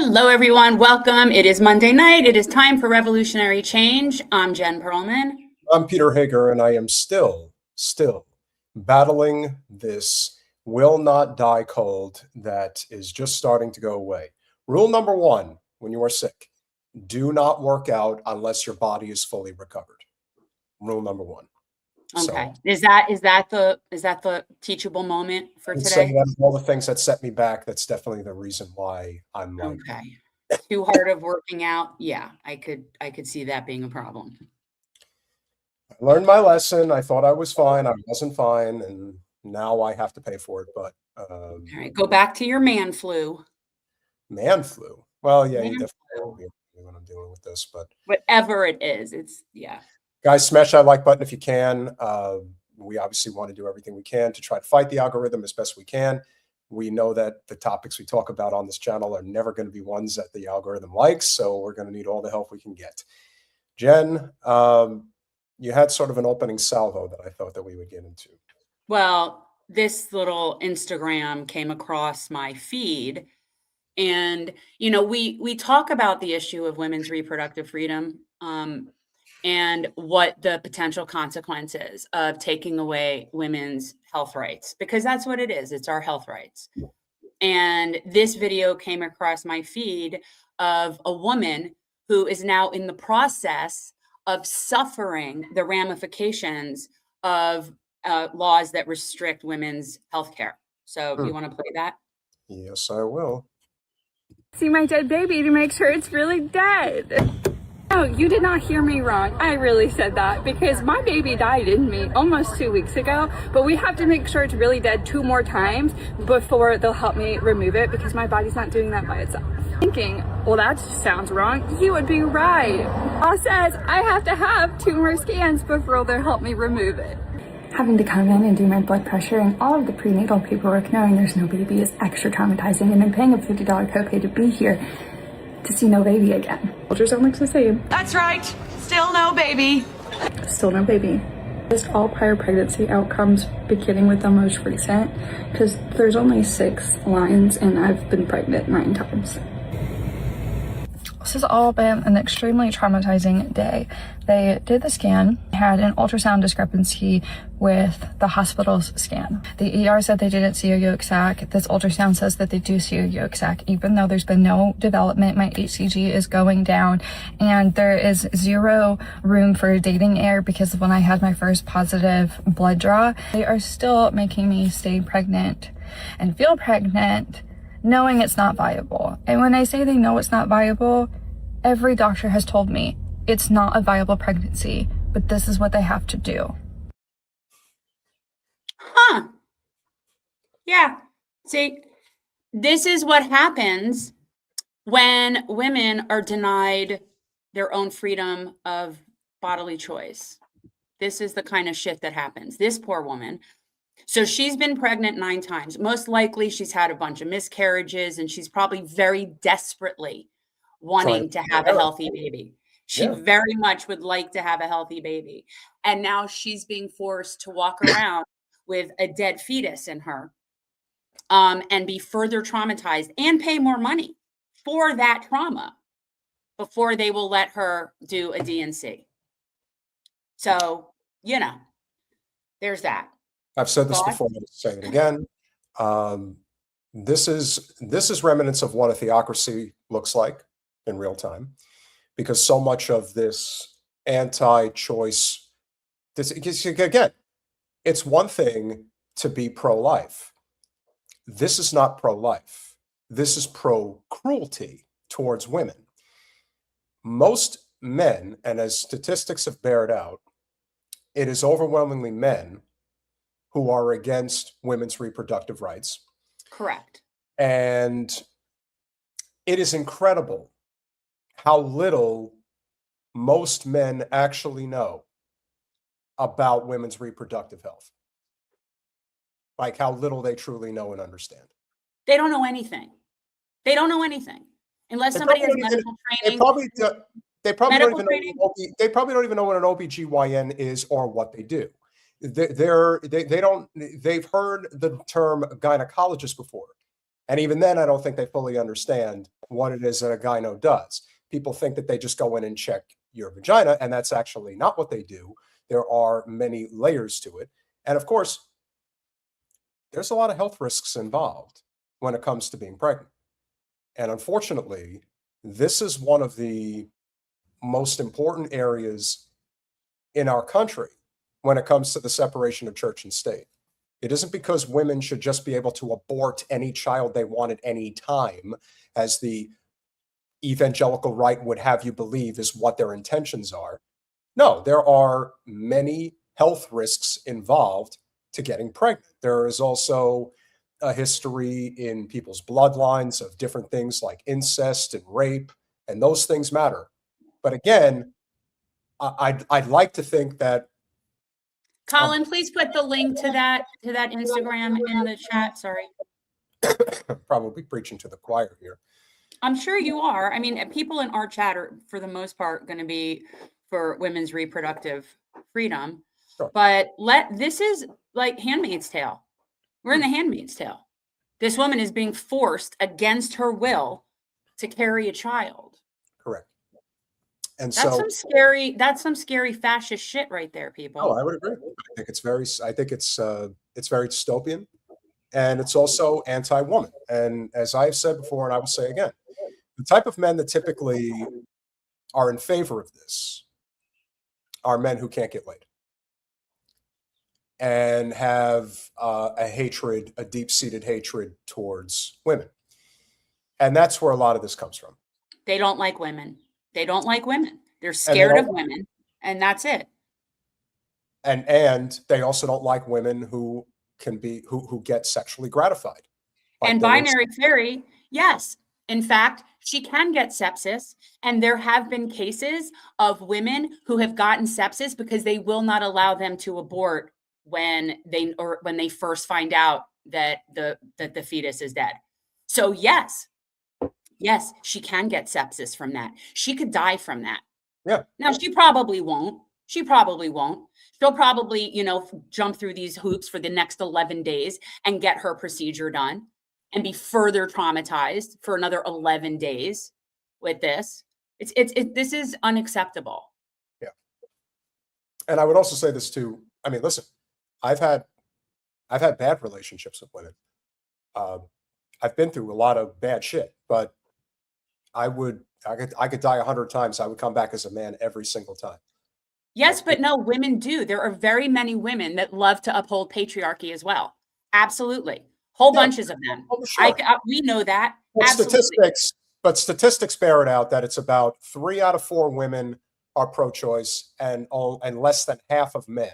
Hello, everyone. Welcome. It is Monday night. It is time for Revolutionary Change. I'm Jen Perelman. I'm Peter Hager, and I am still battling this will not die cold that is just starting to go away. Rule number one, when you are sick, do not work out unless your body is fully recovered. Rule number one. Okay. So, is that the teachable moment for today? Say that all the things that set me back. That's definitely the reason why I'm like, okay. Too hard of working out. Yeah, I could see that being a problem. I learned my lesson. I thought I was fine. I wasn't fine, and now I have to pay for it. But all right, go back to your man flu. Man flu. Well, yeah, you definitely will be when I'm dealing with this, but whatever it is, it's yeah. Guys, smash that like button if you can. We obviously want to do everything we can to try to fight the algorithm as best we can. We know that the topics we talk about on this channel are never going to be ones that the algorithm likes, so we're going to need all the help we can get. Jen, you had sort of an opening salvo that I thought that we would get into. Well, this little Instagram came across my feed, and we talk about the issue of women's reproductive freedom. And what the potential consequences of taking away women's health rights, because that's what it is. It's our health rights. And this video came across my feed of a woman who is now in the process of suffering the ramifications of laws that restrict women's health care. So you want to play that? Yes, I will. See my dead baby to make sure it's really dead. Oh, you did not hear me wrong. I really said that because my baby died in me almost 2 weeks ago, but we have to make sure it's really dead 2 more times before they'll help me remove it because my body's not doing that by itself. Thinking, well, that sounds wrong. You would be right. Law says I have to have 2 more scans before they'll help me remove it. Having to come in and do my blood pressure and all of the prenatal paperwork knowing there's no baby is extra traumatizing, and I'm paying a $50 copay to be here to see no baby again. Ultrasound looks the same. That's right. Still no baby. Still no baby. Just all prior pregnancy outcomes beginning with the most recent, because there's only 6 lines and I've been pregnant 9 times. This has all been an extremely traumatizing day. They did the scan, had an ultrasound discrepancy with the hospital's scan. The ER said they didn't see a yolk sac. This ultrasound says that they do see a yolk sac, even though there's been no development. My HCG is going down and there is 0 room for dating error because when I had my first positive blood draw, they are still making me stay pregnant and feel pregnant knowing it's not viable. And when I say they know it's not viable, every doctor has told me it's not a viable pregnancy, but this is what they have to do. Huh. Yeah. See, this is what happens when women are denied their own freedom of bodily choice. This is the kind of shit that happens. This poor woman. So she's been pregnant 9 times. Most likely she's had a bunch of miscarriages and she's probably very desperately wanting to have a healthy baby. She very much would like to have a healthy baby. And now she's being forced to walk around with a dead fetus in her and be further traumatized and pay more money for that trauma before they will let her do a DNC. So, there's that. I've said this before, I'm going to say it again. This is remnants of what a theocracy looks like in real time, because so much of this anti-choice, again, it's one thing to be pro-life. This is not pro-life. This is pro-cruelty towards women. Most men, and as statistics have bared out, it is overwhelmingly men who are against women's reproductive rights. Correct. And it is incredible how little most men actually know about women's reproductive health. Like how little they truly know and understand. They don't know anything. They don't know anything. Unless somebody has medical training. They probably don't even know what an OBGYN is or what they do. They've heard the term gynecologist before. And even then, I don't think they fully understand what it is that a gyno does. People think that they just go in and check your vagina, and that's actually not what they do. There are many layers to it. And of course, there's a lot of health risks involved when it comes to being pregnant. And unfortunately, this is one of the most important areas in our country when it comes to the separation of church and state. It isn't because women should just be able to abort any child they want at any time, as the evangelical right would have you believe is what their intentions are. No, there are many health risks involved to getting pregnant. There is also a history in people's bloodlines of different things like incest and rape, and those things matter. But again, I'd like to think that Colin, please put the link to that Instagram in the chat. Sorry. probably preaching to the choir here. I'm sure you are. I mean, people in our chat are, for the most part, going to be for women's reproductive freedom. Sure. But this is like Handmaid's Tale. We're in the Handmaid's Tale. This woman is being forced against her will to carry a child. Correct. And That's some scary fascist shit right there, people. Oh, I would agree. I think it's very dystopian, and it's also anti-woman. And as I've said before, and I will say again, the type of men that typically are in favor of this are men who can't get laid and have a deep-seated hatred towards women. And that's where a lot of this comes from. They don't like women. They don't like women. They're scared of women, and that's it. And they also don't like women who can be who get sexually gratified. And binary theory, yes. In fact, she can get sepsis, and there have been cases of women who have gotten sepsis because they will not allow them to abort when they first find out that the fetus is dead. So yes, she can get sepsis from that. She could die from that. Yeah. Now she probably won't. She'll probably, jump through these hoops for the next 11 days and get her procedure done and be further traumatized for another 11 days with this. This is unacceptable. Yeah. And I would also say this too. I mean, listen, I've had bad relationships with women. I've been through a lot of bad shit, but I could die 100 times. I would come back as a man every single time. Yes, but no, women do. There are very many women that love to uphold patriarchy as well. Absolutely. Whole bunches of them. Oh, sure. We know that. But statistics bear it out that it's about 3 out of 4 women are pro-choice and less than half of men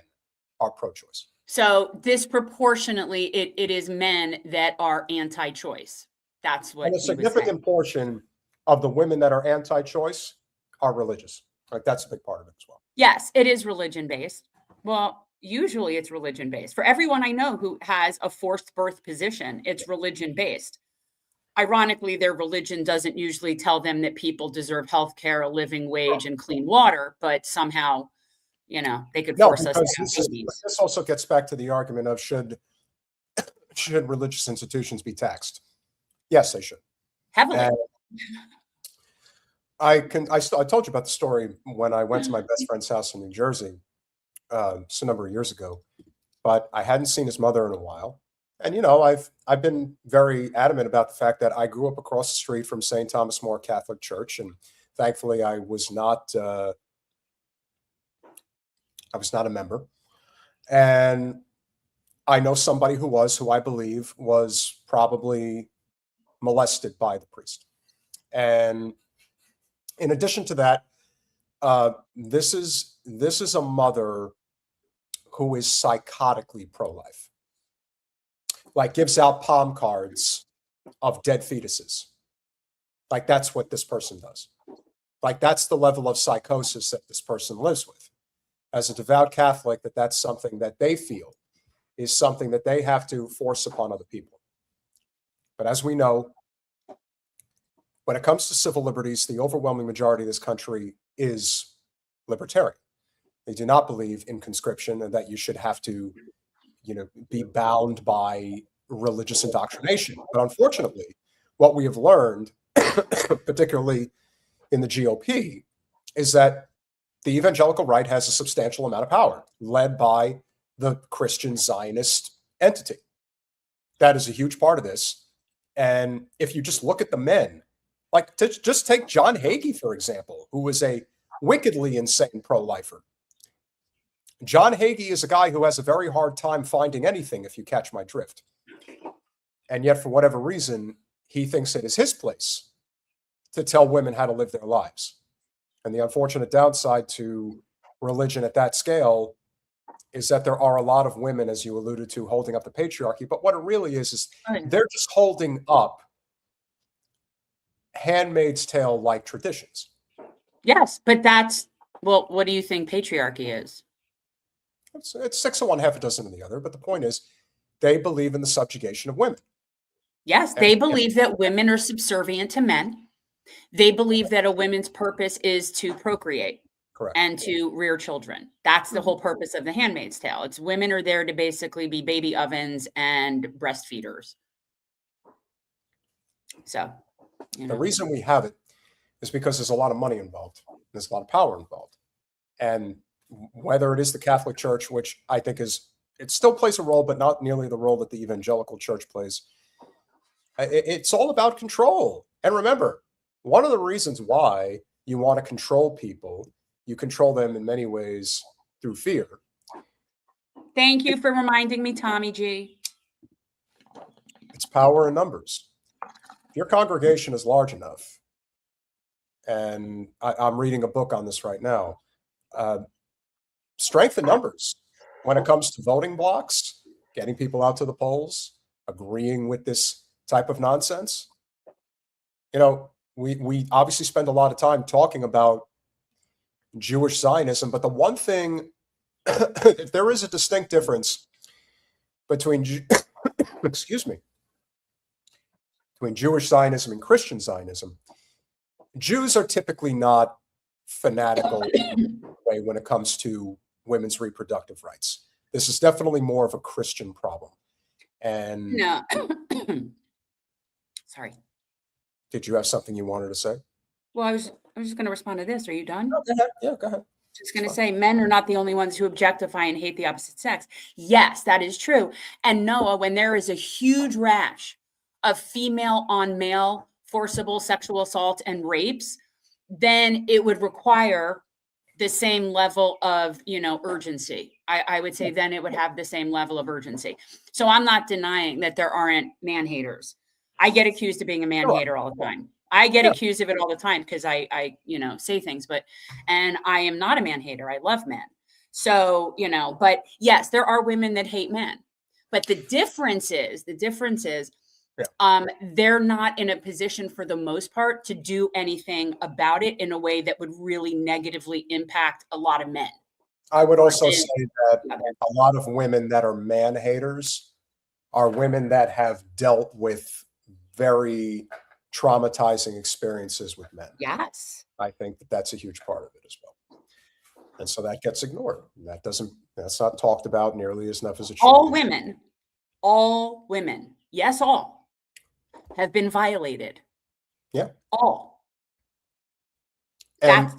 are pro-choice. So disproportionately, it is men that are anti-choice. That's what. And a significant portion of the women that are anti-choice are religious. Like that's a big part of it as well. Yes, it is religion-based. Well, usually it's religion-based. For everyone I know who has a forced birth position, it's religion-based. Ironically, their religion doesn't usually tell them that people deserve health care, a living wage, and clean water, but somehow, they could force us to have babies. This also gets back to the argument of should religious institutions be taxed? Yes, they should. Heavily. And I told you about the story when I went to my best friend's house in New Jersey, it's a number of years ago, but I hadn't seen his mother in a while. And, I've been very adamant about the fact that I grew up across the street from St. Thomas More Catholic Church. And thankfully I was not a member. And I know somebody who I believe was probably molested by the priest. And in addition to that, this is a mother who is psychotically pro-life, like gives out palm cards of dead fetuses. Like that's what this person does. Like that's the level of psychosis that this person lives with. As a devout Catholic, that's something that they feel is something that they have to force upon other people. But as we know, when it comes to civil liberties, the overwhelming majority of this country is libertarian. They do not believe in conscription and that you should have to, be bound by religious indoctrination. But unfortunately, what we have learned, particularly in the GOP, is that the evangelical right has a substantial amount of power, led by the Christian Zionist entity. That is a huge part of this. And if you just look at the men, like just take John Hagee, for example, who was a wickedly insane pro-lifer. John Hagee is a guy who has a very hard time finding anything, if you catch my drift. And yet, for whatever reason, he thinks it is his place to tell women how to live their lives. And the unfortunate downside to religion at that scale is that there are a lot of women, as you alluded to, holding up the patriarchy. But what it really is they're just holding up Handmaid's Tale-like traditions. Yes, but well, what do you think patriarchy is? It's 6 of one, half a dozen of the other. But the point is, they believe in the subjugation of women. Yes, they believe that women are subservient to men. They believe that a woman's purpose is to procreate. Correct. And to rear children. That's the whole purpose of the Handmaid's Tale. It's women are there to basically be baby ovens and breastfeeders. So, the reason we have it is because there's a lot of money involved. There's a lot of power involved. And whether it is the Catholic Church, which I think it still plays a role, but not nearly the role that the evangelical church plays. It's all about control. And remember, one of the reasons why you want to control people, you control them in many ways through fear. Thank you for reminding me, Tommy G. It's power in numbers. If your congregation is large enough, and I'm reading a book on this right now, strength in numbers when it comes to voting blocks, getting people out to the polls, agreeing with this type of nonsense. You know, we obviously spend a lot of time talking about Jewish Zionism, but the one thing, if there is a distinct difference between between Jewish Zionism and Christian Zionism, Jews are typically not fanatical way when it comes to women's reproductive rights. This is definitely more of a Christian problem. And no, sorry. Did you have something you wanted to say? Well, I was just going to respond to this. Are you done? Oh, go ahead. Yeah, go ahead. Just going to say men are not the only ones who objectify and hate the opposite sex. Yes, that is true. And Noah, when there is a huge rash of female on male forcible sexual assault and rapes, then it would require the same level of, urgency. I would say then it would have the same level of urgency. So I'm not denying that there aren't man haters. I get accused of being a man hater all the time. I get accused of it all the time because I say things, and I am not a man hater. I love men. So, but yes, there are women that hate men, but the difference is they're not in a position for the most part to do anything about it in a way that would really negatively impact a lot of men. I would also say that a lot of women that are man haters are women that have dealt with very traumatizing experiences with men. Yes. I think that that's a huge part of it as well. And so that gets ignored. That's not talked about nearly as enough as it should. All women, yes, all have been violated. Yeah. All. And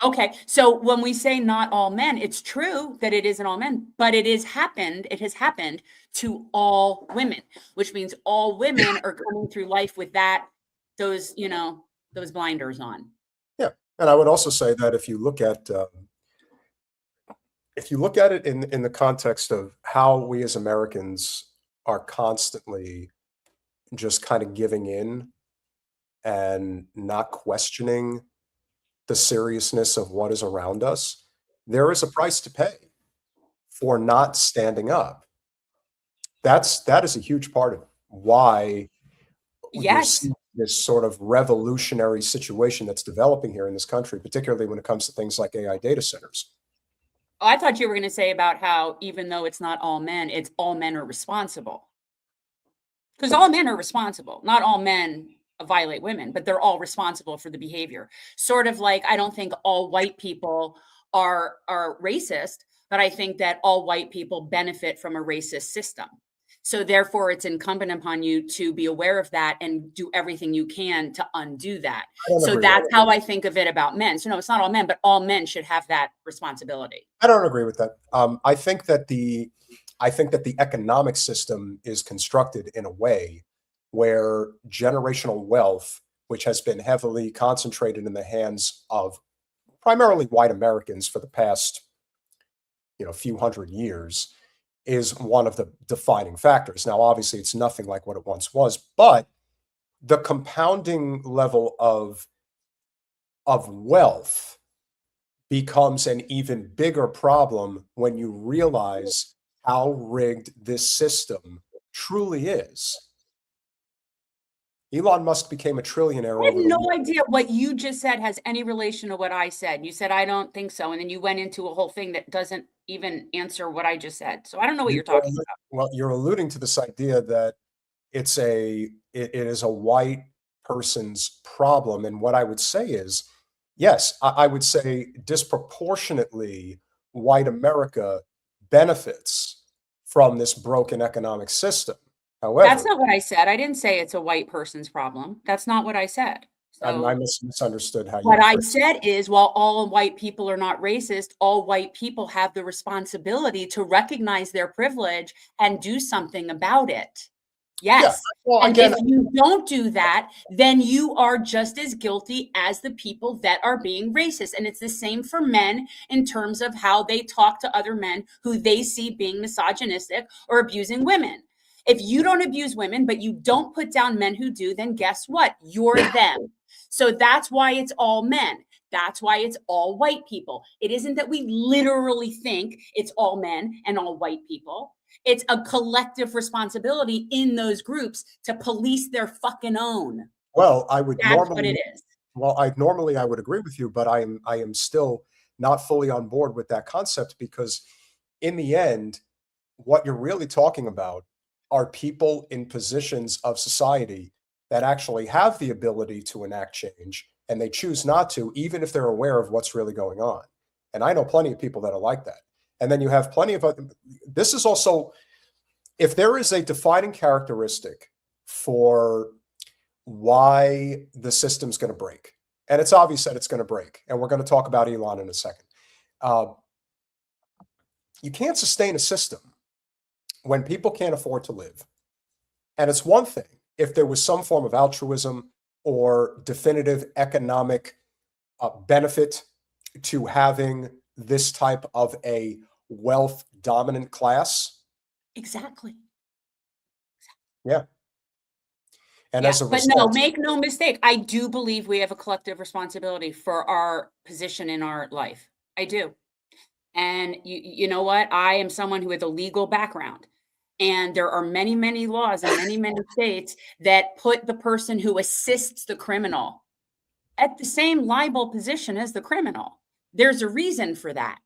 okay. So when we say not all men, it's true that it isn't all men, but it has happened to all women, which means all women are coming through life with those blinders on. Yeah. And I would also say that if you look at it in the context of how we as Americans are constantly just kind of giving in and not questioning the seriousness of what is around us, there is a price to pay for not standing up. That is a huge part of why Yes. this sort of revolutionary situation that's developing here in this country, particularly when it comes to things like AI data centers. Oh, I thought you were going to say about how even though it's not all men, it's all men are responsible. Because all men are responsible. Not all men violate women, but they're all responsible for the behavior. Sort of like, I don't think all white people are racist, but I think that all white people benefit from a racist system. So therefore, it's incumbent upon you to be aware of that and do everything you can to undo that. So that's how I think of it about men. So no, it's not all men, but all men should have that responsibility. I don't agree with that. I think that the economic system is constructed in a way where generational wealth, which has been heavily concentrated in the hands of primarily white Americans for the past, few hundred years, is one of the defining factors. Now, obviously, it's nothing like what it once was, but the compounding level of wealth becomes an even bigger problem when you realize how rigged this system truly is. Elon Musk became a trillionaire. I have no idea what you just said has any relation to what I said. You said, I don't think so. And then you went into a whole thing that doesn't even answer what I just said. So I don't know what you're talking about. Well, you're alluding to this idea that it is a white person's problem. And what I would say is, yes, I would say disproportionately white America benefits from this broken economic system. However, that's not what I said. I didn't say it's a white person's problem. That's not what I said. So, I misunderstood how you. What I said is, while all white people are not racist, all white people have the responsibility to recognize their privilege and do something about it. Yes. Yeah. Well, and again, if you don't do that, then you are just as guilty as the people that are being racist. And it's the same for men in terms of how they talk to other men who they see being misogynistic or abusing women. If you don't abuse women, but you don't put down men who do, then guess what? You're them. So that's why it's all men. That's why it's all white people. It isn't that we literally think it's all men and all white people. It's a collective responsibility in those groups to police their fucking own. Well, I would That's what it is. Well, I would agree with you, but I am still not fully on board with that concept, because in the end, what you're really talking about are people in positions of society that actually have the ability to enact change, and they choose not to, even if they're aware of what's really going on. And I know plenty of people that are like that. And then you have plenty of other. This is also, if there is a defining characteristic for why the system's going to break, and it's obvious that it's going to break, and we're going to talk about Elon in a second. You can't sustain a system when people can't afford to live. And it's one thing if there was some form of altruism or definitive economic benefit to having this type of a wealth dominant class. Exactly. Yeah. And as a result, but no, make no mistake. I do believe we have a collective responsibility for our position in our life. I do. And you know what? I am someone who has a legal background. And there are many, many laws in many, many states that put the person who assists the criminal at the same liable position as the criminal. There's a reason for that.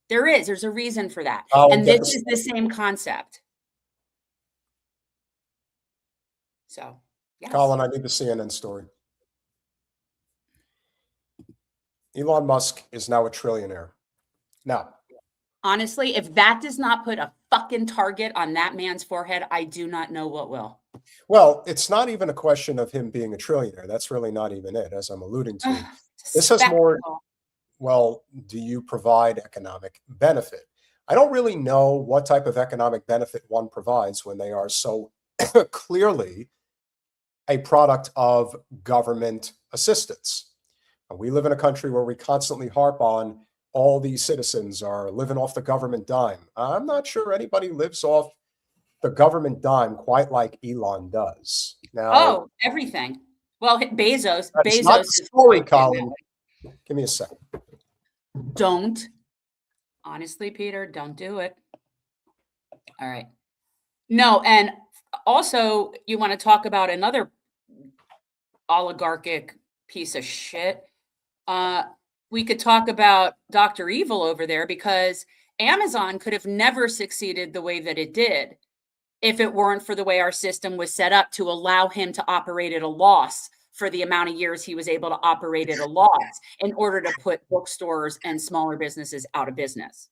There's a reason for that. And this is the same concept. So, yes. Colin, I need the CNN story. Elon Musk is now a trillionaire. Now, honestly, if that does not put a fucking target on that man's forehead, I do not know what will. Well, it's not even a question of him being a trillionaire. That's really not even it, as I'm alluding to. This has more, well, do you provide economic benefit? I don't really know what type of economic benefit one provides when they are so clearly a product of government assistance. We live in a country where we constantly harp on all these citizens are living off the government dime. I'm not sure anybody lives off the government dime quite like Elon does. Now, everything. Well, Bezos. Bezos not the story, Colin. Give me a second. Don't. Honestly, Peter, don't do it. All right. No, and also you want to talk about another oligarchic piece of shit. We could talk about Dr. Evil over there, because Amazon could have never succeeded the way that it did if it weren't for the way our system was set up to allow him to operate at a loss for the amount of years he was able to operate at a loss in order to put bookstores and smaller businesses out of business.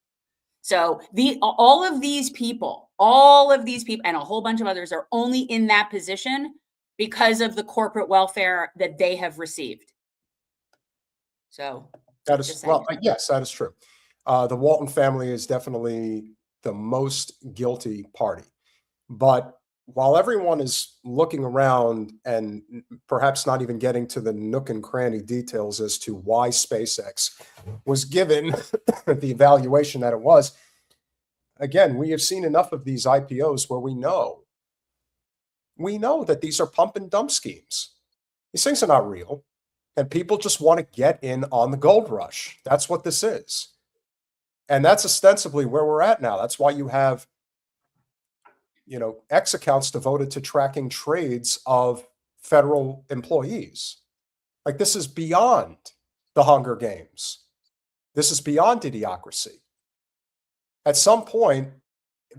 So all of these people All of these people and a whole bunch of others are only in that position because of the corporate welfare that they have received. So that is, well, yes, that is true. The Walton family is definitely the most guilty party. But while everyone is looking around and perhaps not even getting to the nook and cranny details as to why SpaceX was given the evaluation that it was, again, we have seen enough of these IPOs where we know that these are pump and dump schemes. These things are not real. And people just want to get in on the gold rush. That's what this is. And that's ostensibly where we're at now. That's why you have, X accounts devoted to tracking trades of federal employees. Like, this is beyond the Hunger Games. This is beyond idiocracy. At some point,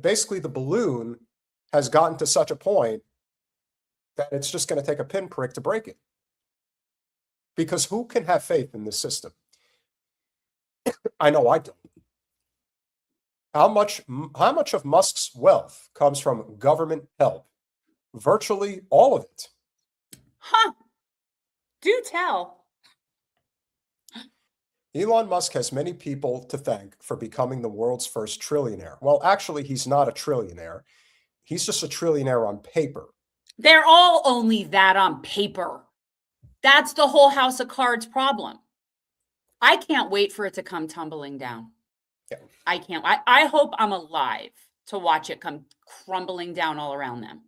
basically the balloon has gotten to such a point that it's just going to take a pinprick to break it. Because who can have faith in this system? I know I don't. How much of Musk's wealth comes from government help? Virtually all of it. Huh. Do tell. Elon Musk has many people to thank for becoming the world's first trillionaire. Well, actually, he's not a trillionaire. He's just a trillionaire on paper. They're all only that on paper. That's the whole house of cards problem. I can't wait for it to come tumbling down. Yeah. I can't. I hope I'm alive to watch it come crumbling down all around them.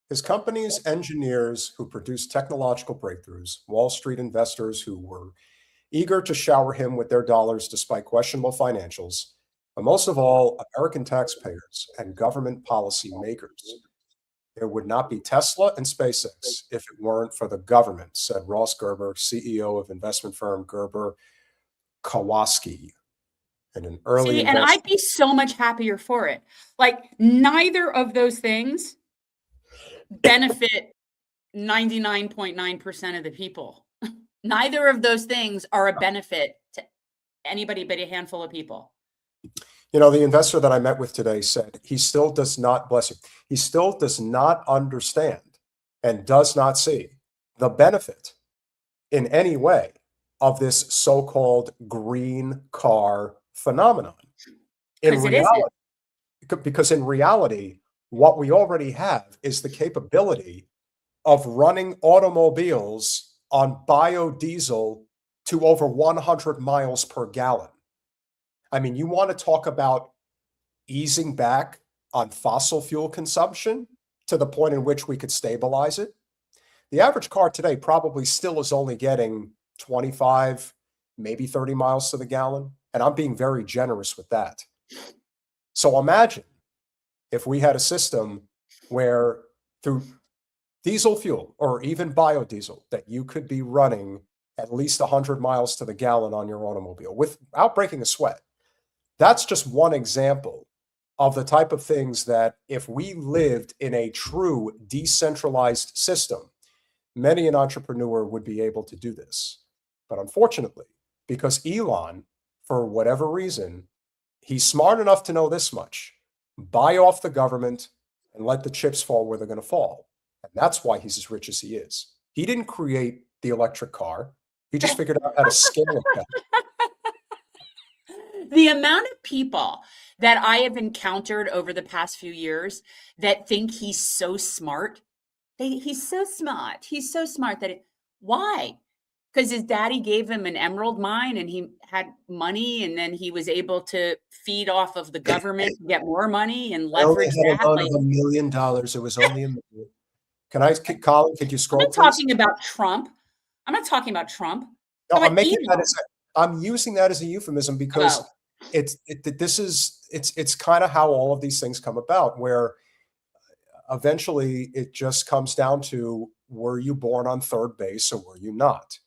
His company's engineers who produced technological breakthroughs, Wall Street investors who were eager to shower him with their dollars despite questionable financials, but most of all, American taxpayers and government policy makers. There would not be Tesla and SpaceX if it weren't for the government, said Ross Gerber, CEO of investment firm Gerber Kowalski. And an early and I'd be so much happier for it. Like, neither of those things benefit 99.9% of the people. Neither of those things are a benefit to anybody but a handful of people. The investor that I met with today said he still does not, bless you, he still does not understand and does not see the benefit in any way of this so-called green car phenomenon. Because in reality, what we already have is the capability of running automobiles on biodiesel to over 100 miles per gallon. I mean, you want to talk about easing back on fossil fuel consumption to the point in which we could stabilize it? The average car today probably still is only getting 25, maybe 30 miles to the gallon. And I'm being very generous with that. So imagine if we had a system where through diesel fuel or even biodiesel that you could be running at least 100 miles to the gallon on your automobile without breaking a sweat. That's just one example of the type of things that if we lived in a true decentralized system, many an entrepreneur would be able to do this. But unfortunately, because Elon, for whatever reason, he's smart enough to know this much: buy off the government and let the chips fall where they're going to fall. And that's why he's as rich as he is. He didn't create the electric car. He just figured out how to scale it better. The amount of people that I have encountered over the past few years that think he's so smart, he's so smart. He's so smart why? Because his daddy gave him an emerald mine and he had money, and then he was able to feed off of the government to get more money and leverage that. Of $1 million. It was only $1 million. Colin, could you scroll? I'm not talking about Trump. I'm not talking about Trump. No, I'm using that as a euphemism because it's kind of how all of these things come about, where eventually it just comes down to, were you born on third base or were you not?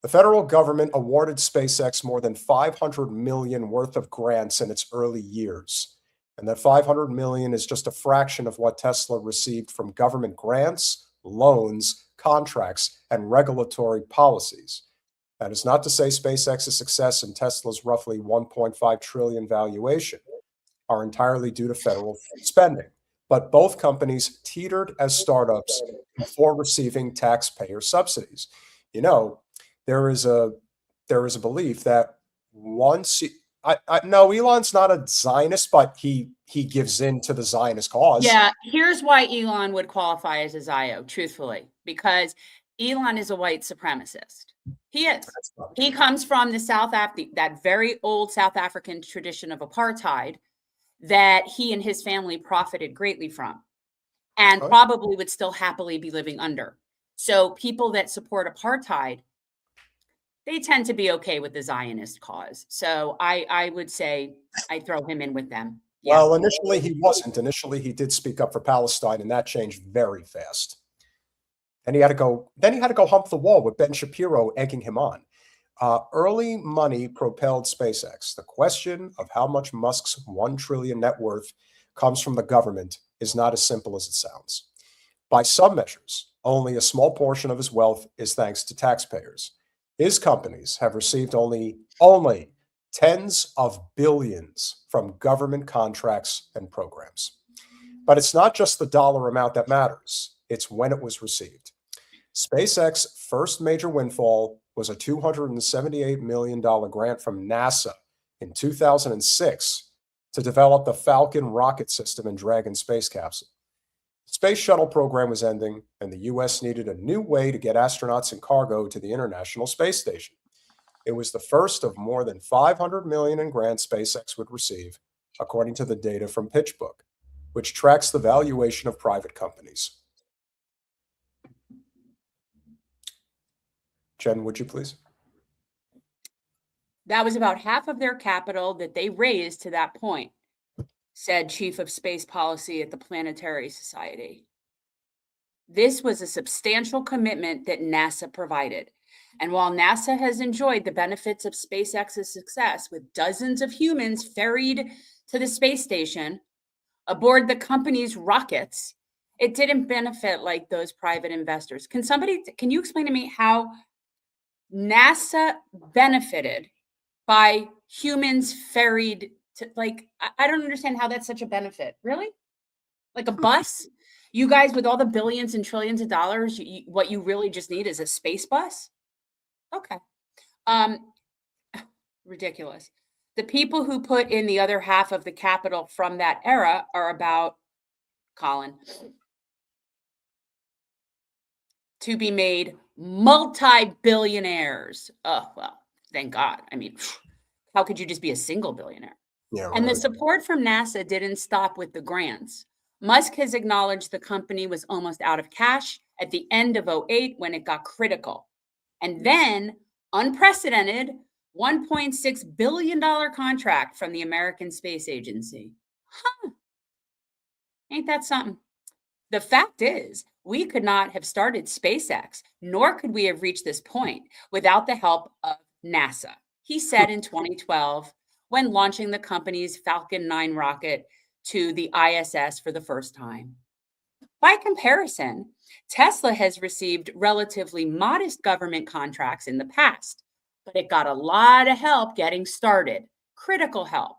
The federal government awarded SpaceX more than $500 million worth of grants in its early years. And that $500 million is just a fraction of what Tesla received from government grants, loans, contracts, and regulatory policies. That is not to say SpaceX's success and Tesla's roughly $1.5 trillion valuation. are entirely due to federal spending. But both companies teetered as startups before receiving taxpayer subsidies. You know, there is a belief that once no, Elon's not a Zionist, but he gives in to the Zionist cause. Yeah, here's why Elon would qualify as a Zio, truthfully, because Elon is a white supremacist. He is. He comes from that very old South African tradition of apartheid that he and his family profited greatly from, and probably would still happily be living under. So people that support apartheid, they tend to be okay with the Zionist cause. So I would say I throw him in with them. Yeah. Well, initially he wasn't. Initially he did speak up for Palestine, and that changed very fast. And he had to go. Then he had to go hump the wall with Ben Shapiro egging him on. Early money propelled SpaceX. The question of how much Musk's $1 trillion net worth comes from the government is not as simple as it sounds. By some measures, only a small portion of his wealth is thanks to taxpayers. His companies have received only tens of billions from government contracts and programs. But it's not just the dollar amount that matters, it's when it was received. SpaceX's first major windfall was a $278 million grant from NASA in 2006 to develop the Falcon rocket system and Dragon space capsule. The space shuttle program was ending, and the U.S. needed a new way to get astronauts and cargo to the International Space Station. It was the first of more than $500 million in grants SpaceX would receive, according to the data from PitchBook, which tracks the valuation of private companies. Jen, would you please? That was about half of their capital that they raised to that point, said Chief of Space Policy at the Planetary Society. This was a substantial commitment that NASA provided. And while NASA has enjoyed the benefits of SpaceX's success with dozens of humans ferried to the space station aboard the company's rockets, it didn't benefit like those private investors. Can you explain to me how NASA benefited by humans ferried to, like, I don't understand how that's such a benefit. Really? Like a bus? You guys with all the billions and trillions of dollars, what you really just need is a space bus? Okay. Ridiculous. The people who put in the other half of the capital from that era are about, Colin, to be made multi-billionaires. Oh, well, thank God. I mean, how could you just be a single billionaire? Yeah, right. And the support from NASA didn't stop with the grants. Musk has acknowledged the company was almost out of cash at the end of 2008 when it got critical. And then unprecedented $1.6 billion contract from the American Space Agency. Huh. Ain't that something? The fact is, we could not have started SpaceX, nor could we have reached this point without the help of NASA, he said in 2012 when launching the company's Falcon 9 rocket to the ISS for the first time. By comparison, Tesla has received relatively modest government contracts in the past, but it got a lot of help getting started, critical help.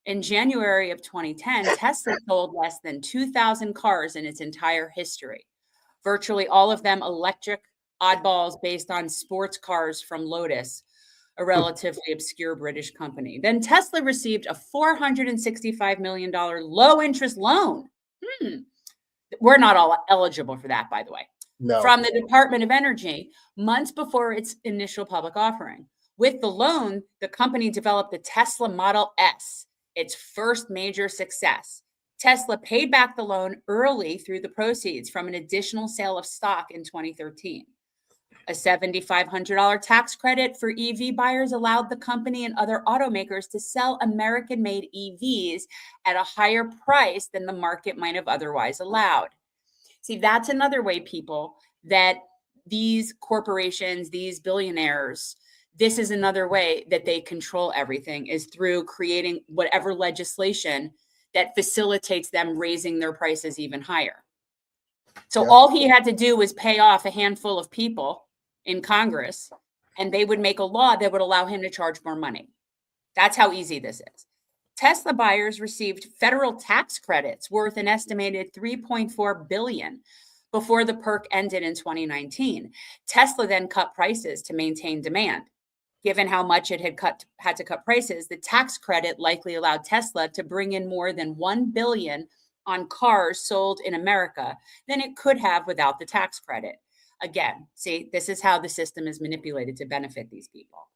In January of 2010, Tesla sold less than 2,000 cars in its entire history, virtually all of them electric oddballs based on sports cars from Lotus, a relatively obscure British company. Then Tesla received a $465 million low-interest loan. We're not all eligible for that, by the way. No. From the Department of Energy, months before its initial public offering. With the loan, the company developed the Tesla Model S, its first major success. Tesla paid back the loan early through the proceeds from an additional sale of stock in 2013. A $7,500 tax credit for EV buyers allowed the company and other automakers to sell American-made EVs at a higher price than the market might have otherwise allowed. See, that's another way, people, that these corporations, these billionaires, this is another way that they control everything, is through creating whatever legislation that facilitates them raising their prices even higher. So all he had to do was pay off a handful of people in Congress, and they would make a law that would allow him to charge more money. That's how easy this is. Tesla buyers received federal tax credits worth an estimated $3.4 billion before the perk ended in 2019. Tesla then cut prices to maintain demand. Given how much it had to cut prices, the tax credit likely allowed Tesla to bring in more than $1 billion on cars sold in America than it could have without the tax credit. Again, see, this is how the system is manipulated to benefit these people.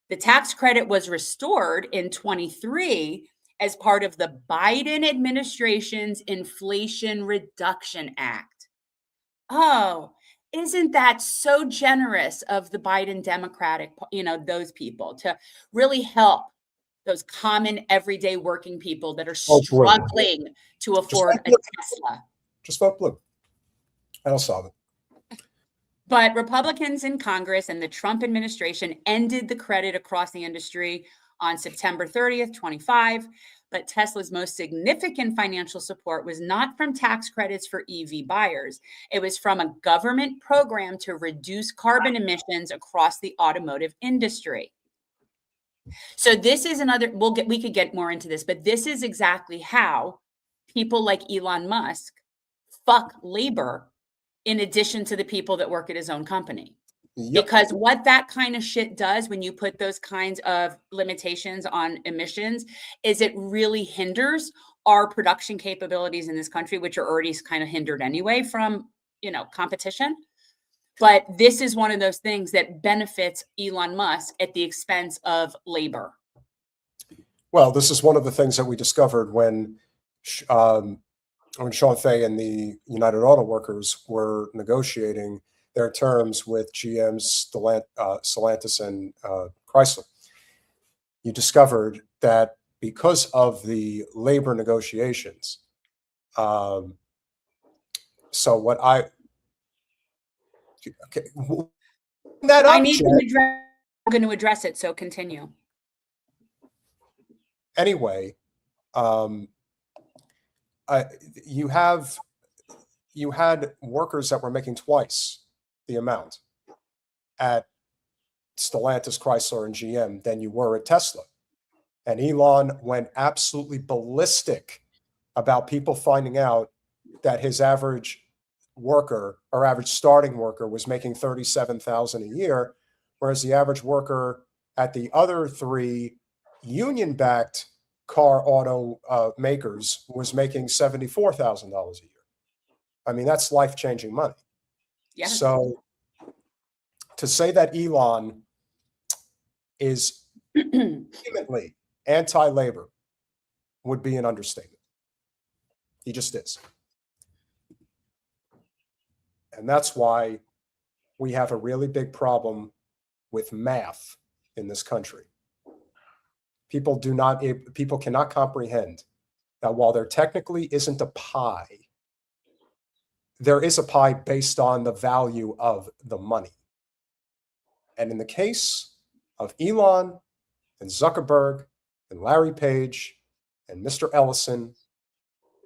The tax credit was restored in 23 as part of the Biden administration's Inflation Reduction Act. Oh, isn't that so generous of the Biden Democratic, those people to really help those common everyday working people that are struggling to afford a Tesla? Just vote blue. That'll solve it. But Republicans in Congress and the Trump administration ended the credit across the industry on September 30th, 25. But Tesla's most significant financial support was not from tax credits for EV buyers. It was from a government program to reduce carbon emissions across the automotive industry. So this is another, we could get more into this, but this is exactly how people like Elon Musk fuck labor in addition to the people that work at his own company. Yep. Because what that kind of shit does when you put those kinds of limitations on emissions is it really hinders our production capabilities in this country, which are already kind of hindered anyway from, competition. But this is one of those things that benefits Elon Musk at the expense of labor. Well, this is one of the things that we discovered when Sean Fay and the United Auto Workers were negotiating their terms with GM's Stellantis and Chrysler. You discovered that because of the labor negotiations, I'm going to address it, so continue. Anyway, you had workers that were making twice the amount at Stellantis, Chrysler, and GM than you were at Tesla. And Elon went absolutely ballistic about people finding out that his average worker or average starting worker was making $37,000 a year, whereas the average worker at the other three union-backed car auto makers was making $74,000 a year. I mean, that's life-changing money. Yeah. So to say that Elon is vehemently anti-labor would be an understatement. He just is. And that's why we have a really big problem with math in this country. People cannot comprehend that while there technically isn't a pie, there is a pie based on the value of the money. And in the case of Elon and Zuckerberg and Larry Page and Mr. Ellison,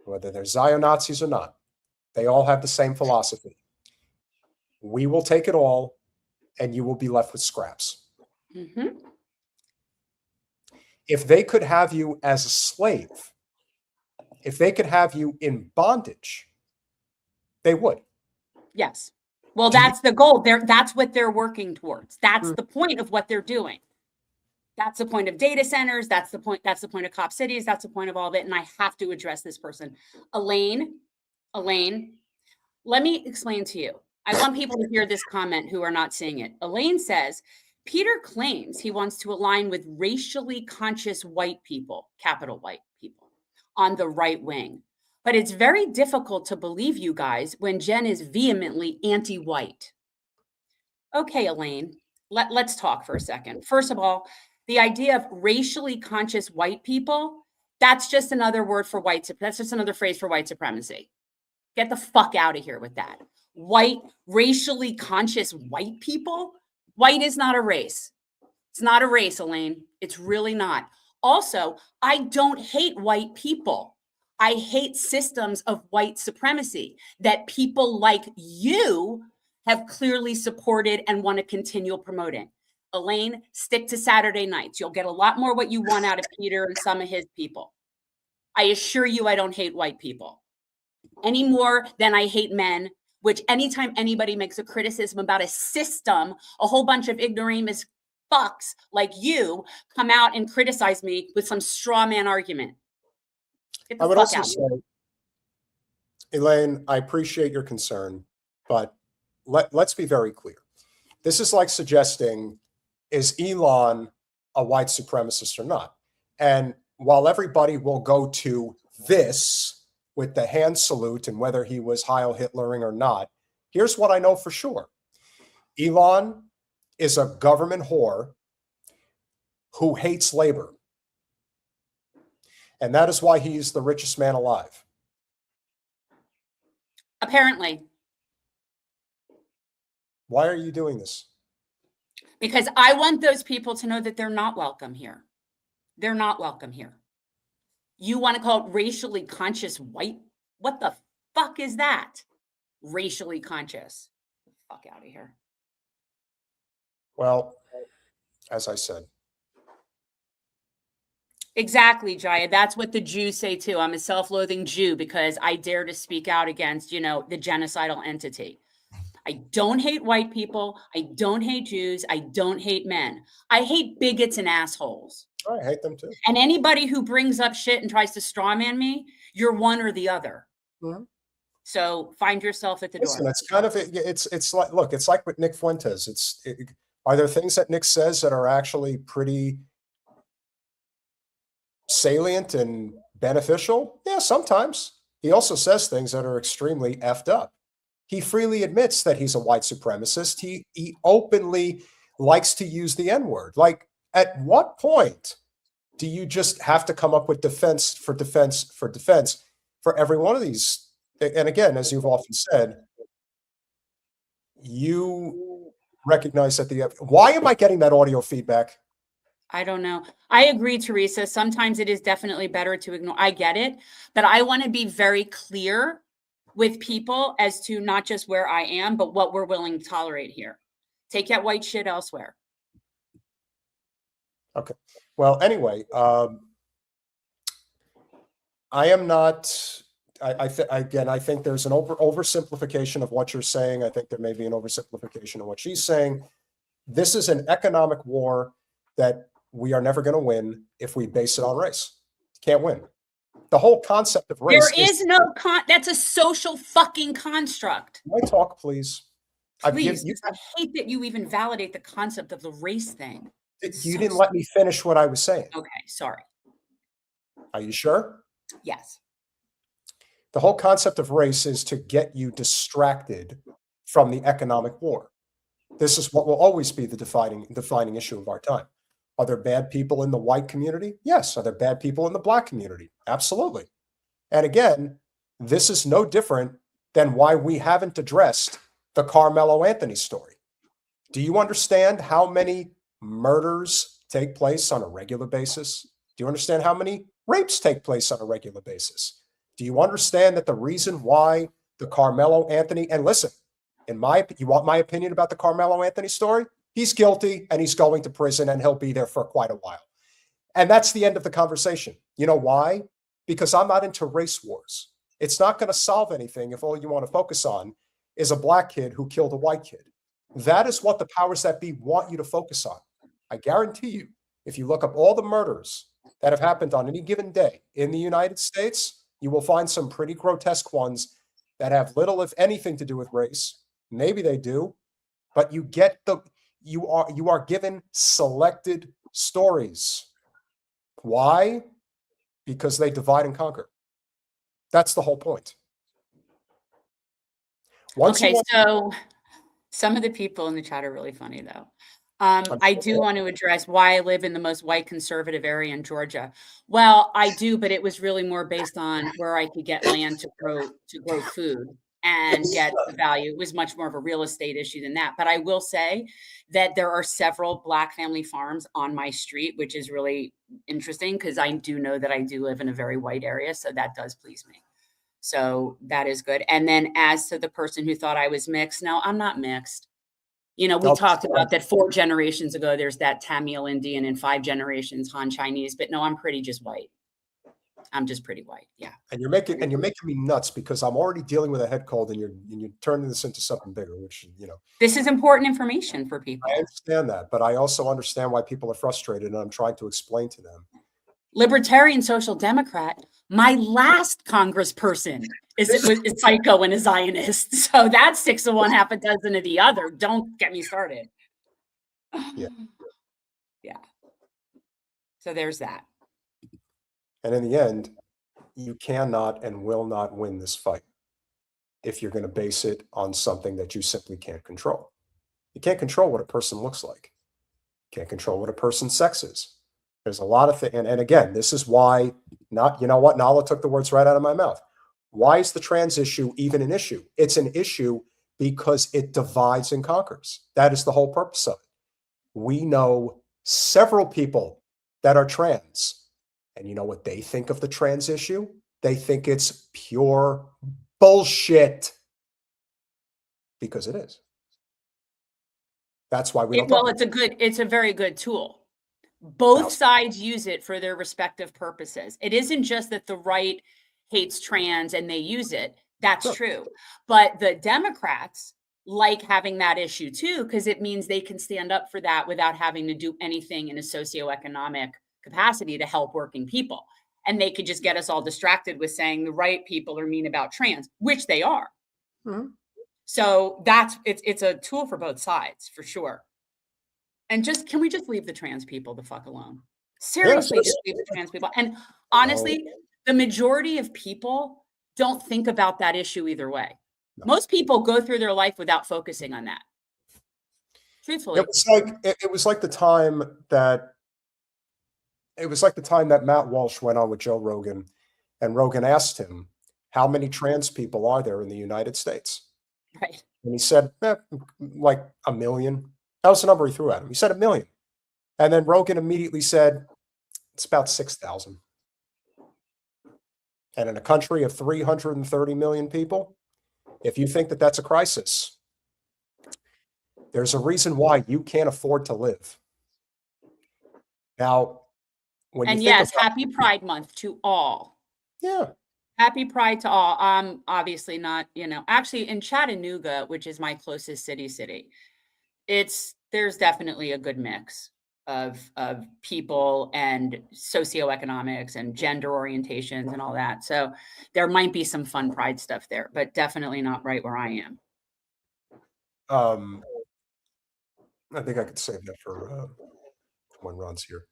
whether they're Zion-Nazis or not, they all have the same philosophy. We will take it all, and you will be left with scraps. Mm-hmm. If they could have you as a slave, if they could have you in bondage, they would. Yes. Well, that's the goal. That's what they're working towards. That's the point of what they're doing. That's the point of data centers. That's the point of cop cities. That's the point of all of it. And I have to address this person. Elaine, let me explain to you. I want people to hear this comment who are not seeing it. Elaine says, Peter claims he wants to align with racially conscious white people, capital white people, on the right wing. But it's very difficult to believe you guys when Jen is vehemently anti-white. Okay, Elaine, let's talk for a second. First of all, the idea of racially conscious white people, that's just another word for white. That's just another phrase for white supremacy. Get the fuck out of here with that. White, racially conscious white people? White is not a race. It's not a race, Elaine. It's really not. Also, I don't hate white people. I hate systems of white supremacy that people like you have clearly supported and want to continue promoting. Elaine, stick to Saturday nights. You'll get a lot more what you want out of Peter and some of his people. I assure you I don't hate white people any more than I hate men, which anytime anybody makes a criticism about a system, a whole bunch of ignoramus fucks like you come out and criticize me with some straw man argument. Get the I would fuck also out. say, Elaine, I appreciate your concern, but let's be very clear. This is like suggesting, is Elon a white supremacist or not? And while everybody will go to this with the hand salute and whether he was Heil Hitlering or not, here's what I know for sure. Elon is a government whore who hates labor. And that is why he's the richest man alive. Apparently. Why are you doing this? Because I want those people to know that they're not welcome here. They're not welcome here. You want to call it racially conscious white? What the fuck is that? Racially conscious. Fuck out of here. Well, as I said. Exactly, Jaya. That's what the Jews say too. I'm a self-loathing Jew because I dare to speak out against, the genocidal entity. I don't hate white people. I don't hate Jews. I don't hate men. I hate bigots and assholes. I hate them too. And anybody who brings up shit and tries to strawman me, you're one or the other. Mm-hmm. So find yourself at the door. It's kind of, it's like, look, it's like with Nick Fuentes. Are there things that Nick says that are actually pretty salient and beneficial? Yeah, sometimes. He also says things that are extremely effed up. He freely admits that he's a white supremacist. He openly likes to use the N-word. Like, at what point do you just have to come up with defense for every one of these? And again, as you've often said, you recognize that why am I getting that audio feedback? I don't know. I agree, Teresa. Sometimes it is definitely better to ignore. I get it, but I want to be very clear with people as to not just where I am, but what we're willing to tolerate here. Take that white shit elsewhere. Okay. Well, anyway, I am not. I think there's an oversimplification of what you're saying. I think there may be an oversimplification of what she's saying. This is an economic war that we are never going to win if we base it on race. Can't win. The whole concept of race. There is no that's a social fucking construct. Can I talk, please? Please, I hate that you even validate the concept of the race thing. You didn't let me finish what I was saying. Okay, sorry. Are you sure? Yes. The whole concept of race is to get you distracted from the economic war. This is what will always be the defining issue of our time. Are there bad people in the white community? Yes. Are there bad people in the black community? Absolutely. And again, this is no different than why we haven't addressed the Carmelo Anthony story. Do you understand how many murders take place on a regular basis? Do you understand how many rapes take place on a regular basis? Do you understand that the reason why the Carmelo Anthony, and listen, you want my opinion about the Carmelo Anthony story? He's guilty and he's going to prison and he'll be there for quite a while. And that's the end of the conversation. You know why? Because I'm not into race wars. It's not going to solve anything if all you want to focus on is a black kid who killed a white kid. That is what the powers that be want you to focus on. I guarantee you, if you look up all the murders that have happened on any given day in the United States, you will find some pretty grotesque ones that have little, if anything, to do with race. Maybe they do, but you are given selected stories. Why? Because they divide and conquer. That's the whole point. So some of the people in the chat are really funny, though. I do want to address why I live in the most white conservative area in Georgia. Well, I do, but it was really more based on where I could get land to grow food and get the value. It was much more of a real estate issue than that. But I will say that there are several black family farms on my street, which is really interesting because I do know that I do live in a very white area. So that does please me. So that is good. And then as to the person who thought I was mixed, no, I'm not mixed. We Nope. talked about that 4 generations ago. There's that Tamil Indian, and 5 generations Han Chinese. But no, I'm pretty just white. I'm just pretty white. Yeah. And you're making me nuts because I'm already dealing with a head cold, and you're turning this into something bigger, which This is important information for people. I understand that, but I also understand why people are frustrated, and I'm trying to explain to them. Libertarian Social Democrat. My last congressperson is psycho and a Zionist. So that's 6 of one, half a dozen of the other. Don't get me started. Yeah. Yeah. So there's that. And in the end, you cannot and will not win this fight if you're going to base it on something that you simply can't control. You can't control what a person looks like. You can't control what a person's sex is. There's a lot of things. And again, this is why Nala took the words right out of my mouth. Why is the trans issue even an issue? It's an issue because it divides and conquers. That is the whole purpose of it. We know several people that are trans. And you know what they think of the trans issue? They think it's pure bullshit. Because it is. That's why we don't talk about it. It's a very good tool. Both sides use it for their respective purposes. It isn't just that the right hates trans and they use it. That's true. But the Democrats like having that issue too, because it means they can stand up for that without having to do anything in a socioeconomic capacity to help working people. And they could just get us all distracted with saying the right people are mean about trans, which they are. Mm-hmm. So it's a tool for both sides for sure. And can we just leave the trans people the fuck alone? Seriously, just leave the trans people. And honestly, the majority of people don't think about that issue either way. No. Most people go through their life without focusing on that. Truthfully. It was like the time that Matt Walsh went on with Joe Rogan, and Rogan asked him, how many trans people are there in the United States? Right. And he said, like 1 million. That was the number he threw at him. He said 1 million. And then Rogan immediately said, it's about 6,000. And in a country of 330 million people, if you think that that's a crisis, there's a reason why you can't afford to live. Now, happy Pride Month to all. Yeah. Happy Pride to all. Obviously not, actually in Chattanooga, which is my closest city, there's definitely a good mix of people and socioeconomics and gender orientations and all that. So there might be some fun Pride stuff there, but definitely not right where I am. I think I could save that for when Ron's here.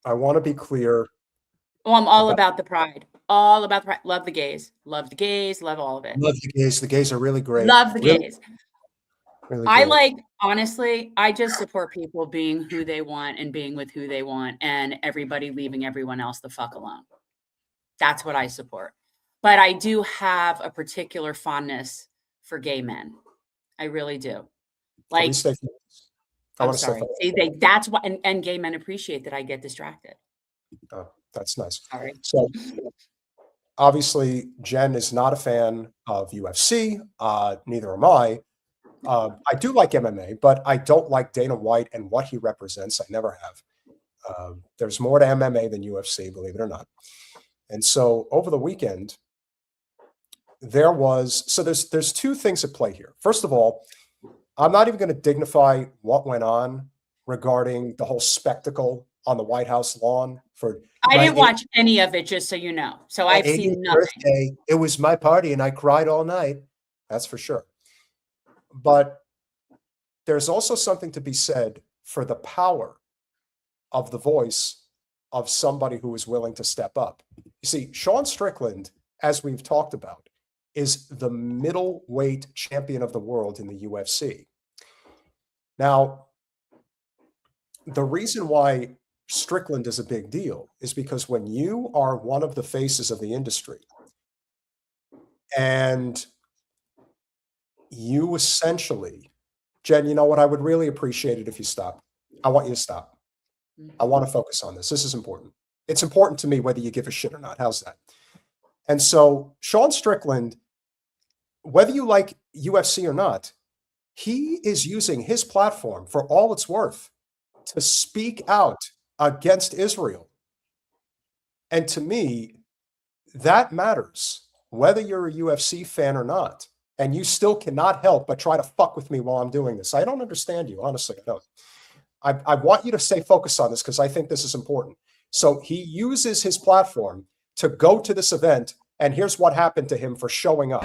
I want to be clear. Oh, I'm all about the Pride. All about the Pride. Love the gays. Love the gays. Love all of it. Love the gays. The gays are really great. Love the gays. Really honestly, I just support people being who they want and being with who they want, and everybody leaving everyone else the fuck alone. That's what I support. But I do have a particular fondness for gay men. I really do. Like, I'm sorry. That's why, and gay men appreciate that I get distracted. Oh, that's nice. All right. So obviously, Jen is not a fan of UFC. Neither am I. I do like MMA, but I don't like Dana White and what he represents. I never have. There's more to MMA than UFC, believe it or not. And so over the weekend, there's 2 things at play here. First of all, I'm not even going to dignify what went on regarding the whole spectacle on the White House lawn I didn't watch any of it, just so you know. So I've seen nothing. Birthday, it was my party and I cried all night. That's for sure. But there's also something to be said for the power of the voice of somebody who is willing to step up. You see, Sean Strickland, as we've talked about, is the middleweight champion of the world in the UFC. Now, the reason why Strickland is a big deal is because when you are one of the faces of the industry and you essentially, Jen, you know what? I would really appreciate it if you stop. I want you to stop. I want to focus on this. This is important. It's important to me whether you give a shit or not. How's that? And so Sean Strickland whether you like UFC or not, he is using his platform for all it's worth to speak out against Israel. And to me, that matters, whether you're a UFC fan or not. And you still cannot help but try to fuck with me while I'm doing this. I don't understand you, honestly, I don't. I want you to stay focused on this because I think this is important. So he uses his platform to go to this event, and here's what happened to him for showing up.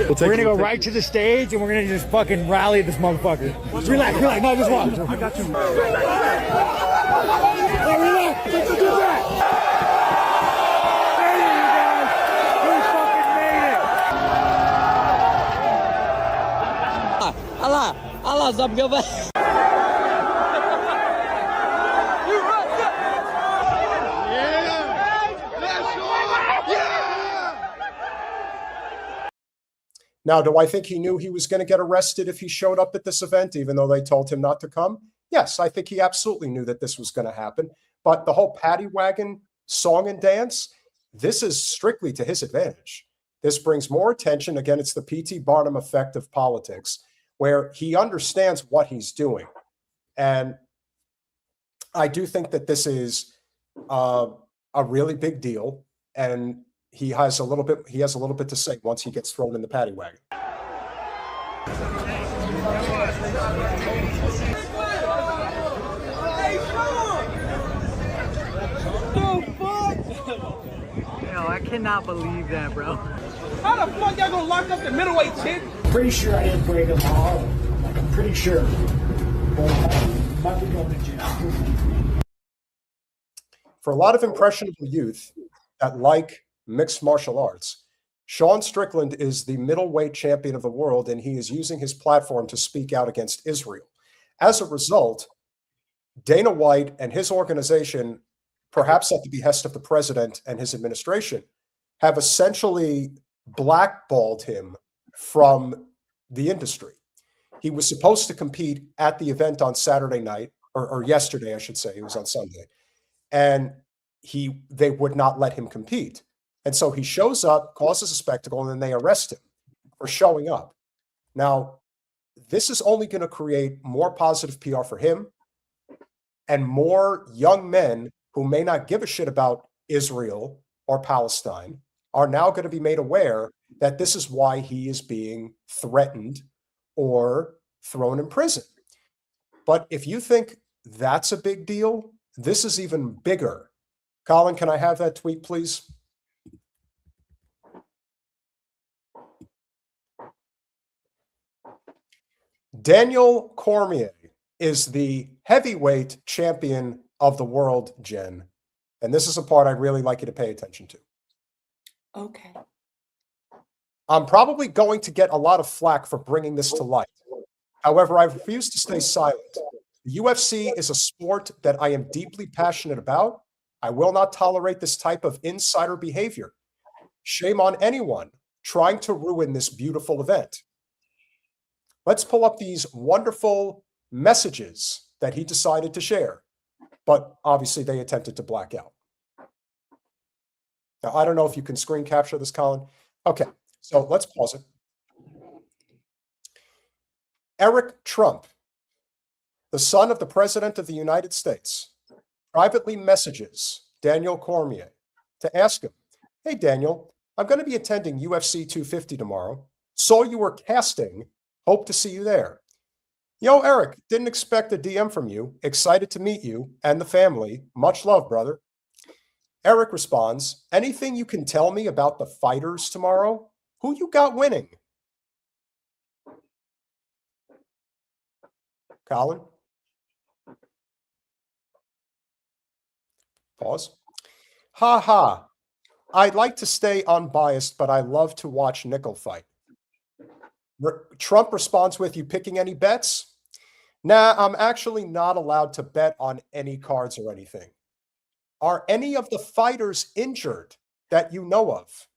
We're gonna go right to the stage and we're gonna just fucking rally this motherfucker. Relax, no, just watch. I got you. Relax, let's do that. Allah zabgaba. Now, do I think he knew he was going to get arrested if he showed up at this event, even though they told him not to come? Yes, I think he absolutely knew that this was going to happen. But the whole paddy wagon song and dance, this is strictly to his advantage. This brings more attention. Again, it's the P.T. Barnum effect of politics, where he understands what he's doing. And I do think that this is a really big deal. And he has a little bit to say once he gets thrown in the paddy wagon. Yo, I cannot believe that, bro. How the fuck y'all gonna lock up the middleweight chick? Pretty sure I didn't break them all. Like, I'm pretty sure. But I might be going to jail. For a lot of impressionable youth that like mixed martial arts, Sean Strickland is the middleweight champion of the world, and he is using his platform to speak out against Israel. As a result, Dana White and his organization, perhaps at the behest of the president and his administration, have essentially blackballed him from the industry. He was supposed to compete at the event on Saturday night, or yesterday, I should say. It was on Sunday. And they would not let him compete. And so he shows up, causes a spectacle, and then they arrest him for showing up. Now, this is only going to create more positive PR for him, and more young men who may not give a shit about Israel or Palestine are now going to be made aware that this is why he is being threatened or thrown in prison. But if you think that's a big deal, this is even bigger. Colin, can I have that tweet, please? Daniel Cormier is the heavyweight champion of the world, Jen. And this is a part I'd really like you to pay attention to. Okay. I'm probably going to get a lot of flack for bringing this to light. However, I refuse to stay silent. The UFC is a sport that I am deeply passionate about. I will not tolerate this type of insider behavior. Shame on anyone trying to ruin this beautiful event. Let's pull up these wonderful messages that he decided to share, but obviously they attempted to black out. Now, I don't know if you can screen capture this, Colin. Okay, so let's pause it. Eric Trump, the son of the President of the United States, privately messages Daniel Cormier to ask him, "Hey, Daniel, I'm going to be attending UFC 250 tomorrow. Saw you were casting. Hope to see you there. Yo, Eric, didn't expect a DM from you. Excited to meet you and the family. Much love, brother." Eric responds, "Anything you can tell me about the fighters tomorrow? Who you got winning?" Colin? Pause. Ha ha. I'd like to stay unbiased, but I love to watch Nickel fight. Trump responds with, "You picking any bets?" Nah, I'm actually not allowed to bet on any cards or anything. Are any of the fighters injured that you know of?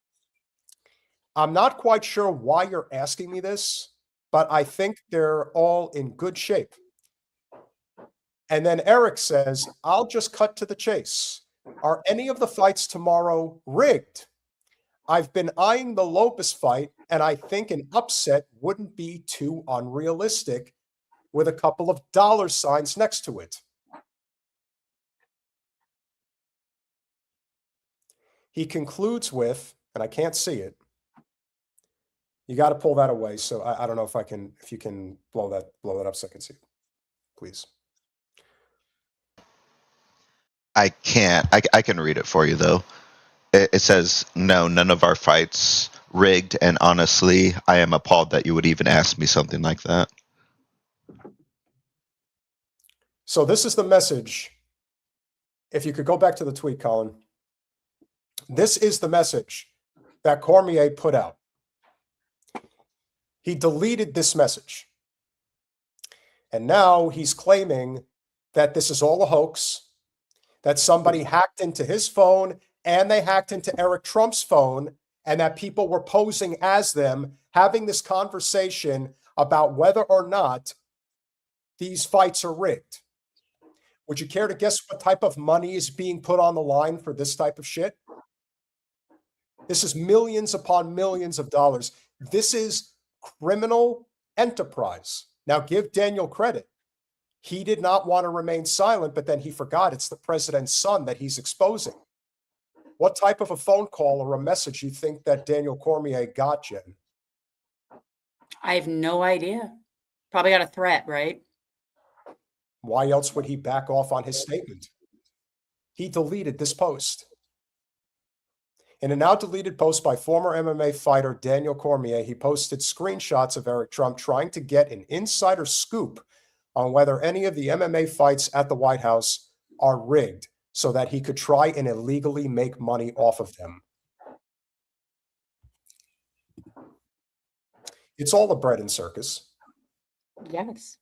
I'm not quite sure why you're asking me this, but I think they're all in good shape. And then Eric says, "I'll just cut to the chase. Are any of the fights tomorrow rigged?" I've been eyeing the Lopez fight, and I think an upset wouldn't be too unrealistic with a couple of dollar signs next to it. He concludes with, and I can't see it. You got to pull that away. So I don't know if you can blow that up so I can see it, please. I can't. I can read it for you though. It says, "No, none of our fights rigged, and honestly, I am appalled that you would even ask me something like that." So this is the message. If you could go back to the tweet, Colin. This is the message that Cormier put out. He deleted this message. And now he's claiming that this is all a hoax, that somebody hacked into his phone and they hacked into Eric Trump's phone, and that people were posing as them, having this conversation about whether or not these fights are rigged. Would you care to guess what type of money is being put on the line for this type of shit? This is millions upon millions of dollars. This is criminal enterprise. Now, give Daniel credit. He did not want to remain silent, but then he forgot it's the president's son that he's exposing. What type of a phone call or a message you think that Daniel Cormier got, Jen? I have no idea. Probably got a threat, right? Why else would he back off on his statement? He deleted this post. In a now deleted post by former MMA fighter Daniel Cormier, he posted screenshots of Eric Trump trying to get an insider scoop on whether any of the MMA fights at the White House are rigged so that he could try and illegally make money off of them. It's all a bread and circus. Yes.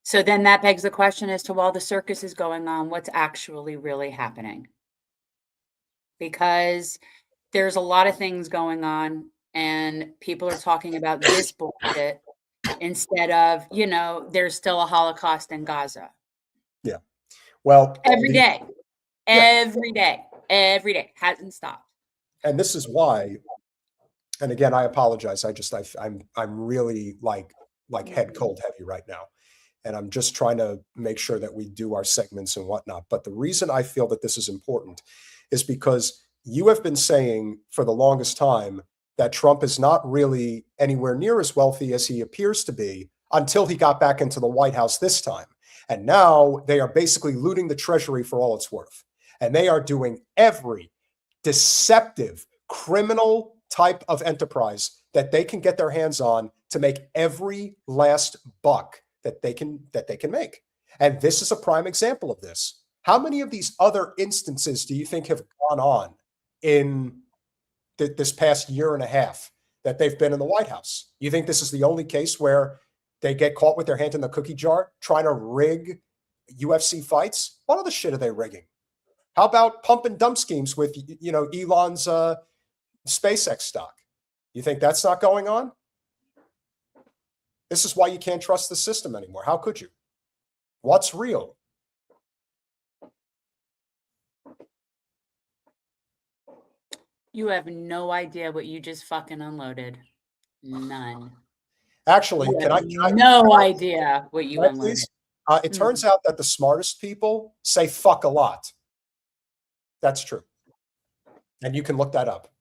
So then that begs the question as to while the circus is going on, what's actually really happening? Because there's a lot of things going on and people are talking about this bullshit instead of, there's still a Holocaust in Gaza. Yeah. Well, every day hasn't stopped. And this is why, and again, I apologize. I'm really like head cold heavy right now. And I'm just trying to make sure that we do our segments and whatnot. But the reason I feel that this is important is because you have been saying for the longest time that Trump is not really anywhere near as wealthy as he appears to be until he got back into the White House this time. And now they are basically looting the treasury for all it's worth. And they are doing every deceptive, criminal type of enterprise that they can get their hands on to make every last buck that they can make. And this is a prime example of this. How many of these other instances do you think have gone on in this past year and a half that they've been in the White House? You think this is the only case where they get caught with their hand in the cookie jar trying to rig UFC fights? What other shit are they rigging? How about pump and dump schemes with, Elon's SpaceX stock? You think that's not going on? This is why you can't trust the system anymore. How could you? What's real? You have no idea what you just fucking unloaded. None. Actually, You can have I no idea what you unloaded. please? It turns out that the smartest people say fuck a lot. That's true. And you can look that up.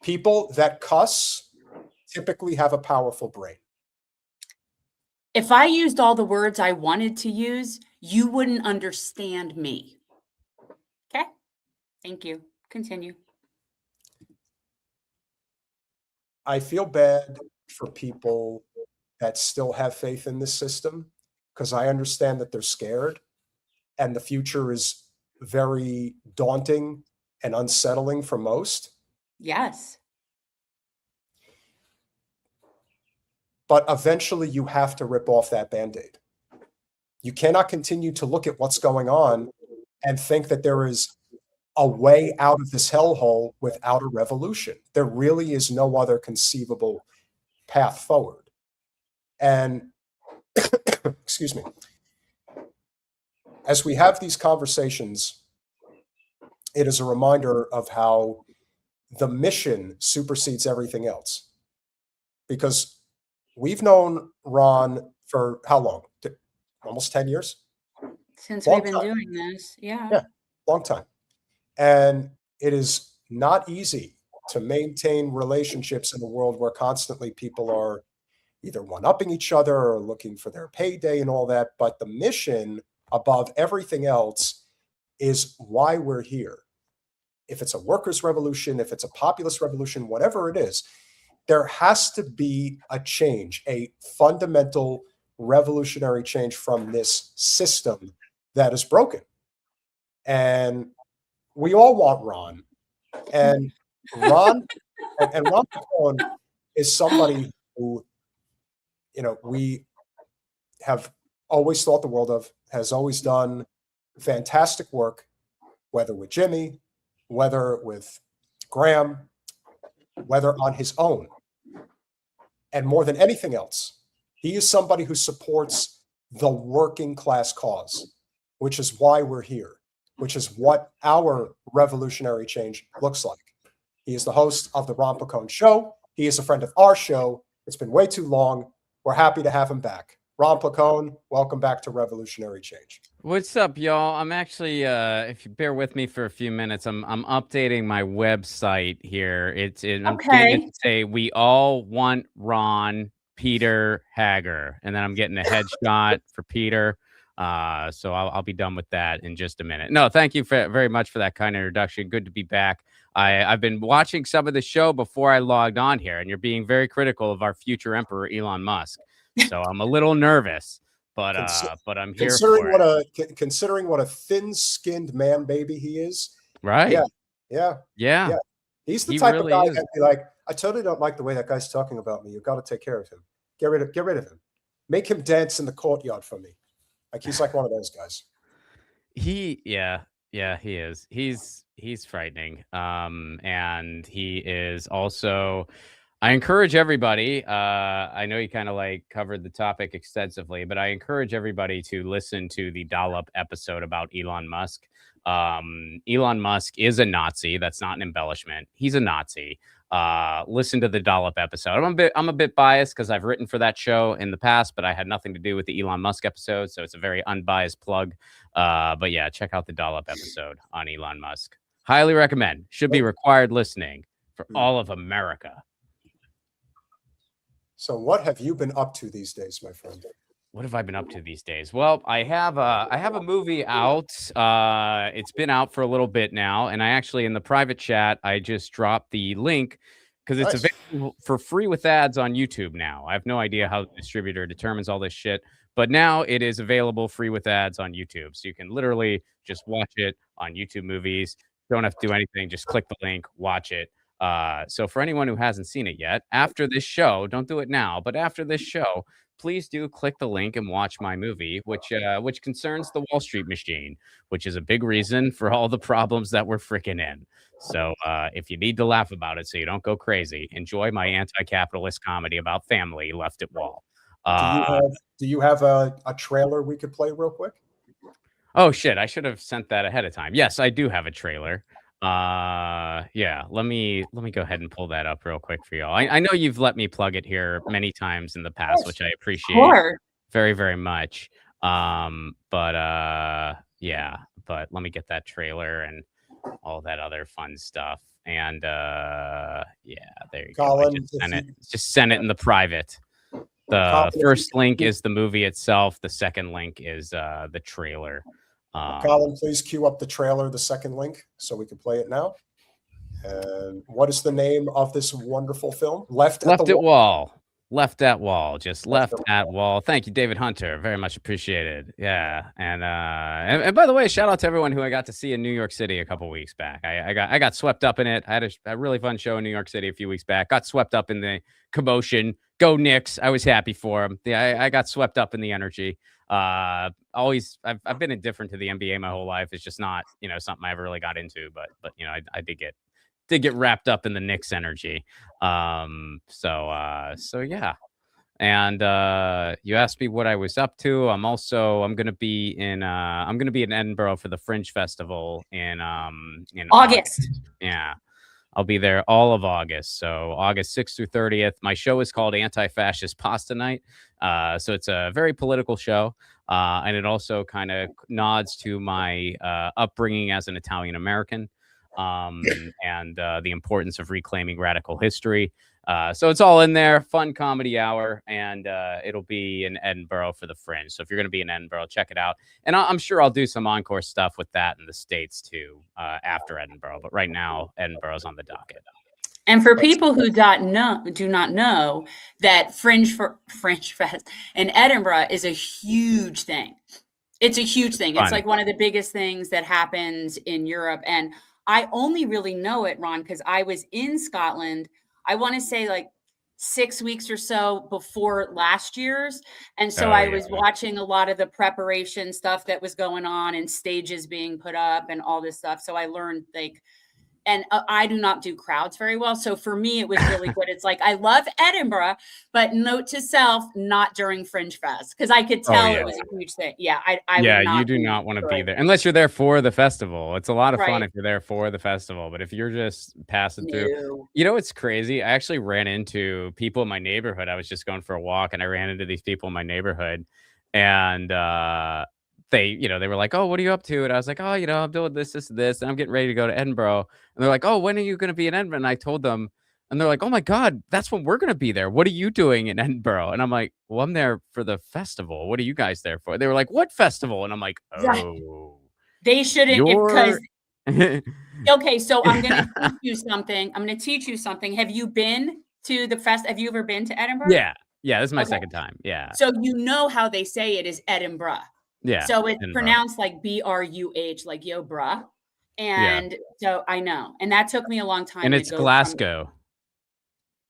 People that cuss typically have a powerful brain. If I used all the words I wanted to use, you wouldn't understand me. Okay? Thank you. Continue. I feel bad for people that still have faith in this system because I understand that they're scared and the future is very daunting and unsettling for most. Yes. But eventually you have to rip off that Band-Aid. You cannot continue to look at what's going on and think that there is a way out of this hellhole without a revolution. There really is no other conceivable path forward. And excuse me, as we have these conversations, it is a reminder of how the mission supersedes everything else. Because we've known Ron for how long? Almost 10 years? Since Long we've been time. doing this. Yeah. Yeah, long time. And it is not easy to maintain relationships in a world where constantly people are either one-upping each other or looking for their payday and all that. But the mission above everything else is why we're here. If it's a workers' revolution, if it's a populist revolution, whatever it is, there has to be a change, a fundamental revolutionary change from this system that is broken. And we all want Ron. And Ron and Ron Placone is somebody who, we have always thought the world of, has always done fantastic work, whether with Jimmy, whether with Graham, whether on his own. And more than anything else, he is somebody who supports the working class cause, which is why we're here, which is what our revolutionary change looks like. He is the host of the Ron Placone Show. He is a friend of our show. It's been way too long. We're happy to have him back. Ron Placone, welcome back to Revolutionary Change. What's up, y'all? I'm actually, if you bear with me for a few minutes, I'm updating my website here. I'm getting it to say we all want Ron Peter Hager, and then I'm getting a headshot for Peter. So I'll be done with that in just a minute. No, thank you very much for that kind introduction. Good to be back. I've been watching some of the show before I logged on here, and you're being very critical of our future emperor, Elon Musk. So I'm a little nervous, but I'm here for it. Considering what a thin-skinned man baby he is. Right. Yeah. He's the type of guy that'd be like, I totally don't like the way that guy's talking about me. You've got to take care of him. Get rid of him. Make him dance in the courtyard for me. Like he's like one of those guys. He is. He's frightening. And he is also. I encourage everybody. I know you kind of like covered the topic extensively, but I encourage everybody to listen to the Dollop episode about Elon Musk. Elon Musk is a Nazi. That's not an embellishment. He's a Nazi. Listen to the Dollop episode. I'm a bit biased because I've written for that show in the past, but I had nothing to do with the Elon Musk episode, so it's a very unbiased plug. But yeah, check out the Dollop episode on Elon Musk. Highly recommend. Should be required listening for all of America. So what have you been up to these days, my friend? What have I been up to these days? Well, I have a movie out. It's been out for a little bit now, and I actually, in the private chat, I just dropped the link because it's available for free with ads on YouTube now. I have no idea how the distributor determines all this shit, but now it is available free with ads on YouTube. So you can literally just watch it on YouTube Movies. Don't have to do anything. Just click the link, watch it. So for anyone who hasn't seen it yet, after this show, don't do it now, but after this show, please do click the link and watch my movie, which concerns the Wall Street machine, which is a big reason for all the problems that we're freaking in. So if you need to laugh about it so you don't go crazy, enjoy my anti-capitalist comedy about family left at Wall. Do you have a trailer we could play real quick? Oh shit, I should have sent that ahead of time. Yes, I do have a trailer. Yeah, let me go ahead and pull that up real quick for y'all. I know you've let me plug it here many times in the past, which I appreciate very, very much. But let me get that trailer and all that other fun stuff. And yeah, there you Colin, go. Just send it in the private. The first link is the movie itself. The second link is the trailer. Colin, please cue up the trailer, the second link, so we can play it now. And what is the name of this wonderful film? Left at Wall. Left at Wall. Just Left at Wall. Thank you, David Hunter. Very much appreciated. Yeah. And by the way, shout out to everyone who I got to see in New York City a couple weeks back. I got swept up in it. I had a really fun show in New York City a few weeks back. Got swept up in the commotion. Go Knicks. I was happy for them. Yeah, I got swept up in the energy. I've been indifferent to the NBA my whole life. It's just not, something I ever really got into, but I did get wrapped up in the Knicks energy. So yeah. And you asked me what I was up to. I'm going to be in Edinburgh for the Fringe Festival in August. Yeah. I'll be there all of August. So August 6th through 30th. My show is called Anti-Fascist Pasta Night. So it's a very political show. And it also kind of nods to my upbringing as an Italian American, and the importance of reclaiming radical history. So it's all in there. Fun comedy hour, and it'll be in Edinburgh for the Fringe. So if you're going to be in Edinburgh, check it out. And I'm sure I'll do some encore stuff with that in the States too after Edinburgh. But right now, Edinburgh's on the docket. And for people who do not know that Fringe Fest in Edinburgh is a huge thing. It's a huge thing. It's like one of the biggest things that happens in Europe. And I only really know it, Ron, because I was in Scotland, I want to say like 6 weeks or so before last year's. And so I was watching a lot of the preparation stuff that was going on and stages being put up and all this stuff. So I learned and I do not do crowds very well. So for me, it was really good. It's like, I love Edinburgh, but note to self, not during Fringe Fest. Because I could tell it was a huge thing. Yeah, you do not want to be there. Unless you're there for the festival. It's a lot of fun if you're there for the festival. But if you're just passing through, it's crazy. I actually ran into people in my neighborhood. I was just going for a walk, and I ran into these people in my neighborhood. And they were like, "Oh, what are you up to?" And I was like, "Oh, I'm doing this, and I'm getting ready to go to Edinburgh." And they're like, "Oh, when are you going to be in Edinburgh?" And I told them, and they're like, "Oh my God, that's when we're going to be there. What are you doing in Edinburgh?" And I'm like, "Well, I'm there for the festival. What are you guys there for?" They were like, "What festival?" And I'm like, "Oh, they shouldn't." Because okay, so I'm going to teach you something. Have you been to the fest? Have you ever been to Edinburgh? Yeah, this is my second time. Yeah. So how they say it is Edinburgh. Yeah. So it's pronounced like BRUH, like yo, bruh. And so I know. And that took me a long time. And it's Glasgow.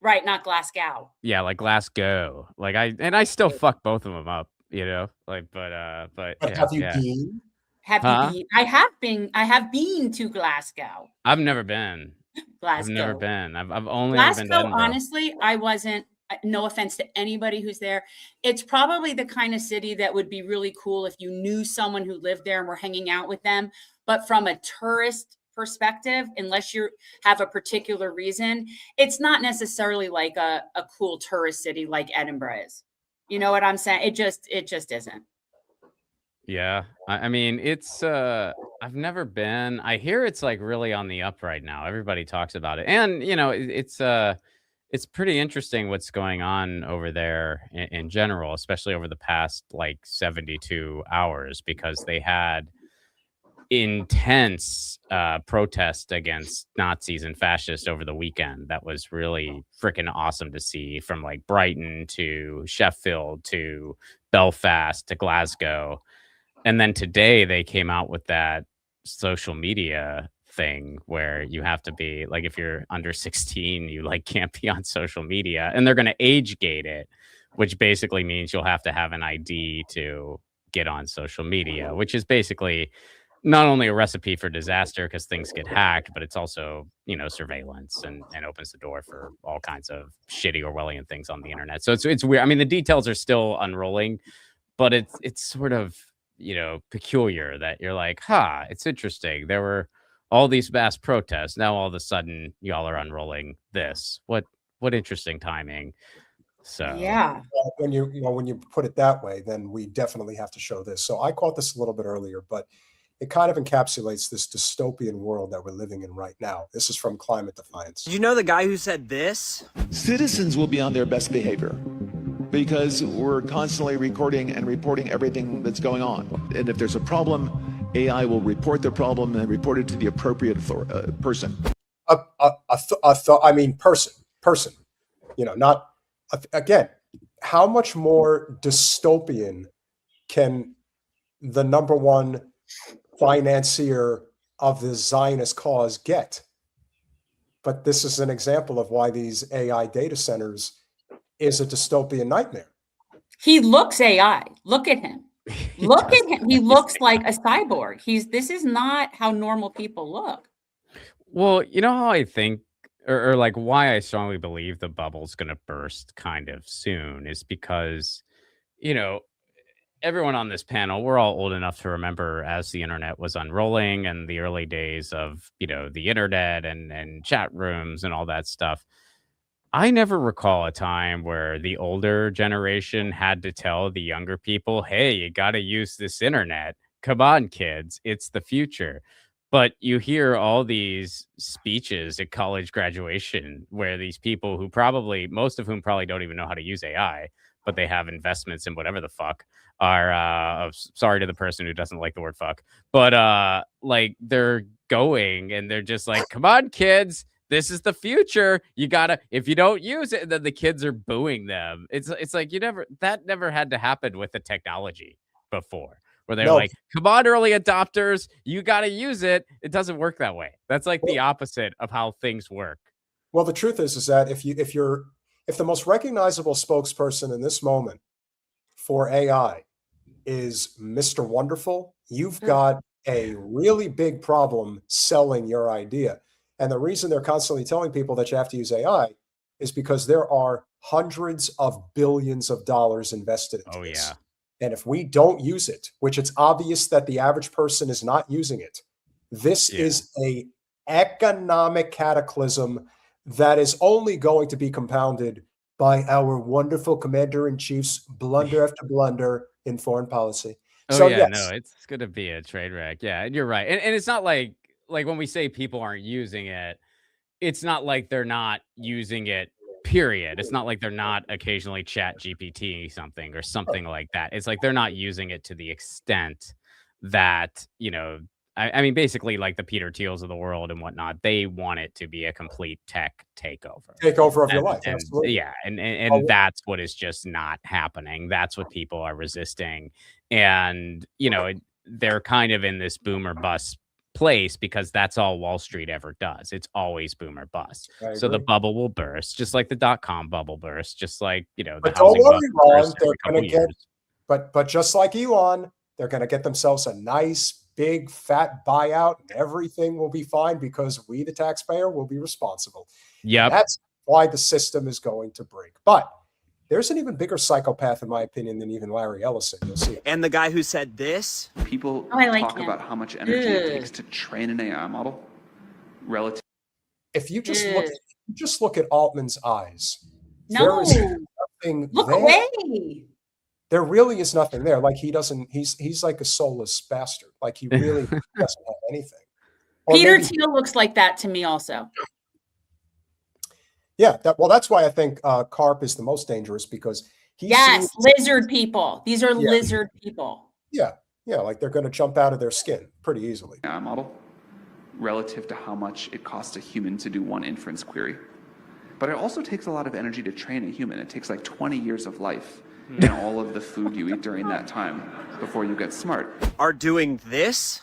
Right, not Glasgow. Yeah, like Glasgow. Like I still fuck both of them up, but have you been? Have you been? I have been to Glasgow. I've never been. Glasgow. I've never been. I've only Glasgow, ever been to Edinburgh. honestly, I wasn't. No offense to anybody who's there. It's probably the kind of city that would be really cool if you knew someone who lived there and were hanging out with them. But from a tourist perspective, unless you have a particular reason, it's not necessarily like a cool tourist city like Edinburgh is. You know what I'm saying? It just isn't. Yeah. I mean, it's I've never been. I hear it's like really on the up right now. Everybody talks about it. And it's pretty interesting what's going on over there in general, especially over the past like 72 hours, because they had intense protest against Nazis and fascists over the weekend. That was really freaking awesome to see, from like Brighton to Sheffield to Belfast to Glasgow. And then today they came out with that social media thing where you have to be like, if you're under 16, you like can't be on social media, and they're going to age gate it, which basically means you'll have to have an ID to get on social media, which is basically not only a recipe for disaster because things get hacked, but it's also, surveillance and opens the door for all kinds of shitty Orwellian things on the internet. So it's weird. I mean, the details are still unrolling, but it's sort of, peculiar that you're like, it's interesting. There were all these mass protests. Now all of a sudden y'all are unrolling this. What interesting timing. So yeah. When you put it that way, then we definitely have to show this. So I caught this a little bit earlier, but it kind of encapsulates this dystopian world that we're living in right now. This is from Climate Defiance. Did you know the guy who said this? Citizens will be on their best behavior because we're constantly recording and reporting everything that's going on. And if there's a problem, AI will report the problem and report it to the appropriate person. Person. Not again. How much more dystopian can the number one financier of the Zionist cause get? But this is an example of why these AI data centers is a dystopian nightmare. He looks AI. Look at him. Look at him. He looks like a cyborg. This is not how normal people look. Well, you know how I think, or like why I strongly believe the bubble's going to burst kind of soon is because, everyone on this panel, we're all old enough to remember as the internet was unrolling and the early days of, the internet and chat rooms and all that stuff. I never recall a time where the older generation had to tell the younger people, hey, you got to use this internet. Come on, kids, it's the future. But you hear all these speeches at college graduation where these people who most of whom probably don't even know how to use AI, but they have investments in whatever the fuck are, sorry to the person who doesn't like the word fuck, but like they're going and they're just like, come on, kids, this is the future. You gotta, if you don't use it, then the kids are booing them. It's like that never had to happen with the technology before, where they're like, come on, early adopters, you gotta use it. It doesn't work that way. That's like the opposite of how things work. Well, the truth is that if the most recognizable spokesperson in this moment for AI is Mr. Wonderful, you've got a really big problem selling your idea. And the reason they're constantly telling people that you have to use AI is because there are hundreds of billions of dollars invested into this. Yeah. And if we don't use it, which it's obvious that the average person is not using it, this is a economic cataclysm that is only going to be compounded by our wonderful commander-in-chief's blunder after blunder in foreign policy. No, it's going to be a train wreck. Yeah, and you're right. And it's not like when we say people aren't using it, it's not like they're not using it, period. It's not like they're not occasionally chat GPT something or something like that. It's like they're not using it to the extent that, I mean, basically like the Peter Thiels of the world and whatnot, they want it to be a complete tech takeover. Takeover of your life. Absolutely. Yeah. And that's what is just not happening. That's what people are resisting. And, they're kind of in this boom or bust place because that's all Wall Street ever does. It's always boom or bust. So the bubble will burst, just like the .com bubble burst, just like, the but housing don't worry, bubble. Ron, they're going to get, but just like Elon, they're going to get themselves a nice, big, fat buyout and everything will be fine because we, the taxpayer, will be responsible. Yeah. That's why the system is going to break. But there's an even bigger psychopath, in my opinion, than even Larry Ellison. You'll see. And the guy who said this, people talk about how much energy it takes to train an AI model relative. If you just look at Altman's eyes, no, there is nothing look there. Away. There really is nothing there. Like he's like a soulless bastard. Like he really doesn't have anything. Or Peter Thiel looks like that to me also. Yeah, that's why I think Carp is the most dangerous because lizard people. These are lizard people. Yeah, like they're going to jump out of their skin pretty easily. AI model relative to how much it costs a human to do one inference query. But it also takes a lot of energy to train a human. It takes like 20 years of life and all of the food you eat during that time before you get smart. Are doing this?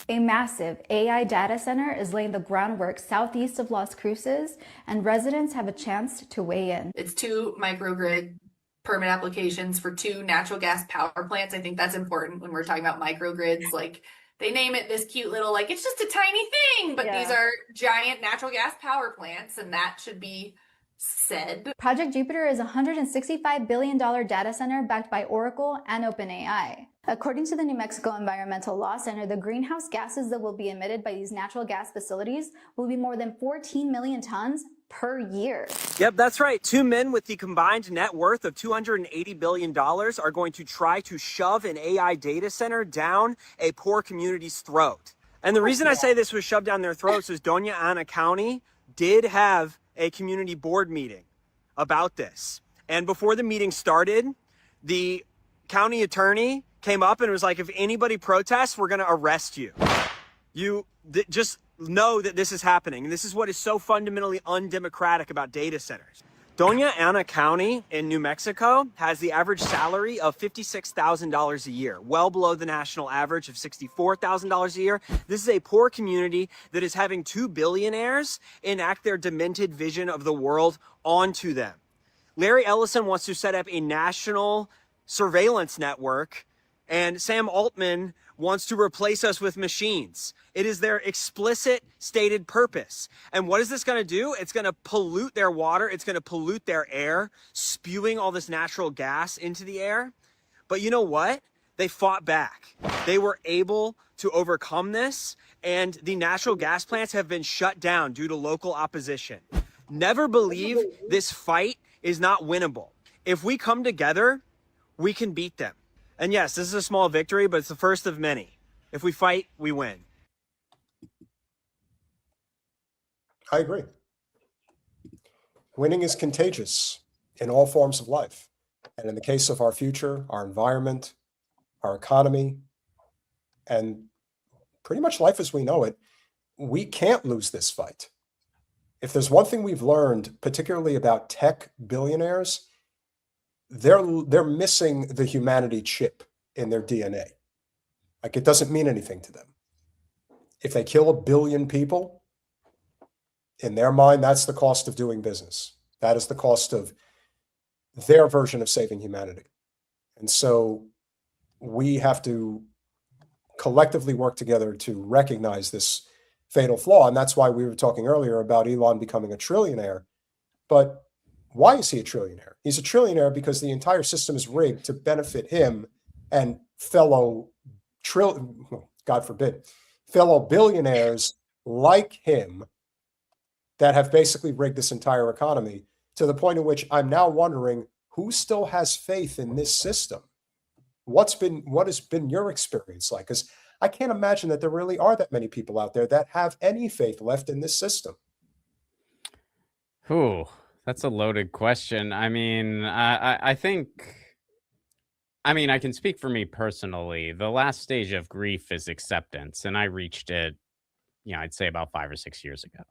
A massive AI data center is laying the groundwork southeast of Las Cruces, and residents have a chance to weigh in. It's 2 microgrid permit applications for 2 natural gas power plants. I think that's important when we're talking about microgrids. Like, they name it this cute little, like, it's just a tiny thing, but these are giant natural gas power plants, and that should be said. Project Jupiter is a $165 billion data center backed by Oracle and OpenAI. According to the New Mexico Environmental Law Center, the greenhouse gases that will be emitted by these natural gas facilities will be more than 14 million tons per year. Yep, that's right. 2 men with the combined net worth of $280 billion are going to try to shove an AI data center down a poor community's throat. And the reason I say this was shoved down their throats is Doña Ana County did have a community board meeting about this. And before the meeting started, the county attorney came up and was like, if anybody protests, we're going to arrest you. Just know that this is happening. And this is what is so fundamentally undemocratic about data centers. Doña Ana County in New Mexico has the average salary of $56,000 a year, well below the national average of $64,000 a year. This is a poor community that is having 2 billionaires enact their demented vision of the world onto them. Larry Ellison wants to set up a national surveillance network, and Sam Altman wants to replace us with machines. It is their explicit stated purpose. And what is this going to do? It's going to pollute their water. It's going to pollute their air, spewing all this natural gas into the air. But you know what? They fought back. They were able to overcome this, and the natural gas plants have been shut down due to local opposition. Never believe this fight is not winnable. If we come together, we can beat them. And yes, this is a small victory, but it's the first of many. If we fight, we win. I agree. Winning is contagious in all forms of life. And in the case of our future, our environment, our economy, and pretty much life as we know it, we can't lose this fight. If there's one thing we've learned, particularly about tech billionaires, they're missing the humanity chip in their DNA. Like, it doesn't mean anything to them. If they kill 1 billion people, in their mind, that's the cost of doing business. That is the cost of their version of saving humanity. And so we have to collectively work together to recognize this fatal flaw. And that's why we were talking earlier about Elon becoming a trillionaire. But why is he a trillionaire? He's a trillionaire because the entire system is rigged to benefit him and fellow God forbid, fellow billionaires like him that have basically rigged this entire economy, to the point in which I'm now wondering who still has faith in this system. What has been your experience like? Because I can't imagine that there really are that many people out there that have any faith left in this system. Ooh, that's a loaded question. I mean, I think, I mean, I can speak for me personally. The last stage of grief is acceptance, and I reached it, you know, I'd say about 5 or 6 years ago,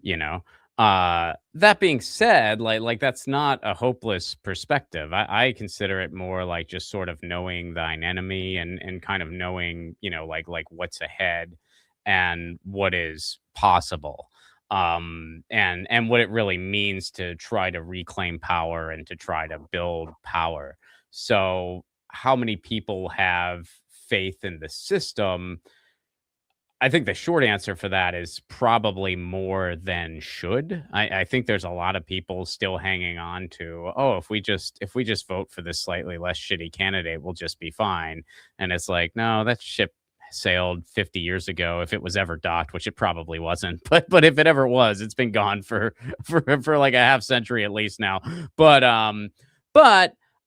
you know. That being said, like that's not a hopeless perspective. I consider it more like just sort of knowing thine enemy and kind of knowing, you know, like what's ahead and what is possible. And what it really means to try to reclaim power and to try to build power. So how many people have faith in the system? I think the short answer for that is probably more than should. I think there's a lot of people still hanging on to, oh, if we just vote for this slightly less shitty candidate, we'll just be fine. And it's like, no, that ship sailed 50 years ago, if it was ever docked, which it probably wasn't. But if it ever was, it's been gone for like a half century at least now. But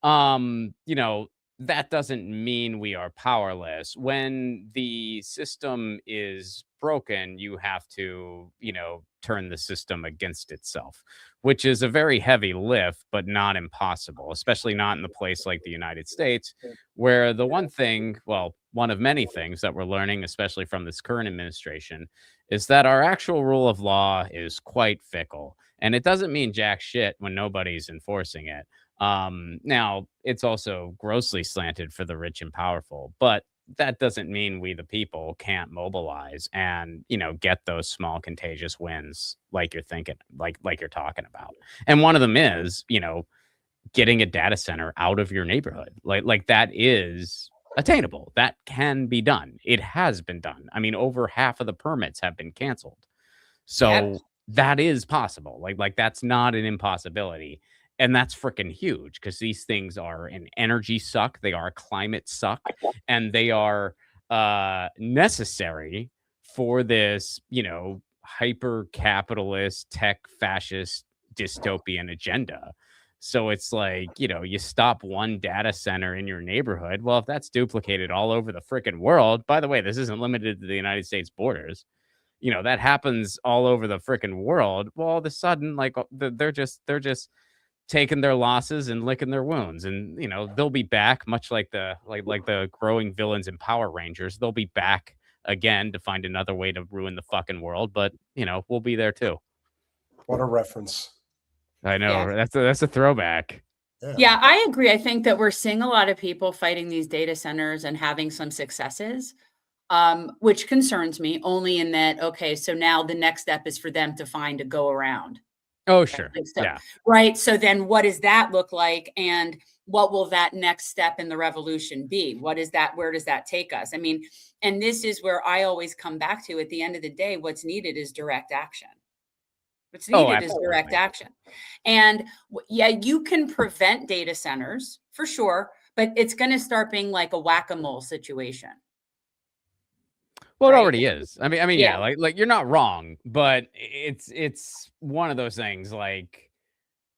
you know, that doesn't mean we are powerless. When the system is broken, you have to, you know, turn the system against itself, which is a very heavy lift, but not impossible, especially not in a place like the United States, where the one thing, well, one of many things that we're learning, especially from this current administration, is that our actual rule of law is quite fickle. And it doesn't mean jack shit when nobody's enforcing it. Now it's also grossly slanted for the rich and powerful, but that doesn't mean we, the people, can't mobilize and, you know, get those small contagious wins like you're thinking, like you're talking about. And one of them is, you know, getting a data center out of your neighborhood. Like that is attainable. That can be done. It has been done. I mean, over half of the permits have been canceled. So that is possible. Like that's not an impossibility. And that's freaking huge because these things are an energy suck. They are a climate suck, and they are necessary for this, you know, hyper capitalist, tech fascist dystopian agenda. So it's like, you know, you stop one data center in your neighborhood. Well, if that's duplicated all over the freaking world, by the way, this isn't limited to the United States borders. You know, that happens all over the freaking world. Well, all of a sudden, like they're just taking their losses and licking their wounds, and you know they'll be back, much like the growing villains in Power Rangers. They'll be back again to find another way to ruin the fucking world, but you know we'll be there too. What a reference! I know, that's a throwback. Yeah, I agree. I think that we're seeing a lot of people fighting these data centers and having some successes, which concerns me only in that, okay, so now the next step is for them to find a go around. Oh, sure. Yeah. Right. So then what does that look like? And what will that next step in the revolution be? What is that? Where does that take us? I mean, and this is where I always come back to, at the end of the day, what's needed is direct action. What's needed is direct action. And yeah, you can prevent data centers for sure, but it's going to start being like a whack-a-mole situation. Well, it right? already is. I mean, yeah, like you're not wrong, but it's one of those things. Like,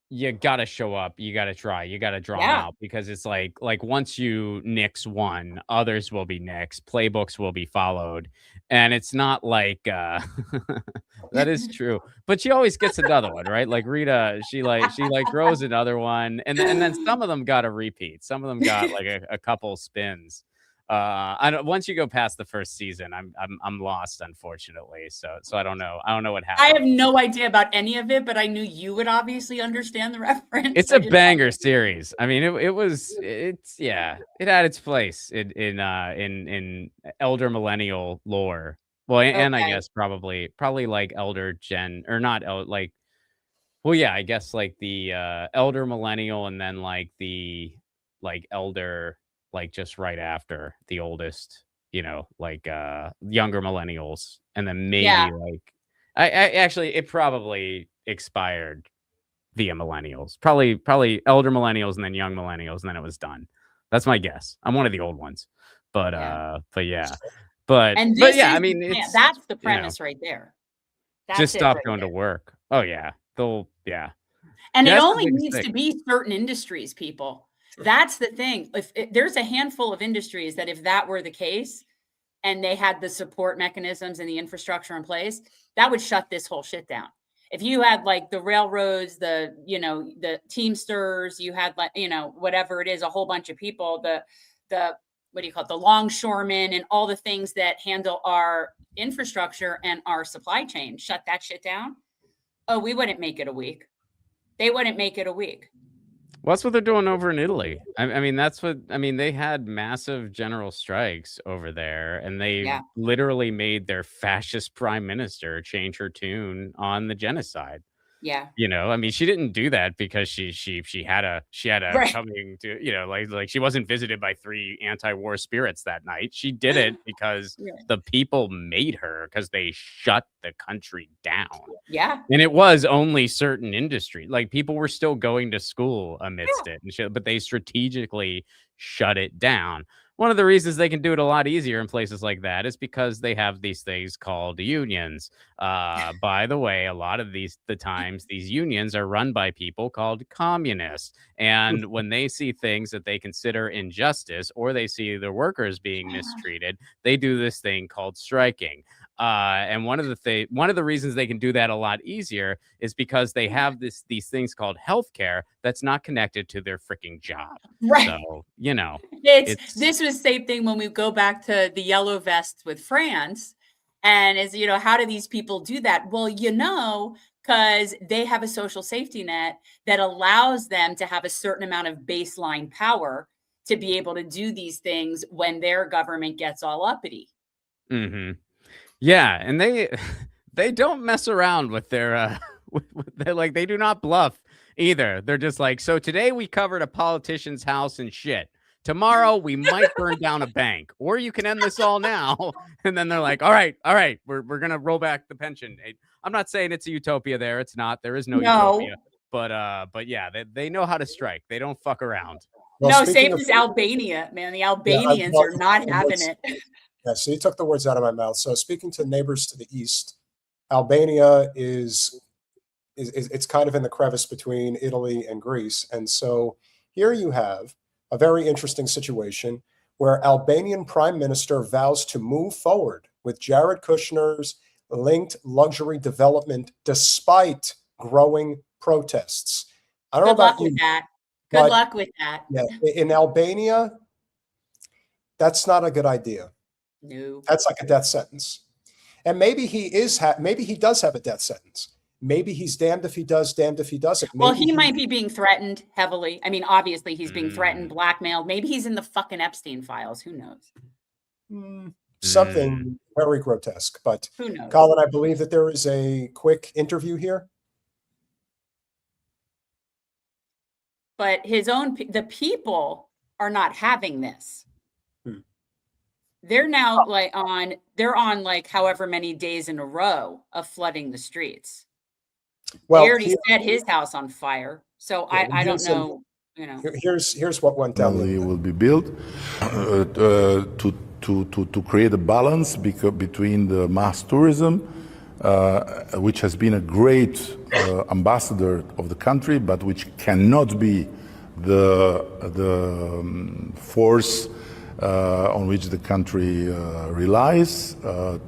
you gotta show up, you gotta try, you gotta draw them out, because it's like once you nix one, others will be nixed, playbooks will be followed, and it's not like that is true. But she always gets another one, right? Like Rita, she throws another one, and then some of them got a repeat, some of them got like a couple spins. I don't. Once you go past the first season, I'm lost, unfortunately. So I don't know. I don't know what happened. I have no idea about any of it, but I knew you would obviously understand the reference. It's a banger series. I mean, it had its place in elder millennial lore. Well, and I guess probably like elder gen, or not like. Well, yeah, I guess like the elder millennial, and then like the elder, like just right after the oldest, like younger millennials, and then maybe like I actually, it probably expired via millennials, probably elder millennials, and then young millennials, and then it was done. That's my guess. I'm one of the old ones, but yeah, I mean, that's the premise right there. That's just stop right going there. to work. Oh yeah, and it only needs to be certain industries, people. That's the thing. If there's a handful of industries that if that were the case and they had the support mechanisms and the infrastructure in place, that would shut this whole shit down. If you had like the railroads, the Teamsters, you had like, whatever it is, a whole bunch of people, the what do you call it? The longshoremen and all the things that handle our infrastructure and our supply chain, shut that shit down. Oh, we wouldn't make it a week. They wouldn't make it a week. Well, that's what they're doing over in Italy. I mean, they had massive general strikes over there, and they literally made their fascist prime minister change her tune on the genocide. Yeah. I mean, she didn't do that because she had a Right. coming to, like she wasn't visited by 3 anti-war spirits that night. She did it because the people made her, because they shut the country down. Yeah. And it was only certain industry. Like, people were still going to school amidst it and shit, but they strategically shut it down. One of the reasons they can do it a lot easier in places like that is because they have these things called unions. By the way, a lot of the times these unions are run by people called communists. And when they see things that they consider injustice, or they see their workers being mistreated, they do this thing called striking. And one of the reasons they can do that a lot easier is because they have these things called healthcare that's not connected to their freaking job. Right. So, this was the same thing when we go back to the yellow vests with France. And how do these people do that? Well, because they have a social safety net that allows them to have a certain amount of baseline power to be able to do these things when their government gets all uppity. Mm-hmm. Yeah, and they don't mess around with their like, they do not bluff either. They're just like, so today we covered a politician's house and shit. Tomorrow we might burn down a bank, or you can end this all now. And then they're like, all right, we're gonna roll back the pension. I'm not saying it's a utopia there. It's not. There is no utopia. But yeah, they know how to strike. They don't fuck around. Well, same as Albania, man. The Albanians are not having it. Yeah, so you took the words out of my mouth. So speaking to neighbors to the east, Albania is it's kind of in the crevice between Italy and Greece. And so here you have a very interesting situation where Albanian prime minister vows to move forward with Jared Kushner's linked luxury development despite growing protests. I don't know about you. Good luck with that. Yeah, in Albania, that's not a good idea. No. That's like a death sentence. And maybe he does have a death sentence. Maybe he's damned if he does, damned if he doesn't. Maybe well, he might be being threatened heavily. I mean, obviously he's being threatened, blackmailed. Maybe he's in the fucking Epstein files. Who knows? Something very grotesque. But who knows? Colin, I believe that there is a quick interview here. But the people are not having this. They're now they're on like however many days in a row of flooding the streets. Well, he already set his house on fire. So I don't know. Here's what went down. Will be built to create a balance between the mass tourism, which has been a great ambassador of the country, but which cannot be the force on which the country relies,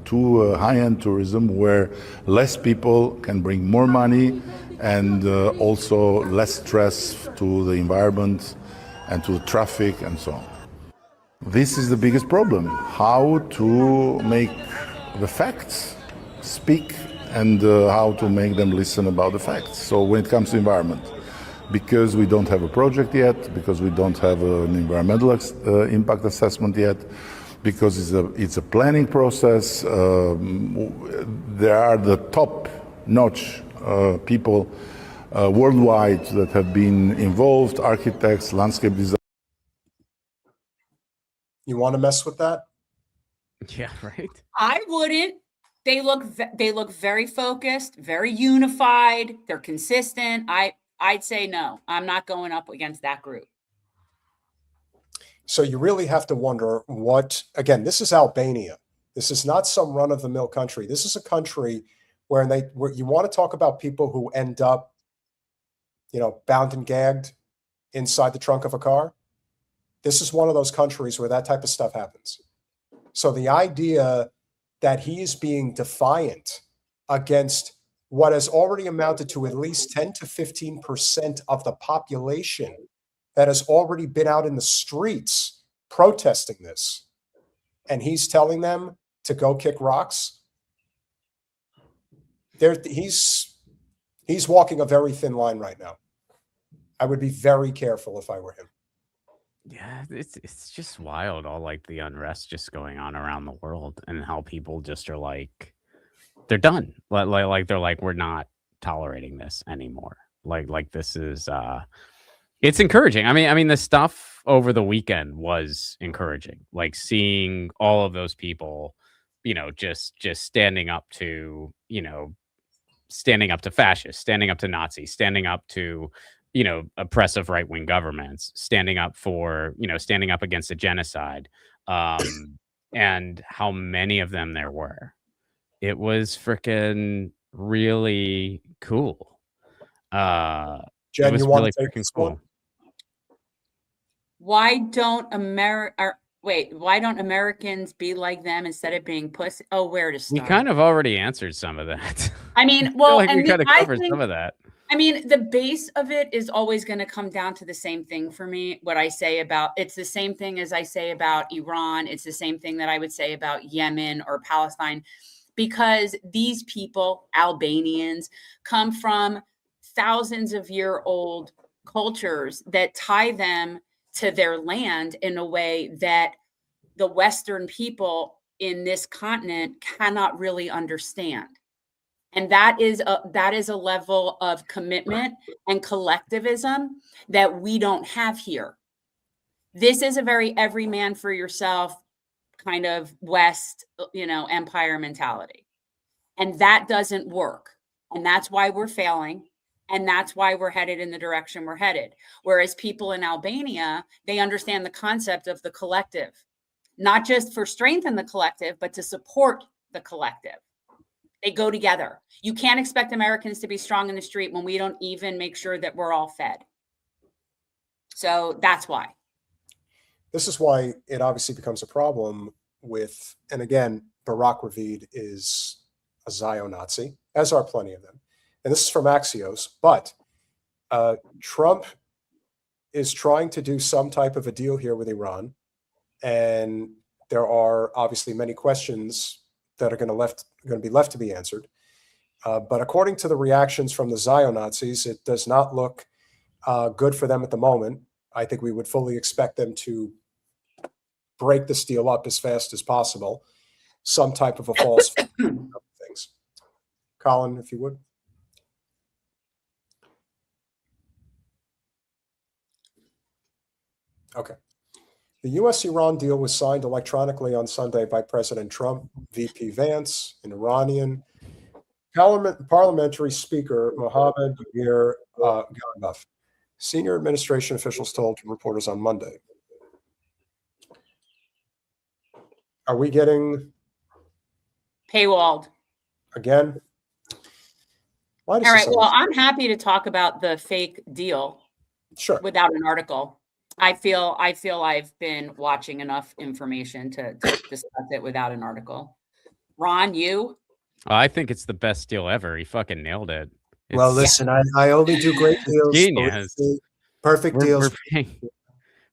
to high-end tourism where less people can bring more money and also less stress to the environment and to the traffic and so on. This is the biggest problem, how to make the facts speak and how to make them listen about the facts. So when it comes to environment, because we don't have a project yet, because we don't have an environmental impact assessment yet, because it's a planning process, there are the top-notch people worldwide that have been involved, architects, landscape designers. You want to mess with that? Yeah, right. I wouldn't. They look very focused, very unified. They're consistent. I'd say no. I'm not going up against that group. So you really have to wonder what, again, this is Albania. This is not some run-of-the-mill country. This is a country where you want to talk about people who end up, bound and gagged inside the trunk of a car. This is one of those countries where that type of stuff happens. So the idea that he is being defiant against what has already amounted to at least 10 to 15% of the population that has already been out in the streets protesting this, and he's telling them to go kick rocks. He's walking a very thin line right now. I would be very careful if I were him. Yeah, it's just wild, all like the unrest just going on around the world, and how people just are like, they're done. Like they're like, we're not tolerating this anymore. Like this is it's encouraging. I mean the stuff over the weekend was encouraging. Like seeing all of those people, just standing up to, standing up to fascists, standing up to Nazis, standing up to oppressive right-wing governments, standing up for, standing up against a genocide, and how many of them there were. It was freaking really cool. Jen, it was you want really to take freaking this cool. one? Why don't Americans be like them instead of being pussy? Oh, where to We start? kind of already answered some of that. I mean, I feel well, like we and kind of I covered think, some of that. I mean, the base of it is always going to come down to the same thing for me. What I say about it's the same thing as I say about Iran. It's the same thing that I would say about Yemen or Palestine, because these people, Albanians, come from thousands of year old cultures that tie them to their land in a way that the Western people in this continent cannot really understand. And that is a level of commitment and collectivism that we don't have here. This is a very every man for yourself kind of West, empire mentality. And that doesn't work. And that's why we're failing. And that's why we're headed in the direction we're headed. Whereas people in Albania, they understand the concept of the collective, not just for strength in the collective, but to support the collective. They go together. You can't expect Americans to be strong in the street when we don't even make sure that we're all fed. So that's why. This is why it obviously becomes a problem with, and again, Barack Ravid is a Zio-Nazi, as are plenty of them. And this is from Axios, but Trump is trying to do some type of a deal here with Iran. And there are obviously many questions that are going to be left to be answered. But according to the reactions from the Zio-Nazis, it does not look good for them at the moment. I think we would fully expect them to break this deal up as fast as possible. Some type of a false things. Colin, if you would. Okay. The U.S.-Iran deal was signed electronically on Sunday by President Trump, VP Vance, and Iranian parliamentary speaker Mohammad Bagher Ghalibaf. Senior administration officials told reporters on Monday. Are we getting paywalled again? All right. Well, I'm happy to talk about the fake deal. Sure. Without an article. I feel I've been watching enough information to discuss it without an article. Ron, you? I think it's the best deal ever. He fucking nailed it. Well, listen, I only do great deals. Genius. Perfect deals.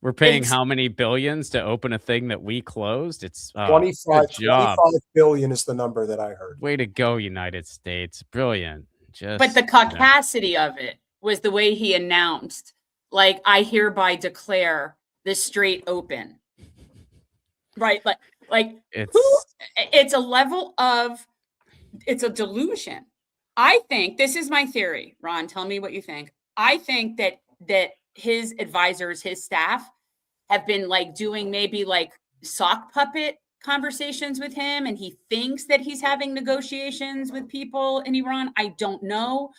We're paying how many billions to open a thing that we closed? It's 25 billion is the number that I heard. Way to go, United States. Brilliant. But the caucasity of it was the way he announced, like, I hereby declare the Strait open. Right? It's a level of, it's a delusion. I think, this is my theory, Ron, tell me what you think. I think that his advisors, his staff have been like doing maybe like sock puppet conversations with him, and he thinks that he's having negotiations with people in Iran. I don't know,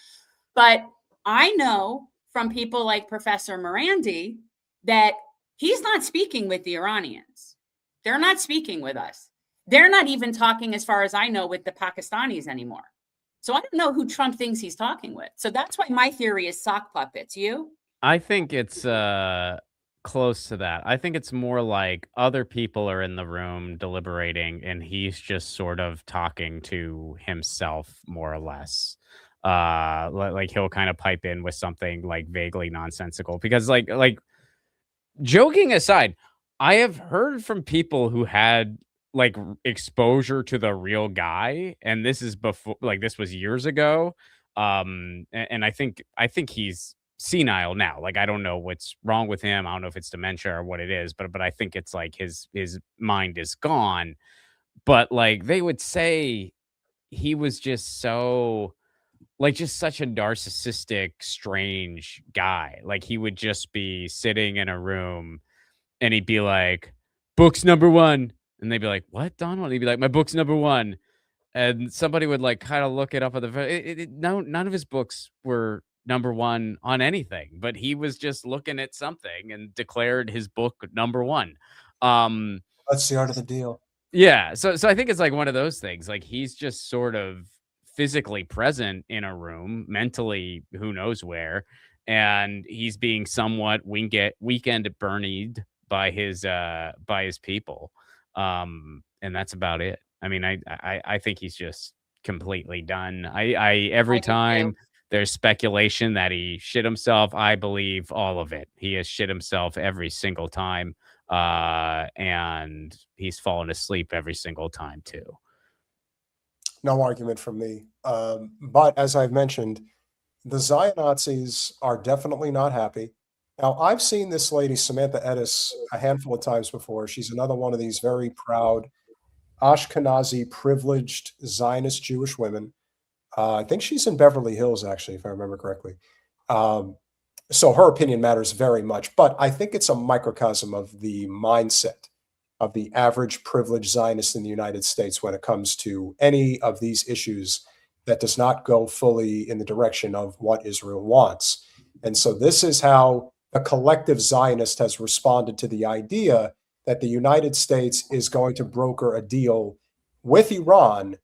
but I know from people like Professor Morandi that he's not speaking with the Iranians. They're not speaking with us. They're not even talking, as far as I know, with the Pakistanis anymore. So I don't know who Trump thinks he's talking with. So that's why my theory is sock puppets. You? I think it's close to that. I think it's more like other people are in the room deliberating and he's just sort of talking to himself, more or less. Like he'll kind of pipe in with something like vaguely nonsensical, because like joking aside, I have heard from people who had like exposure to the real guy, and this is before, like, this was years ago. And I think he's senile now. Like, I don't know what's wrong with him. I don't know if it's dementia or what it is, but I think it's like his mind is gone. But like, they would say he was just so, like, just such a narcissistic, strange guy. Like, he would just be sitting in a room and he'd be like, book's number 1. And they'd be like, what, Donald? And he'd be like, my book's number 1. And somebody would like kind of look it up at the, none of his books were number 1 on anything, but he was just looking at something and declared his book number 1. That's the art of the deal. Yeah. So I think it's like one of those things. Like, he's just sort of physically present in a room, mentally, who knows where. And he's being somewhat weekend at Bernie'd by his people. And that's about it. I mean, I think he's just completely done. Every time there's speculation that he shit himself, I believe all of it. He has shit himself every single time. And he's fallen asleep every single time too. No argument from me. But as I've mentioned, the Zion-Nazis are definitely not happy. Now, I've seen this lady, Samantha Edis, a handful of times before. She's another one of these very proud, Ashkenazi, privileged Zionist Jewish women. I think she's in Beverly Hills, actually, if I remember correctly. So her opinion matters very much. But I think it's a microcosm of the mindset of the average privileged Zionist in the United States when it comes to any of these issues that does not go fully in the direction of what Israel wants. And so this is how a collective Zionist has responded to the idea that the United States is going to broker a deal with Iran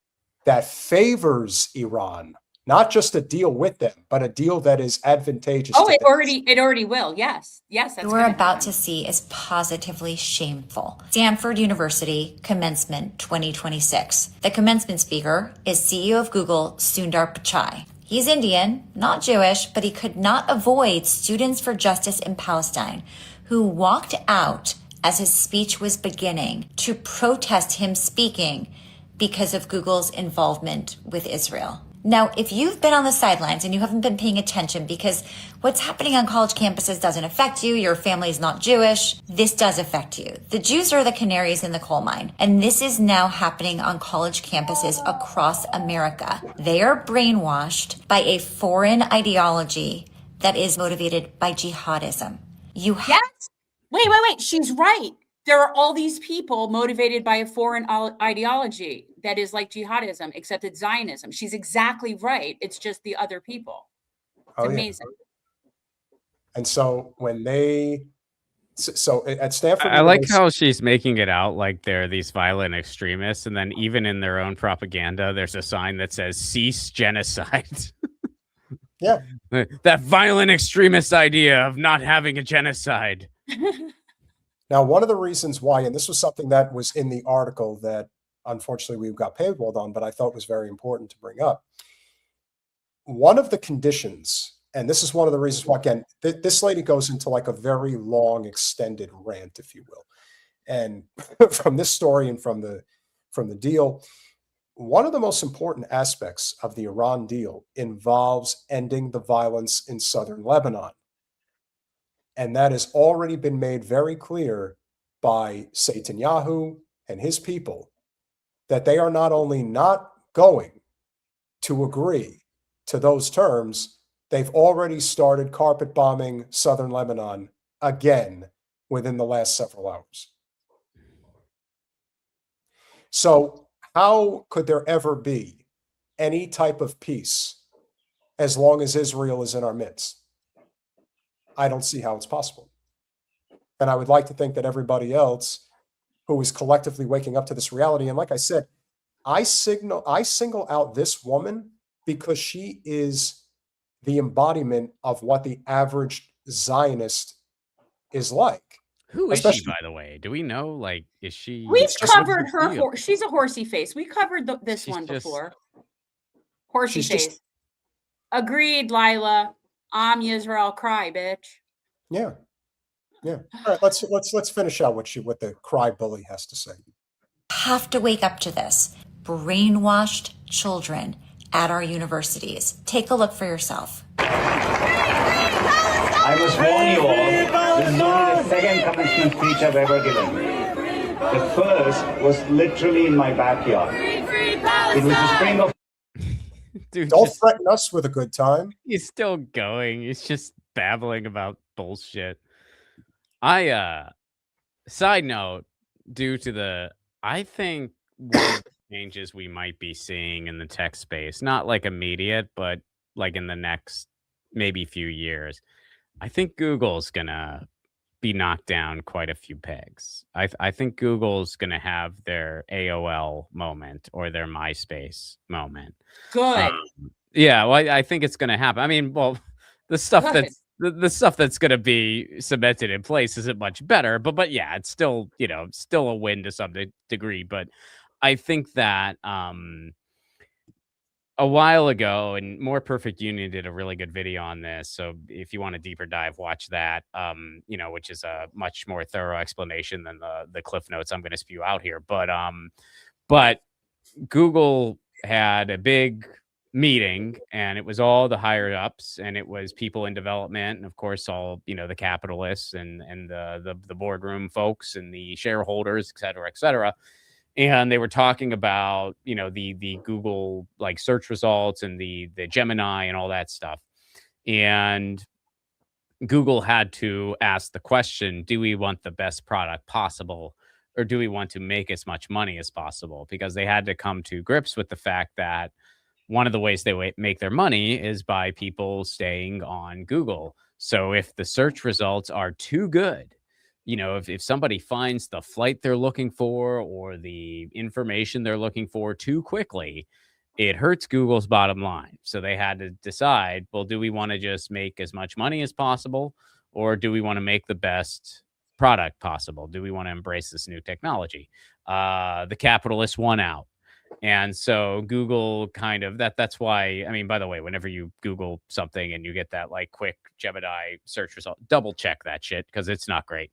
that favors Iran, not just a deal with them, but a deal that is advantageous. Oh, it already will. Yes. What we're about to see is positively shameful. Stanford University Commencement 2026. The commencement speaker is CEO of Google, Sundar Pichai. He's Indian, not Jewish, but he could not avoid Students for Justice in Palestine, who walked out as his speech was beginning to protest him speaking because of Google's involvement with Israel. Now, if you've been on the sidelines and you haven't been paying attention because what's happening on college campuses doesn't affect you, your family is not Jewish, this does affect you. The Jews are the canaries in the coal mine, and this is now happening on college campuses across America. They are brainwashed by a foreign ideology that is motivated by jihadism. Yes. Wait. She's right. There are all these people motivated by a foreign ideology that is like jihadism, except it's Zionism. She's exactly right. It's just the other people. It's amazing. And so when they, so at Stanford, I like how she's making it out like they're these violent extremists, and then even in their own propaganda, there's a sign that says "Cease genocide." Yeah, that violent extremist idea of not having a genocide. Now, one of the reasons why, and this was something that was in the article that unfortunately we got paywalled on, but I thought was very important to bring up. One of the conditions, and this is one of the reasons why, again, this lady goes into like a very long, extended rant, if you will. And from this story and from the deal, one of the most important aspects of the Iran deal involves ending the violence in southern Lebanon. And that has already been made very clear by Netanyahu and his people that they are not only not going to agree to those terms, they've already started carpet bombing southern Lebanon again within the last several hours. So how could there ever be any type of peace as long as Israel is in our midst? I don't see how it's possible. And I would like to think that everybody else who is collectively waking up to this reality, and like I said, I single out this woman because she is the embodiment of what the average Zionist is like. Who is she, by the way? Do we know? Like, is she? We've covered her. She's a horsey face. We covered this one before. Horsey face. Agreed, Lila. I'm Israel. Cry, bitch. Yeah, yeah. All right, let's finish out what the cry bully has to say. Have to wake up to this. Brainwashed children at our universities. Take a look for yourself. I must warn you all, this is only the second commencement speech I've ever given. The first was literally in my backyard. It was the spring of... Dude, don't threaten us with a good time. He's still going. He's just babbling about bullshit. Side note, I think one of the changes we might be seeing in the tech space, not like immediate, but like in the next maybe few years, I think Google's gonna be knocked down quite a few pegs. I think Google's gonna have their AOL moment or their MySpace moment. Good. Yeah, well, I think it's gonna happen. I mean, well, the stuff that's gonna be cemented in place isn't much better, but yeah, it's still, still a win to some degree. But I think that a while ago, and More Perfect Union did a really good video on this. So if you want a deeper dive, watch that, which is a much more thorough explanation than the cliff notes I'm going to spew out here. But Google had a big meeting, and it was all the higher ups, and it was people in development, and of course all the capitalists and the boardroom folks and the shareholders, et cetera, and they were talking about the Google like search results and the Gemini and all that stuff, and Google had to ask the question, do we want the best product possible, or do we want to make as much money as possible? Because they had to come to grips with the fact that one of the ways they make their money is by people staying on Google. So if the search results are too good, if somebody finds the flight they're looking for or the information they're looking for too quickly, it hurts Google's bottom line. So they had to decide, well, do we want to just make as much money as possible, or do we want to make the best product possible? Do we want to embrace this new technology? The capitalists won out. And so Google that's why, I mean, by the way, whenever you Google something and you get that like quick Gemini search result, double check that shit, because it's not great.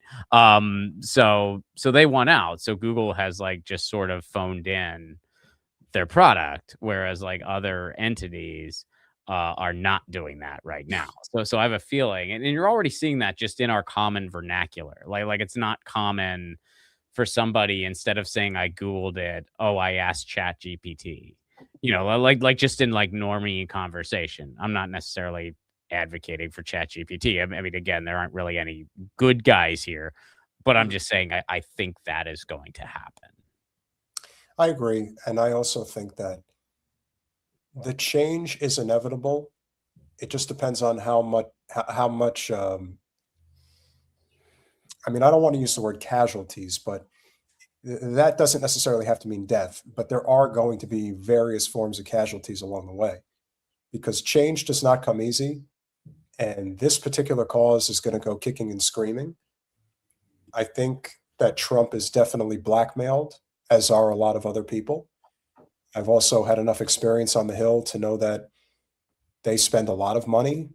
So they won out. So Google has like just sort of phoned in their product, whereas like other entities are not doing that right now. So I have a feeling, and you're already seeing that just in our common vernacular. Like it's not common for somebody, instead of saying I Googled it, oh, I asked Chat GPT, like just in like normie conversation. I'm not necessarily advocating for Chat GPT. I mean, again, there aren't really any good guys here, but I'm just saying I think that is going to happen. I agree. And I also think that the change is inevitable. It just depends on how much, I mean, I don't want to use the word casualties, but that doesn't necessarily have to mean death, but there are going to be various forms of casualties along the way because change does not come easy. And this particular cause is going to go kicking and screaming. I think that Trump is definitely blackmailed, as are a lot of other people. I've also had enough experience on the Hill to know that they spend a lot of money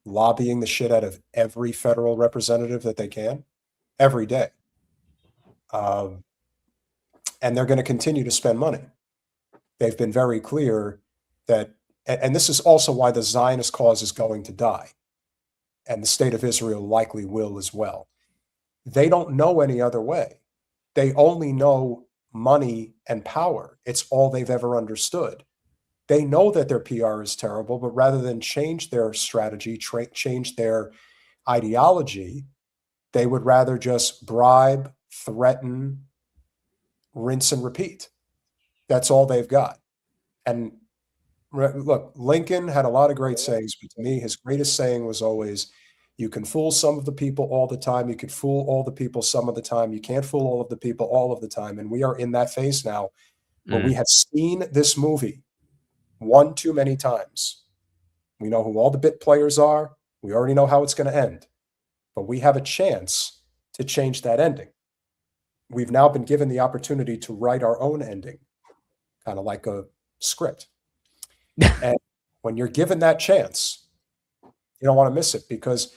lobbying the shit out of every federal representative that they can every day. And they're going to continue to spend money. They've been very clear that, and this is also why the Zionist cause is going to die. And the state of Israel likely will as well. They don't know any other way. They only know money and power. It's all they've ever understood. They know that their PR is terrible, but rather than change their strategy, change their ideology, they would rather just bribe, threaten, rinse and repeat. That's all they've got. And look, Lincoln had a lot of great sayings, but to me, his greatest saying was always, you can fool some of the people all the time. You can fool all the people some of the time. You can't fool all of the people all of the time. And we are in that phase now where we have seen this movie one too many times. We know who all the bit players are. We already know how it's going to end. But we have a chance to change that ending. We've now been given the opportunity to write our own ending, kind of like a script. And when you're given that chance, you don't want to miss it, because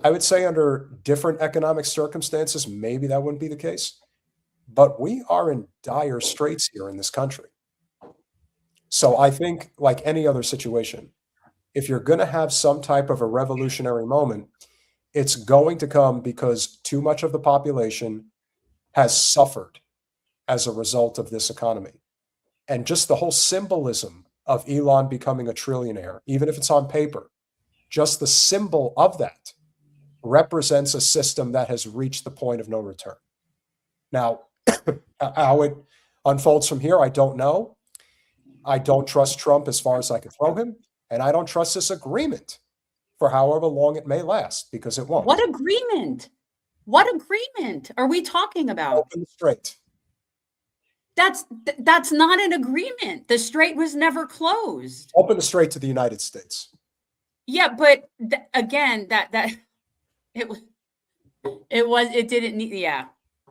I would say under different economic circumstances, maybe that wouldn't be the case. But we are in dire straits here in this country. So I think, like any other situation, if you're going to have some type of a revolutionary moment, it's going to come because too much of the population has suffered as a result of this economy. And just the whole symbolism of Elon becoming a trillionaire, even if it's on paper, just the symbol of that represents a system that has reached the point of no return. Now, how it unfolds from here, I don't know. I don't trust Trump as far as I can throw him, and I don't trust this agreement for however long it may last, because it won't. What agreement? What agreement are we talking about? Open straight. That's not an agreement. The strait was never closed. Open the strait to the United States. Yeah, but again, it didn't need, yeah.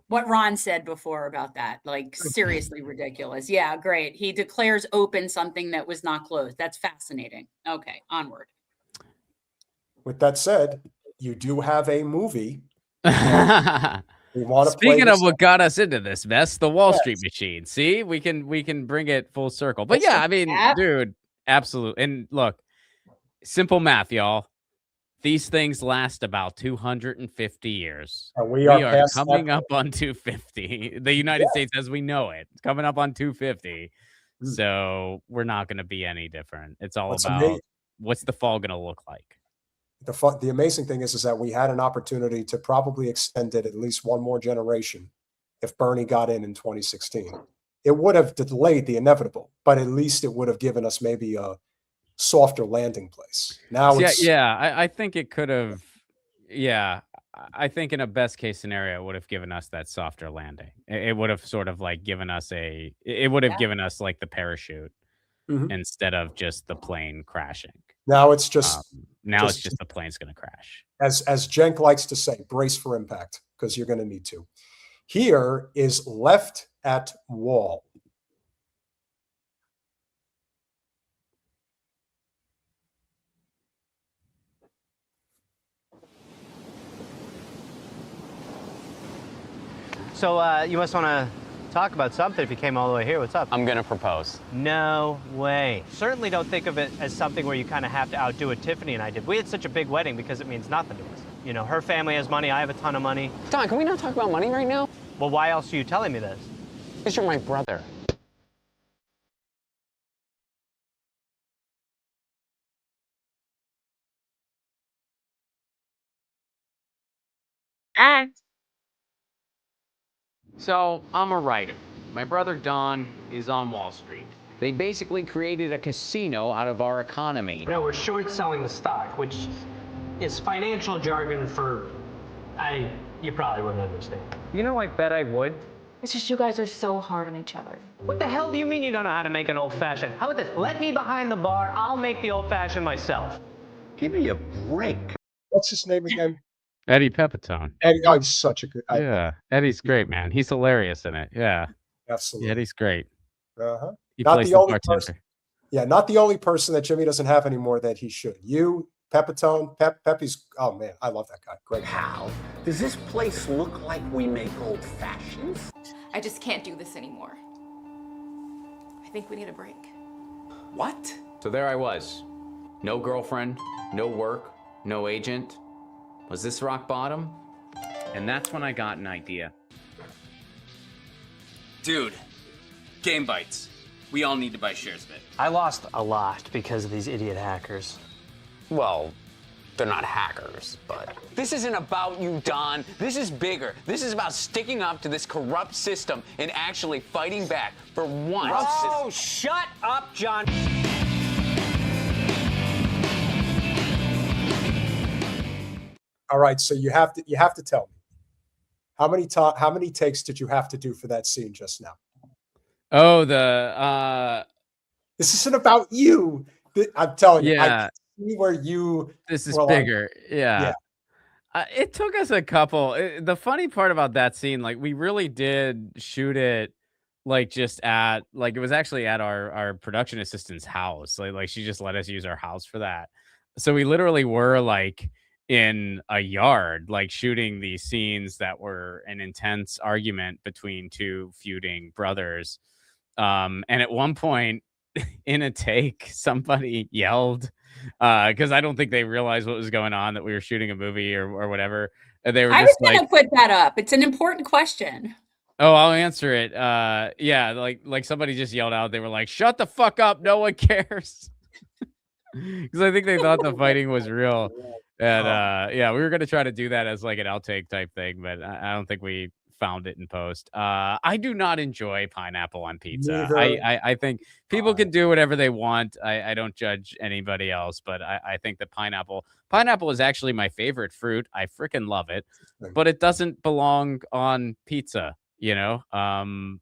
What Ron said before about that, like seriously ridiculous. Yeah, great. He declares open something that was not closed. That's fascinating. Okay, onward. With that said, you do have a movie. We want to Speaking of what got us into this mess, the Wall Street machine. See, we can bring it full circle. But yeah, I mean, dude, absolutely. And look, simple math, y'all. These things last about 250 years. And we are coming up on 250. The United States as we know it. It's coming up on 250. So we're not going to be any different. It's all about what's the fall going to look like. The amazing thing is that we had an opportunity to probably extend it at least one more generation if Bernie got in 2016. It would have delayed the inevitable, but at least it would have given us maybe a softer landing place. Now I think it could have. Yeah, I think in a best case scenario, it would have given us that softer landing. It would have sort of like given us given us like the parachute instead of just the plane crashing. Now it's just it's just the plane's going to crash. As Cenk likes to say, brace for impact, because you're going to need to. Here is Left at Wall. So you must want to talk about something if you came all the way here. What's up? I'm going to propose. No way. Certainly don't think of it as something where you kind of have to outdo what Tiffany and I did. We had such a big wedding because it means nothing to us. You know, her family has money. I have a ton of money. Don, can we not talk about money right now? Well, why else are you telling me this? Because you're my brother. So, I'm a writer. My brother Don is on Wall Street. They basically created a casino out of our economy. No, we're short selling the stock, which It's financial jargon for, you probably wouldn't understand. You know, I bet I would. It's just you guys are so hard on each other. What the hell do you mean you don't know how to make an old-fashioned? How about this? Let me behind the bar, I'll make the old-fashioned myself. Give me a break. What's his name again? Eddie Pepitone. Eddie, oh, he's such a good. Yeah, Eddie's great, man. He's hilarious in it. Yeah, Absolutely. Eddie's great. Uh-huh. He Not plays the the only bartender. person. Yeah, not the only person that Jimmy doesn't have anymore that he should. You, Pepitone, Pepe's. Oh man, I love that guy. Great. How? Does this place look like we make old fashions? I just can't do this anymore. I think we need a break. What? So there I was. No girlfriend, no work, no agent. Was this rock bottom? And that's when I got an idea. Dude, Game Bites. We all need to buy shares of it. I lost a lot because of these idiot hackers. Well, they're not hackers, but... This isn't about you, Don. This is bigger. This is about sticking up to this corrupt system and actually fighting back for once. Oh, shut up, John. All right, so you have to tell me how many takes did you have to do for that scene just now? Oh, the This isn't about you. I'm telling you, I yeah. can see where you. This is were like, bigger. Yeah. It took us a couple. The funny part about that scene, like we really did shoot it, like just at like it was actually at our production assistant's house. Like she just let us use our house for that. So we literally were like in a yard, like shooting these scenes that were an intense argument between two feuding brothers. And at one point in a take, somebody yelled, because I don't think they realized what was going on, that we were shooting a movie or whatever. And they were I just was gonna like, put that up. It's an important question. oh, I'll answer it. Yeah, like somebody just yelled out. They were like, shut the fuck up. No one cares. Because I think they thought the fighting was real. And yeah, we were going to try to do that as like an outtake type thing, but I don't think we found it in post. I do not enjoy pineapple on pizza. I think people can do whatever they want. I don't judge anybody else, but I think that pineapple is actually my favorite fruit. I freaking love it, but it doesn't belong on pizza. You know,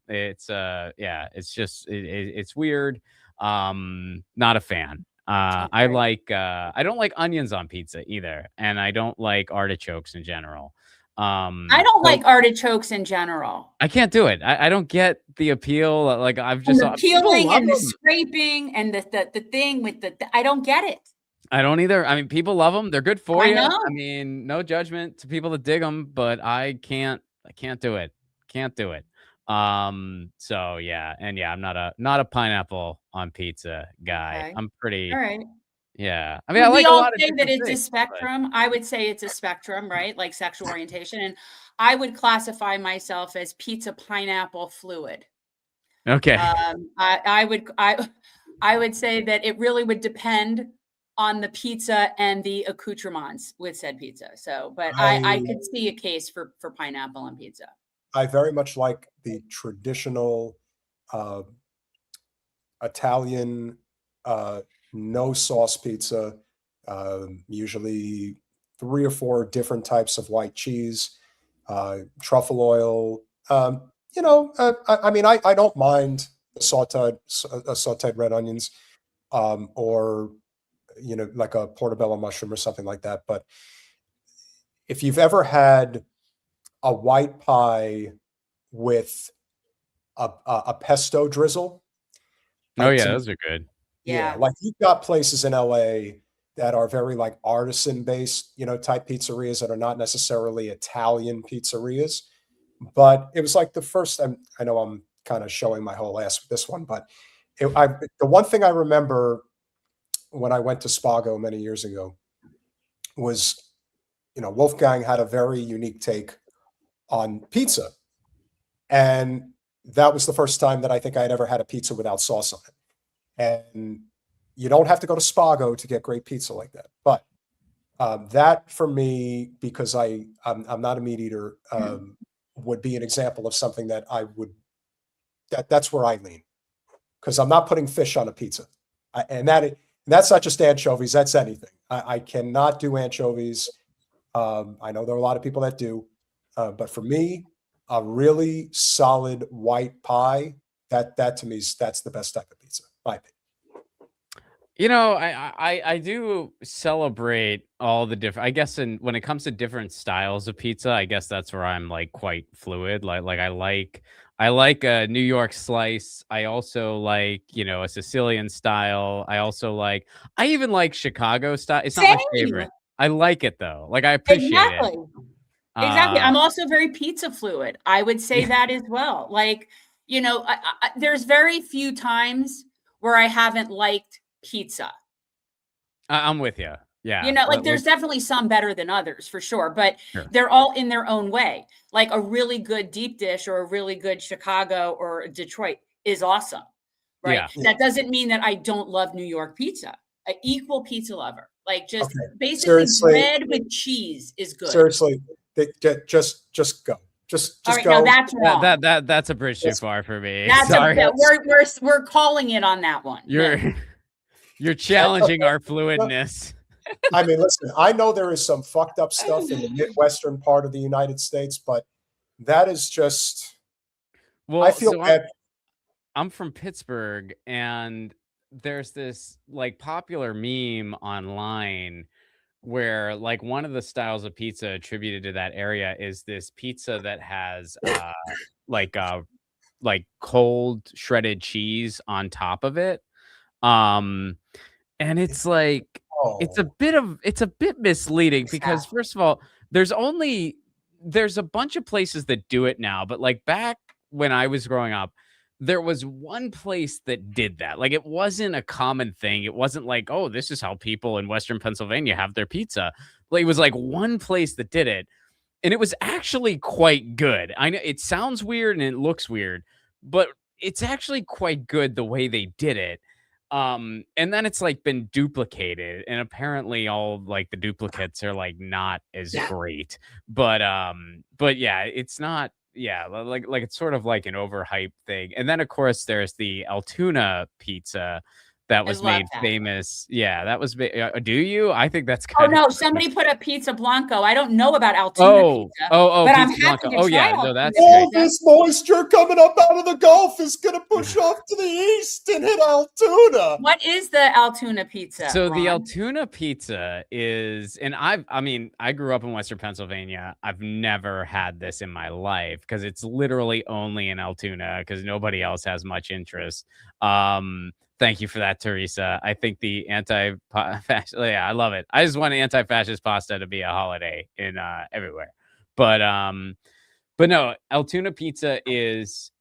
it's yeah, it's just it's weird. Not a fan. I don't like onions on pizza either, and I don't like artichokes in general. I don't like artichokes in general. I can't do it. I don't get the appeal. Like I've just And the peeling and the scraping and the thing with the I don't get it. I don't either. I mean, people love them. They're good for I you. know. I mean, no judgment to people that dig them, but I can't do it. Can't do it. So yeah, and yeah, I'm not a pineapple on pizza guy. Okay. I'm pretty All right. yeah. I mean, I We like a all lot of say that different it's a things, but- spectrum. I would say it's a spectrum, right? Like sexual orientation. And I would classify myself as pizza pineapple fluid. Okay. I would say that it really would depend on the pizza and the accoutrements with said pizza. So, but I could see a case for pineapple on pizza. I very much like the traditional Italian no sauce pizza, usually 3 or 4 different types of white cheese, truffle oil. You know, I mean, I don't mind the sauteed red onions, or you know, like a portobello mushroom or something like that. But if you've ever had a white pie with a pesto drizzle. Oh yeah, those are good. Yeah, like you've got places in LA that are very like artisan based, you know, type pizzerias that are not necessarily Italian pizzerias. But it was like the first time. I know I'm kind of showing my whole ass with this one, but the one thing I remember when I went to Spago many years ago was, you know, Wolfgang had a very unique take on pizza. And that was the first time that I think I had ever had a pizza without sauce on it. And you don't have to go to Spago to get great pizza like that. But that for me, because I'm not a meat eater, would be an example of something that I would, that's where I lean. Because I'm not putting fish on a pizza. And that's not just anchovies, that's anything. I cannot do anchovies. I know there are a lot of people that do, but for me, a really solid white pie, that to me that's the best type of pizza. My opinion. You know, I do celebrate all the different. I guess when it comes to different styles of pizza, I guess that's where I'm like quite fluid. Like I like a New York slice. I also like, you know, a Sicilian style. I even like Chicago style. It's not my favorite. I like it though. Like I appreciate it. Exactly. I'm also very pizza fluid. I would say that as well. Like, you know, there's very few times where I haven't liked pizza. I'm with you. Yeah. You know, like there's definitely some better than others for sure, but Sure. they're all in their own way. Like a really good deep dish or a really good Chicago or Detroit is awesome, right? Yeah. That doesn't mean that I don't love New York pizza. An equal pizza lover. Like just basically bread with cheese is good. Seriously, just go. Just all right, go. now that's wrong. That's a bridge too far for me. That's Sorry. we're calling it on that one. You're challenging our fluidness. I mean, listen, I know there is some fucked up stuff in the Midwestern part of the United States, but that is just, well, I feel bad. I'm from Pittsburgh, and there's this like popular meme online where like one of the styles of pizza attributed to that area is this pizza that has like cold shredded cheese on top of it. And it's like it's a bit misleading because first of all, there's a bunch of places that do it now, but like back when I was growing up, there was one place that did that. Like it wasn't a common thing. It wasn't like, oh, this is how people in Western Pennsylvania have their pizza. Like it was like one place that did it, and it was actually quite good. I know it sounds weird and it looks weird, but it's actually quite good the way they did it. And then it's like been duplicated, and apparently all like the duplicates are like not as great. But yeah, it's not. Yeah, like it's sort of like an overhyped thing. And then of course there's the Altoona pizza that was made famous. Yeah, that was. Do you? I think that's kind of. Oh no, somebody put a pizza blanco. I don't know about Altoona pizza. But I'm happy to try no, that's all this moisture coming up out of the Gulf is going to push off to the east and hit Altoona. What is the Altoona pizza? So Ron? the Altoona pizza is, and I grew up in Western Pennsylvania. I've never had this in my life because it's literally only in Altoona because nobody else has much interest. Thank you for that, Teresa. I think the anti-fascist, yeah, I love it. I just want anti-fascist pasta to be a holiday in everywhere. But no, Altoona pizza is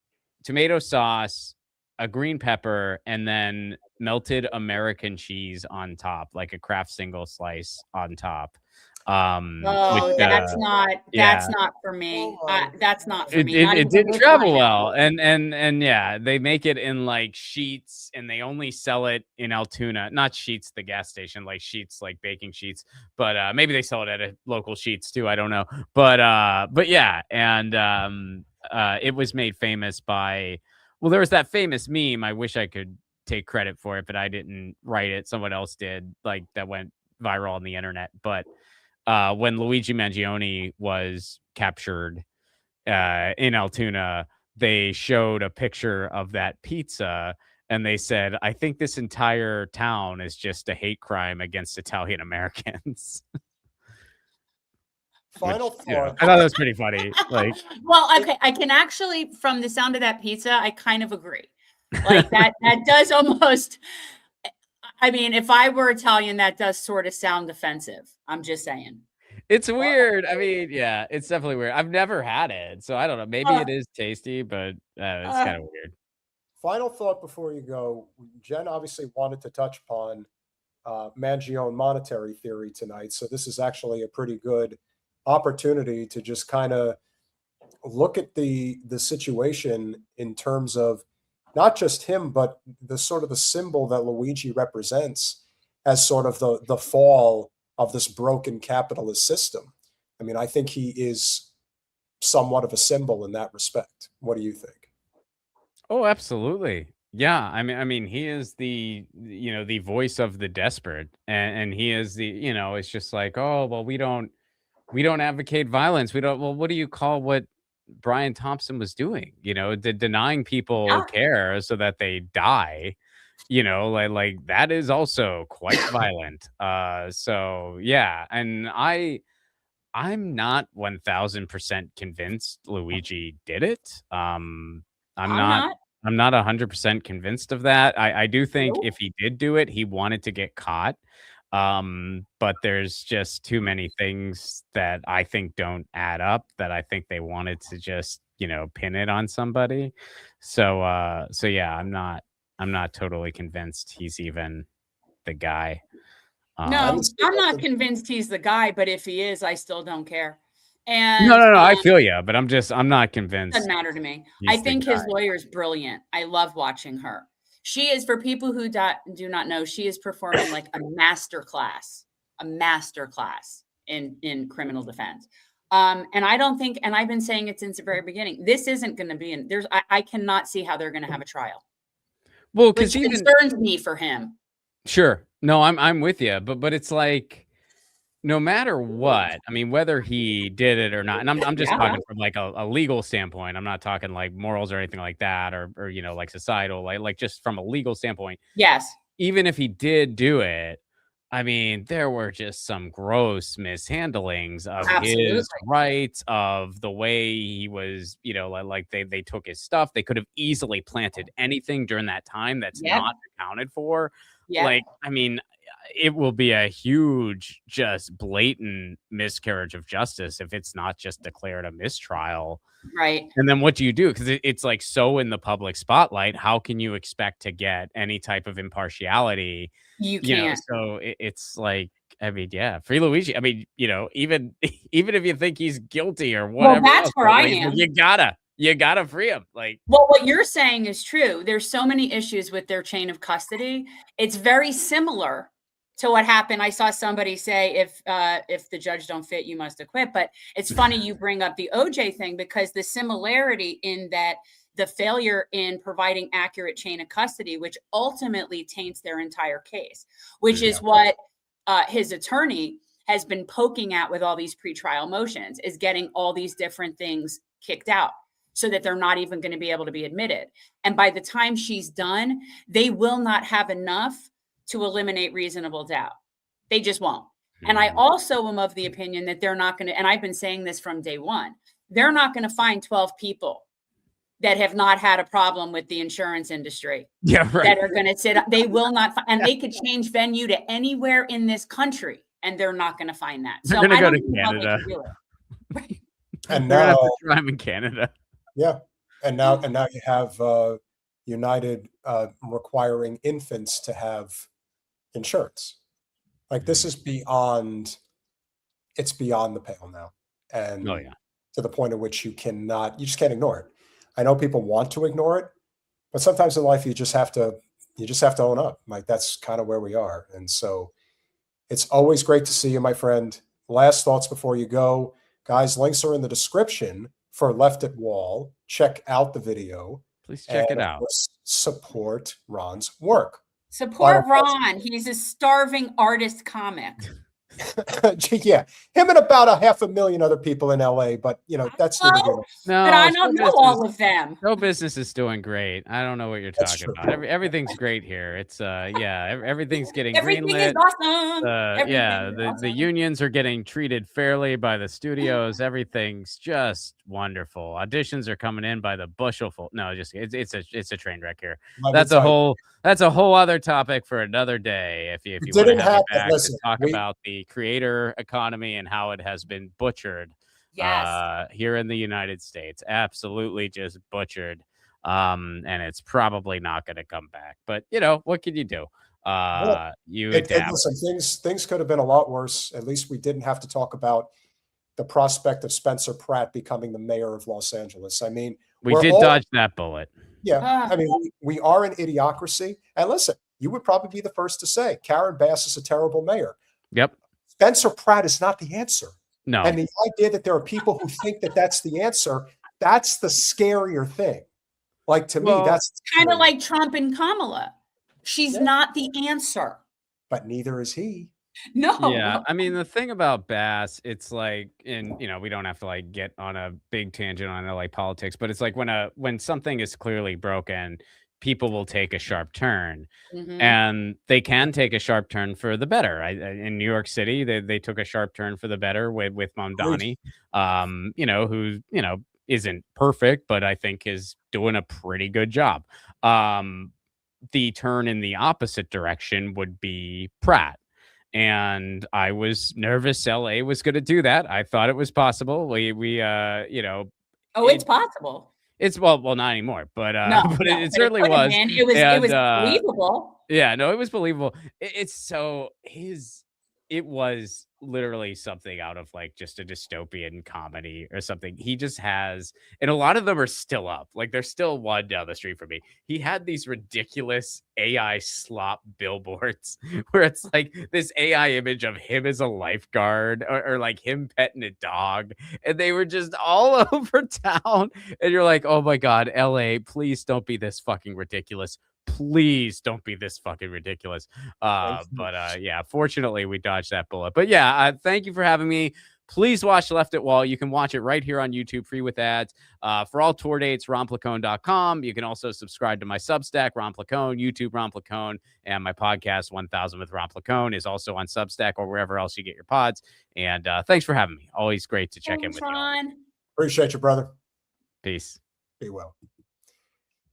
tomato sauce, a green pepper, and then melted American cheese on top, like a Kraft single slice on top. That's not for me. That's not for me. It didn't travel well, and yeah, they make it in like sheets, and they only sell it in Altoona. Not Sheets, the gas station, like Sheets, like baking sheets. But maybe they sell it at a local Sheets too. I don't know. But yeah, and it was made famous by. Well, there was that famous meme. I wish I could take credit for it, but I didn't write it. Someone else did. Like that went viral on the internet, but. When Luigi Mangione was captured in Altoona, they showed a picture of that pizza and they said, I think this entire town is just a hate crime against Italian Americans. Final thought. You know, I thought that was pretty funny. Like, well, okay, I can actually, from the sound of that pizza, I kind of agree. Like that does almost. I mean, if I were Italian, that does sort of sound offensive. I'm just saying. It's weird. I mean, yeah, it's definitely weird. I've never had it, so I don't know. Maybe it is tasty, but it's kind of weird. Final thought before you go. Jen obviously wanted to touch upon Mangione monetary theory tonight, so this is actually a pretty good opportunity to just kind of look at the situation in terms of not just him, but the sort of the symbol that Luigi represents as sort of the fall of this broken capitalist system. I mean, I think he is somewhat of a symbol in that respect. What do you think? Oh, absolutely. Yeah, I mean, he is the the voice of the desperate, and he is the it's just like, oh well, we don't advocate violence. We don't. Well, what do you call what Brian Thompson was doing? Denying people care so that they die. Like that is also quite violent. So yeah, and I'm not 1000% convinced Luigi did it. I'm not. I'm not 100% convinced of that. I do think if he did do it, he wanted to get caught. But there's just too many things that I think don't add up that I think they wanted to just, pin it on somebody. So yeah, I'm not totally convinced he's even the guy. No, I'm not convinced he's the guy, but if he is, I still don't care. And No, I feel you, but I'm not convinced. Doesn't matter to me. I think his lawyer is brilliant. I love watching her. She is, for people who do not know, she is performing like a master class in criminal defense. And I don't think, and I've been saying it since the very beginning, this isn't going to be I cannot see how they're going to have a trial. Well, because it concerns me for him. Sure. No, I'm with you, but it's like, no matter what, I mean, whether he did it or not, and I'm just talking from like a legal standpoint. I'm not talking like morals or anything like that, or like societal, like just from a legal standpoint. Yes. Even if he did do it, I mean, there were just some gross mishandlings of his rights, of the way he was, like they took his stuff. They could have easily planted anything during that time that's not accounted for. Like, I mean, it will be a huge, just blatant miscarriage of justice if it's not just declared a mistrial. Right. And then what do you do? Because it's like so in the public spotlight. How can you expect to get any type of impartiality? You can't. So it's like, I mean, yeah, free Luigi. I mean, even if you think he's guilty or whatever. Well, that's where I am. You gotta free him. Like, well, what you're saying is true. There's so many issues with their chain of custody. It's very similar to what happened. I saw somebody say, if the judge don't fit, you must acquit. But it's funny you bring up the OJ thing, because the similarity in that the failure in providing accurate chain of custody, which ultimately taints their entire case, which is what his attorney has been poking at with all these pretrial motions, is getting all these different things kicked out so that they're not even going to be able to be admitted. And by the time she's done, they will not have enough to eliminate reasonable doubt. They just won't. And I also am of the opinion that they're not going to, and I've been saying this from day one, they're not going to find 12 people that have not had a problem with the insurance industry. Yeah, right. That are going to sit, they will not, and they could change venue to anywhere in this country, and they're not going to find that. They're going to go to Canada. And now I'm in Canada. Yeah. And now you have United requiring infants to have insurance. Like, this is beyond the pale now. And to the point at which you just can't ignore it. I know people want to ignore it, but sometimes in life you just have to own up. Like, that's kind of where we are. And so it's always great to see you, my friend. Last thoughts before you go. Guys, links are in the description for Left at Wall. Check out the video. Please check it out. Support Ron's work. Support Ron. He's a starving artist comic. Yeah, him and about 500,000 other people in LA, but that's No, but I don't know all of them. No business is doing great. I don't know what you're talking about. Everything's great here. It's everything's getting Everything greenlit. is awesome. The unions are getting treated fairly by the studios. Everything's just wonderful. Auditions are coming in by the bushel. No, just it's a train wreck here. That's a whole other topic for another day. If you want to have me back to talk about the creator economy and how it has been butchered here in the United States. Absolutely just butchered. And it's probably not going to come back. But what can you do? You adapt. Listen, things could have been a lot worse. At least we didn't have to talk about the prospect of Spencer Pratt becoming the mayor of Los Angeles. I mean, we did dodge that bullet. Yeah. I mean, we are an idiocracy. And listen, you would probably be the first to say Karen Bass is a terrible mayor. Yep. Spencer Pratt is not the answer. No. And the idea that there are people who think that that's the answer, that's the scarier thing. Like, to me, that's kind of like Trump and Kamala. She's not the answer. But neither is he. No. Yeah, I mean, the thing about Bass, it's like, and we don't have to like get on a big tangent on LA politics, but it's like when something is clearly broken, people will take a sharp turn, and they can take a sharp turn for the better. In New York City, they took a sharp turn for the better with Mamdani, who isn't perfect, but I think is doing a pretty good job. The turn in the opposite direction would be Pratt. And I was nervous LA was going to do that. I thought it was possible. It's possible. It's well, not anymore, but it certainly could have was. been. It was believable. Yeah, no, it was believable. It was literally something out of like just a dystopian comedy or something. He just has, and a lot of them are still up. Like there's still one down the street from me. He had these ridiculous AI slop billboards where it's like this AI image of him as a lifeguard or like him petting a dog. And they were just all over town. And you're like, oh my God, LA, please don't be this fucking ridiculous. Please don't be this fucking ridiculous. Yeah, fortunately we dodged that bullet. But yeah, thank you for having me. Please watch Left at Wall. You can watch it right here on YouTube, free with ads. For all tour dates, ronplacone.com. You can also subscribe to my Substack, Ron Placone, YouTube, Ron Placone, and my podcast, 1000 with Ron Placone, is also on Substack or wherever else you get your pods. And thanks for having me. Always great to check in with you. Appreciate you, brother. Peace. Be well.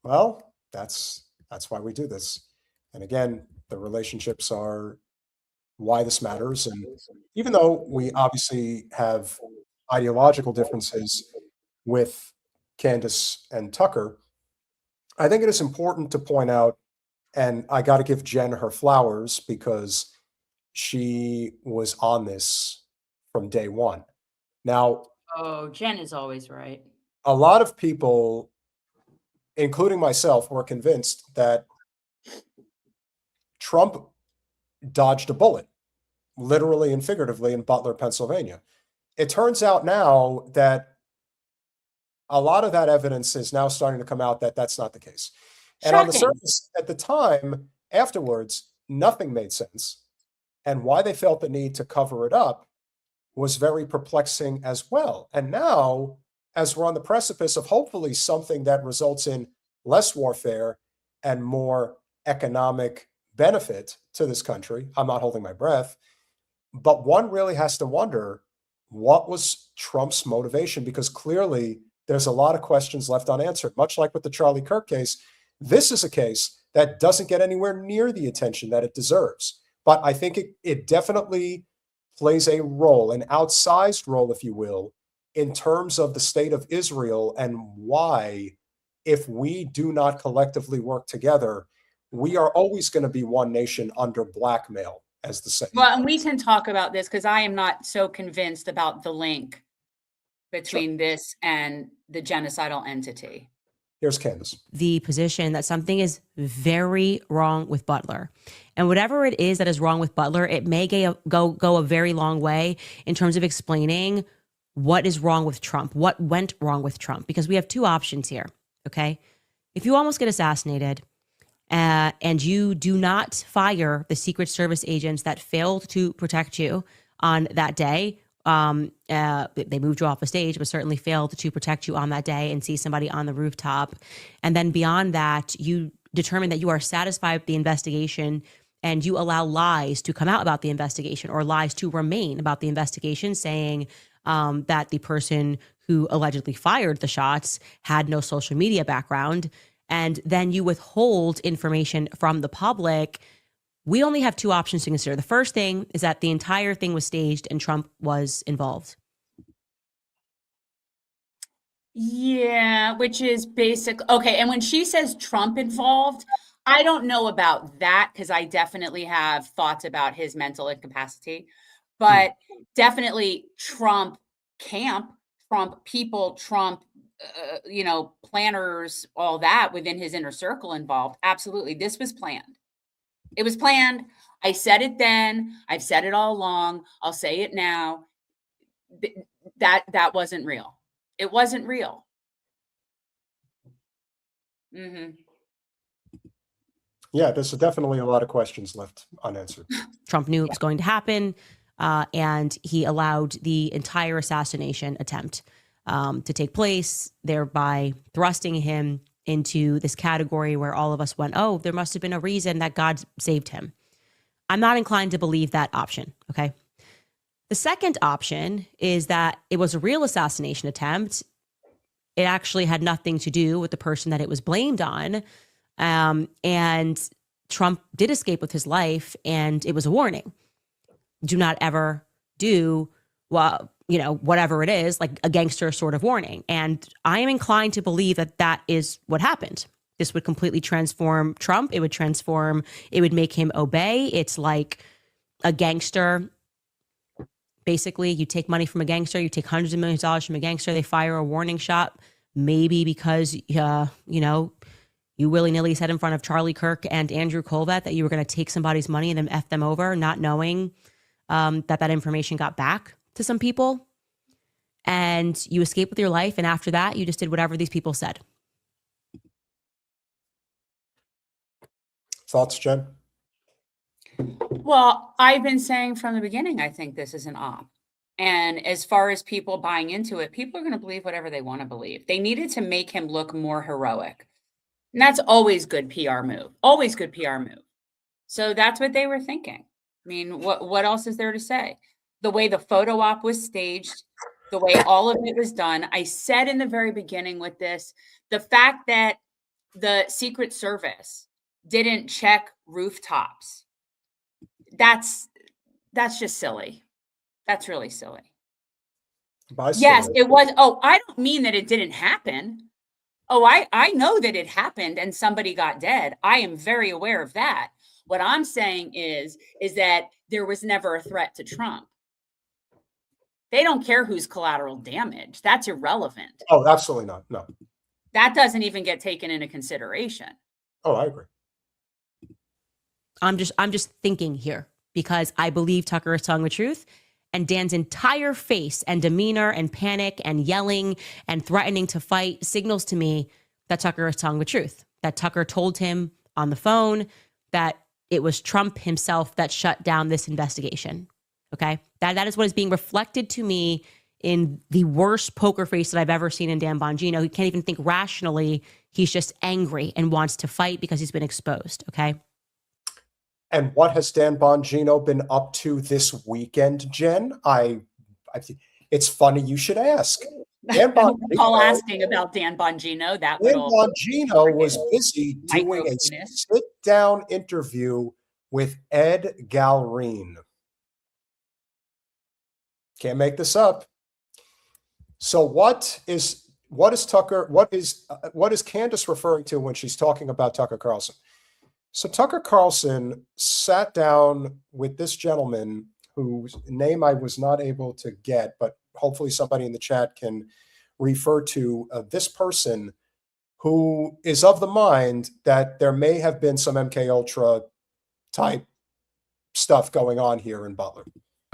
Well, that's why we do this. And again, the relationships are why this matters. And even though we obviously have ideological differences with Candace and Tucker, I think it is important to point out, and I got to give Jen her flowers because she was on this from day one. Now, Jen is always right. A lot of people, including myself, were convinced that Trump dodged a bullet, literally and figuratively, in Butler, Pennsylvania. It turns out now that a lot of that evidence is now starting to come out that that's not the case. And on the surface, at the time, afterwards, nothing made sense. And why they felt the need to cover it up was very perplexing as well. And now, as we're on the precipice of hopefully something that results in less warfare and more economic benefit to this country, I'm not holding my breath, but one really has to wonder, what was Trump's motivation? Because clearly there's a lot of questions left unanswered. Much like with the Charlie Kirk case, this is a case that doesn't get anywhere near the attention that it deserves. But I think it definitely plays a role, an outsized role, if you will, in terms of the state of Israel and why, if we do not collectively work together, we are always going to be one nation under blackmail, as the saying. Well, and we can talk about this because I am not so convinced about the link between this and the genocidal entity. Here's Candace. The position that something is very wrong with Butler. And whatever it is that is wrong with Butler, it may go a very long way in terms of explaining what is wrong with Trump, what went wrong with Trump, because we have two options here, okay? If you almost get assassinated and you do not fire the Secret Service agents that failed to protect you on that day, they moved you off the stage, but certainly failed to protect you on that day, and see somebody on the rooftop. And then beyond that, you determine that you are satisfied with the investigation and you allow lies to come out about the investigation, or lies to remain about the investigation, saying that the person who allegedly fired the shots had no social media background. And then you withhold information from the public. We only have two options to consider. The first thing is that the entire thing was staged and Trump was involved. Yeah, which is basic. Okay, and when she says Trump involved, I don't know about that because I definitely have thoughts about his mental incapacity, but definitely Trump camp, Trump people, Trump, planners, all that within his inner circle involved. Absolutely. This was planned. It was planned. I said it then. I've said it all along. I'll say it now. That wasn't real. It wasn't real. Mm-hmm. Yeah, there's definitely a lot of questions left unanswered. Trump knew it was going to happen, and he allowed the entire assassination attempt to take place, thereby thrusting him into this category where all of us went, oh, there must have been a reason that God saved him. I'm not inclined to believe that option, okay? The second option is that it was a real assassination attempt. It actually had nothing to do with the person that it was blamed on. And Trump did escape with his life, and it was a warning. Do not ever do, well, whatever it is, like a gangster sort of warning. And I am inclined to believe that that is what happened. This would completely transform Trump. It would make him obey. It's like a gangster. Basically, you take money from a gangster, you take hundreds of millions of dollars from a gangster, they fire a warning shot, maybe because, you willy-nilly said in front of Charlie Kirk and Andrew Colvett that you were going to take somebody's money and then F them over, not knowing that information got back to some people. And you escaped with your life. And after that, you just did whatever these people said. Thoughts, Jen? Well, I've been saying from the beginning, I think this is an op. And as far as people buying into it, people are going to believe whatever they want to believe. They needed to make him look more heroic. And that's always good PR move. Always good PR move. So that's what they were thinking. I mean, what else is there to say? The way the photo op was staged, the way all of it was done. I said in the very beginning with this, the fact that the Secret Service didn't check rooftops, that's just silly. That's really silly. Yes, it was. Oh, I don't mean that it didn't happen. Oh, I know that it happened and somebody got dead. I am very aware of that. What I'm saying is that there was never a threat to Trump. They don't care who's collateral damage. That's irrelevant. Oh, absolutely not. No. That doesn't even get taken into consideration. Oh, I agree. I'm just thinking here because I believe Tucker is telling the truth. And Dan's entire face and demeanor and panic and yelling and threatening to fight signals to me that Tucker is telling the truth, that Tucker told him on the phone that it was Trump himself that shut down this investigation. Okay. That is what is being reflected to me in the worst poker face that I've ever seen in Dan Bongino. He can't even think rationally. He's just angry and wants to fight because he's been exposed. Okay. And what has Dan Bongino been up to this weekend, Jen? It's funny you should ask. Dan Bongino, asking about Dan Bongino. Dan Bongino was busy doing a sit-down interview with Ed Galrine. Can't make this up. So what is Candace referring to when she's talking about Tucker Carlson? So Tucker Carlson sat down with this gentleman whose name I was not able to get, but hopefully somebody in the chat can refer to this person who is of the mind that there may have been some MK Ultra type stuff going on here in Butler.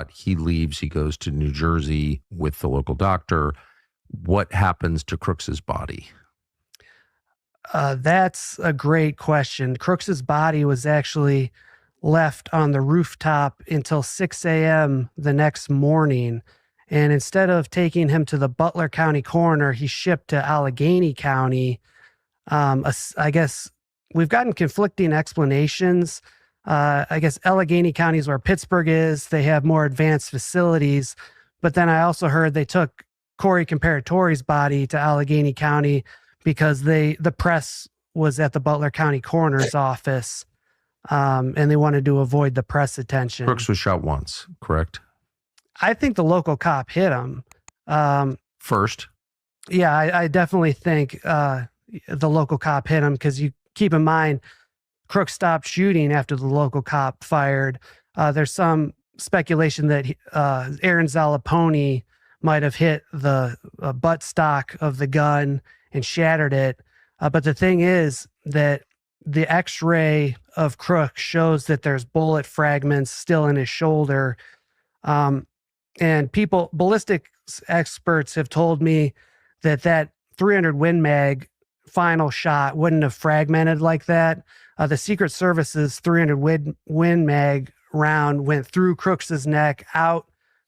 He leaves, he goes to New Jersey with the local doctor. What happens to Crooks's body? That's a great question. Crooks's body was actually left on the rooftop until 6 a.m. the next morning. And instead of taking him to the Butler County coroner, he shipped to Allegheny County. I guess we've gotten conflicting explanations. I guess Allegheny County is where Pittsburgh is. They have more advanced facilities. But then I also heard they took Corey Comparatore's body to Allegheny County because the press was at the Butler County coroner's office, and they wanted to avoid the press attention. Crooks was shot once, correct? I think the local cop hit him. First? Yeah, I definitely think the local cop hit him because you keep in mind, Crooks stopped shooting after the local cop fired. There's some speculation that Aaron Zalaponi might have hit the buttstock of the gun and shattered it. But the thing is that the x-ray of Crooks shows that there's bullet fragments still in his shoulder. And ballistics experts have told me that 300 Win Mag final shot wouldn't have fragmented like that. The Secret Service's 300 Win Mag round went through Crooks's neck, out,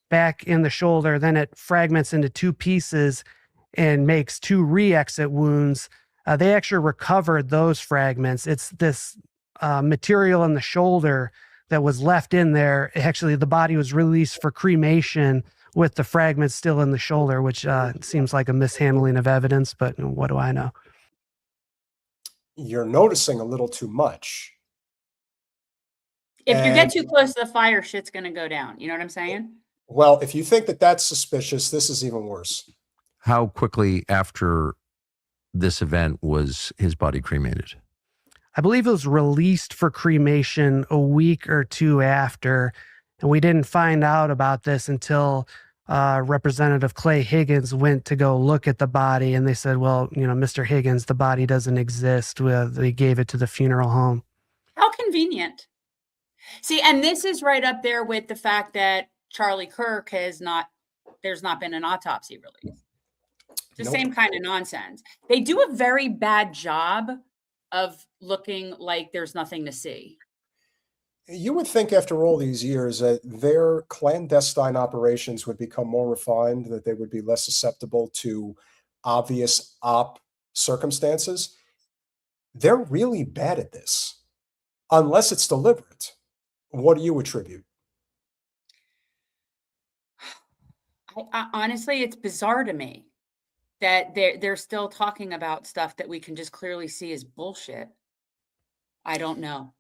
back in the shoulder. Then it fragments into two pieces and makes two re-exit wounds. They actually recovered those fragments. It's this material in the shoulder that was left in there. Actually, the body was released for cremation with the fragments still in the shoulder, which seems like a mishandling of evidence, but what do I know? You're noticing a little too much. If you get too close to the fire, shit's going to go down. You know what I'm saying? Well, if you think that that's suspicious, this is even worse. How quickly after this event was his body cremated? I believe it was released for cremation a week or two after, and we didn't find out about this until Representative Clay Higgins went to go look at the body, and they said, well, Mr. Higgins, the body doesn't exist. They gave it to the funeral home. How convenient. See, and this is right up there with the fact that Charlie Kirk there's not been an autopsy released. It's the same kind of nonsense. They do a very bad job of looking like there's nothing to see. You would think after all these years that their clandestine operations would become more refined, that they would be less susceptible to obvious op circumstances. They're really bad at this, unless it's deliberate. What do you attribute? Honestly, it's bizarre to me that they're still talking about stuff that we can just clearly see is bullshit. I don't know.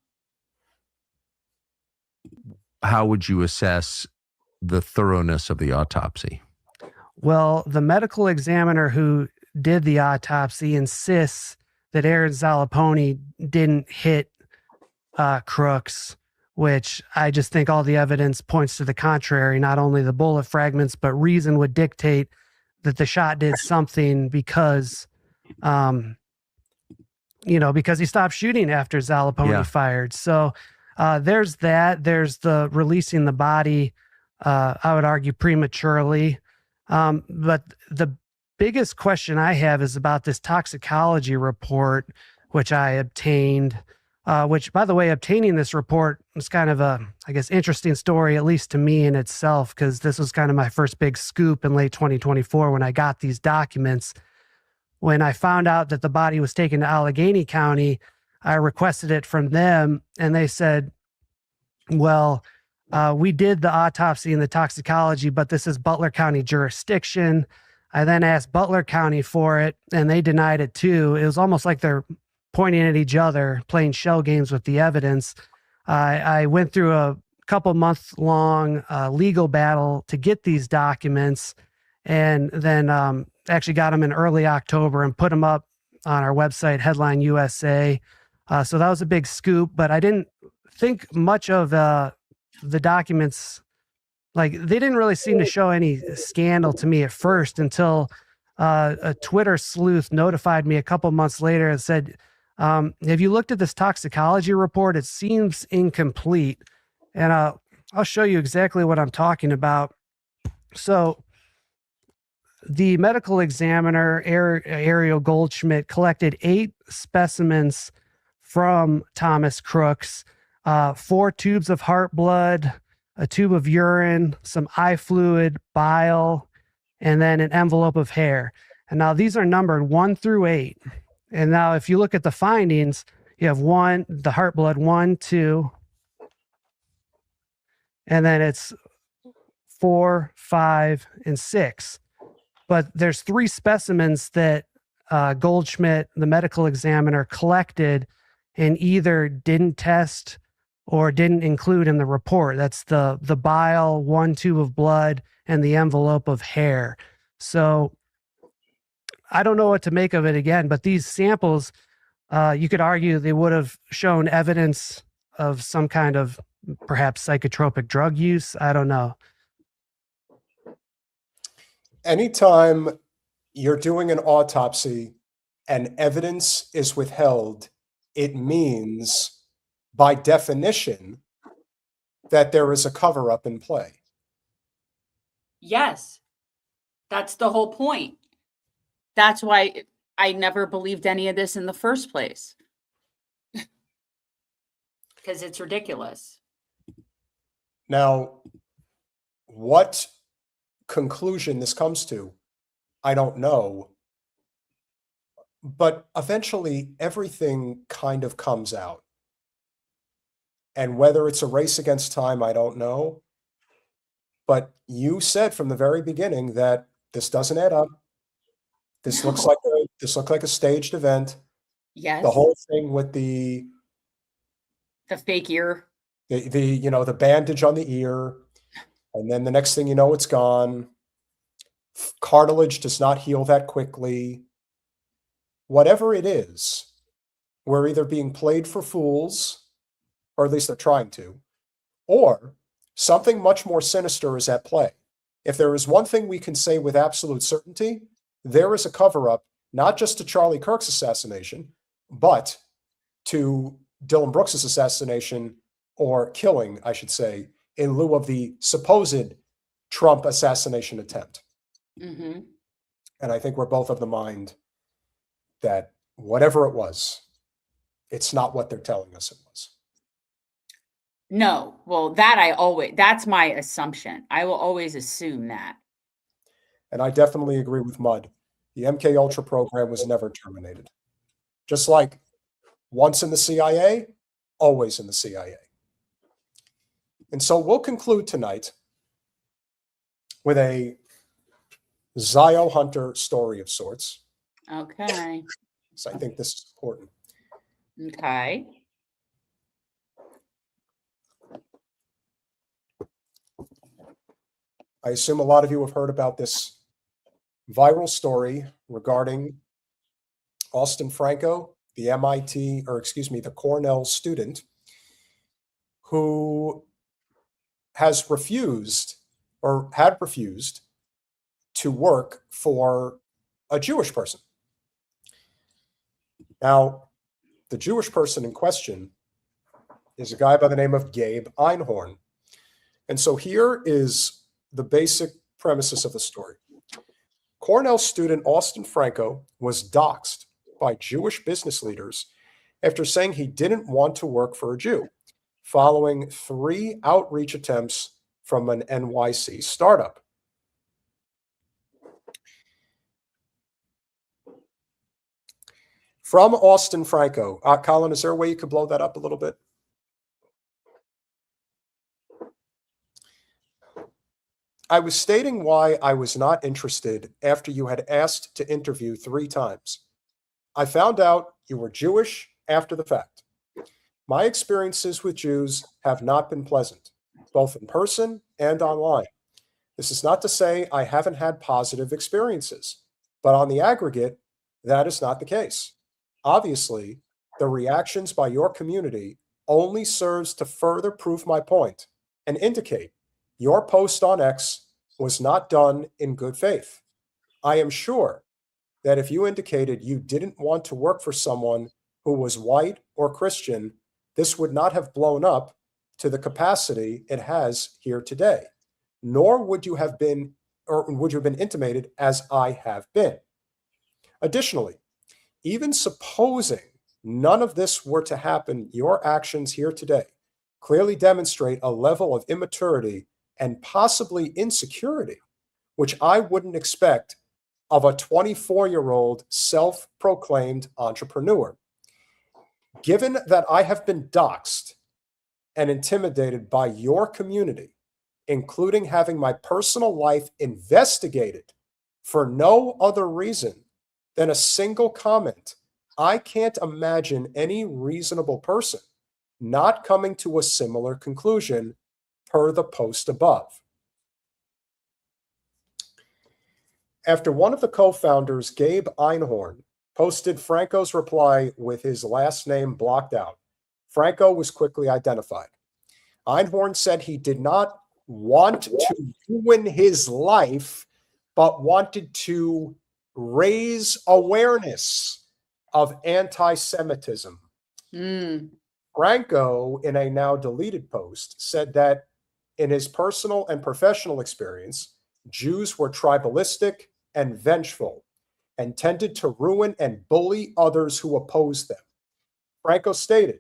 How would you assess the thoroughness of the autopsy? Well, the medical examiner who did the autopsy insists that Aaron Zalaponi didn't hit Crooks, which I just think all the evidence points to the contrary. Not only the bullet fragments, but reason would dictate that the shot did something because he stopped shooting after Zalaponi fired. So there's that. There's the releasing the body, I would argue prematurely. But the biggest question I have is about this toxicology report, which I obtained, which, by the way, obtaining this report was kind of a, I guess, interesting story, at least to me in itself, because this was kind of my first big scoop in late 2024 when I got these documents. When I found out that the body was taken to Allegheny County, I requested it from them, and they said, well, we did the autopsy and the toxicology, but this is Butler County jurisdiction. I then asked Butler County for it, and they denied it too. It was almost like they're pointing at each other, playing shell games with the evidence. I went through a couple month long legal battle to get these documents, and then actually got them in early October and put them up on our website, Headline USA. So that was a big scoop, but I didn't think much of the documents. Like, they didn't really seem to show any scandal to me at first until a Twitter sleuth notified me a couple months later and said, have you looked at this toxicology report? It seems incomplete. And I'll show you exactly what I'm talking about. So the medical examiner, Ariel Goldschmidt, collected 8 specimens from Thomas Crooks, 4 tubes of heart blood, a tube of urine, some eye fluid, bile, and then an envelope of hair. And now these are numbered 1 through 8. And now if you look at the findings, you have the heart blood, 1, 2, and then it's 4, 5, and 6. But there's 3 specimens that Goldschmidt, the medical examiner, collected and either didn't test or didn't include in the report. That's the bile, 1 tube of blood, and the envelope of hair. So I don't know what to make of it again, but these samples, you could argue they would have shown evidence of some kind of perhaps psychotropic drug use. I don't know. Anytime you're doing an autopsy and evidence is withheld, it means, by definition, that there is a cover-up in play. Yes. That's the whole point. That's why I never believed any of this in the first place. Because it's ridiculous. Now, what conclusion this comes to, I don't know. But eventually, everything kind of comes out. And whether it's a race against time, I don't know. But you said from the very beginning that this doesn't add up. This looks like a staged event. Yes. The whole thing with the fake ear. The bandage on the ear, and then the next thing you know, it's gone. Cartilage does not heal that quickly. Whatever it is, we're either being played for fools, or at least they're trying to, or something much more sinister is at play. If there is one thing we can say with absolute certainty, there is a cover-up, not just to Charlie Kirk's assassination, but to Dylan Brooks's assassination, or killing, I should say, in lieu of the supposed Trump assassination attempt. Mm-hmm. And I think we're both of the mind that whatever it was, it's not what they're telling us it was. No, well, that's my assumption. I will always assume that. And I definitely agree with Mudd. The MK Ultra program was never terminated. Just like once in the CIA, always in the CIA. And so we'll conclude tonight with a Zio Hunter story of sorts. Okay. So I think this is important. Okay. I assume a lot of you have heard about this viral story regarding Austin Franco, the Cornell student who has refused or had refused to work for a Jewish person. Now, the Jewish person in question is a guy by the name of Gabe Einhorn. And so here is the basic premises of the story. Cornell student Austin Franco was doxxed by Jewish business leaders after saying he didn't want to work for a Jew, following 3 outreach attempts from an NYC startup. From Austin Franco. Colin, is there a way you could blow that up a little bit? I was stating why I was not interested after you had asked to interview 3 times. I found out you were Jewish after the fact. My experiences with Jews have not been pleasant, both in person and online. This is not to say I haven't had positive experiences, but on the aggregate, that is not the case. Obviously, the reactions by your community only serves to further prove my point and indicate your post on X was not done in good faith. I am sure that if you indicated you didn't want to work for someone who was white or Christian, this would not have blown up to the capacity it has here today, nor would you have been intimated as I have been. Additionally, even supposing none of this were to happen, your actions here today clearly demonstrate a level of immaturity and possibly insecurity, which I wouldn't expect of a 24-year-old self-proclaimed entrepreneur. Given that I have been doxxed and intimidated by your community, including having my personal life investigated for no other reason than a single comment, I can't imagine any reasonable person not coming to a similar conclusion per the post above. After one of the co-founders, Gabe Einhorn, posted Franco's reply with his last name blocked out, Franco was quickly identified. Einhorn said he did not want to ruin his life, but wanted to raise awareness of anti-Semitism. Franco, in a now deleted post, said that in his personal and professional experience, Jews were tribalistic and vengeful. and tended to ruin and bully others who opposed them. Franco stated,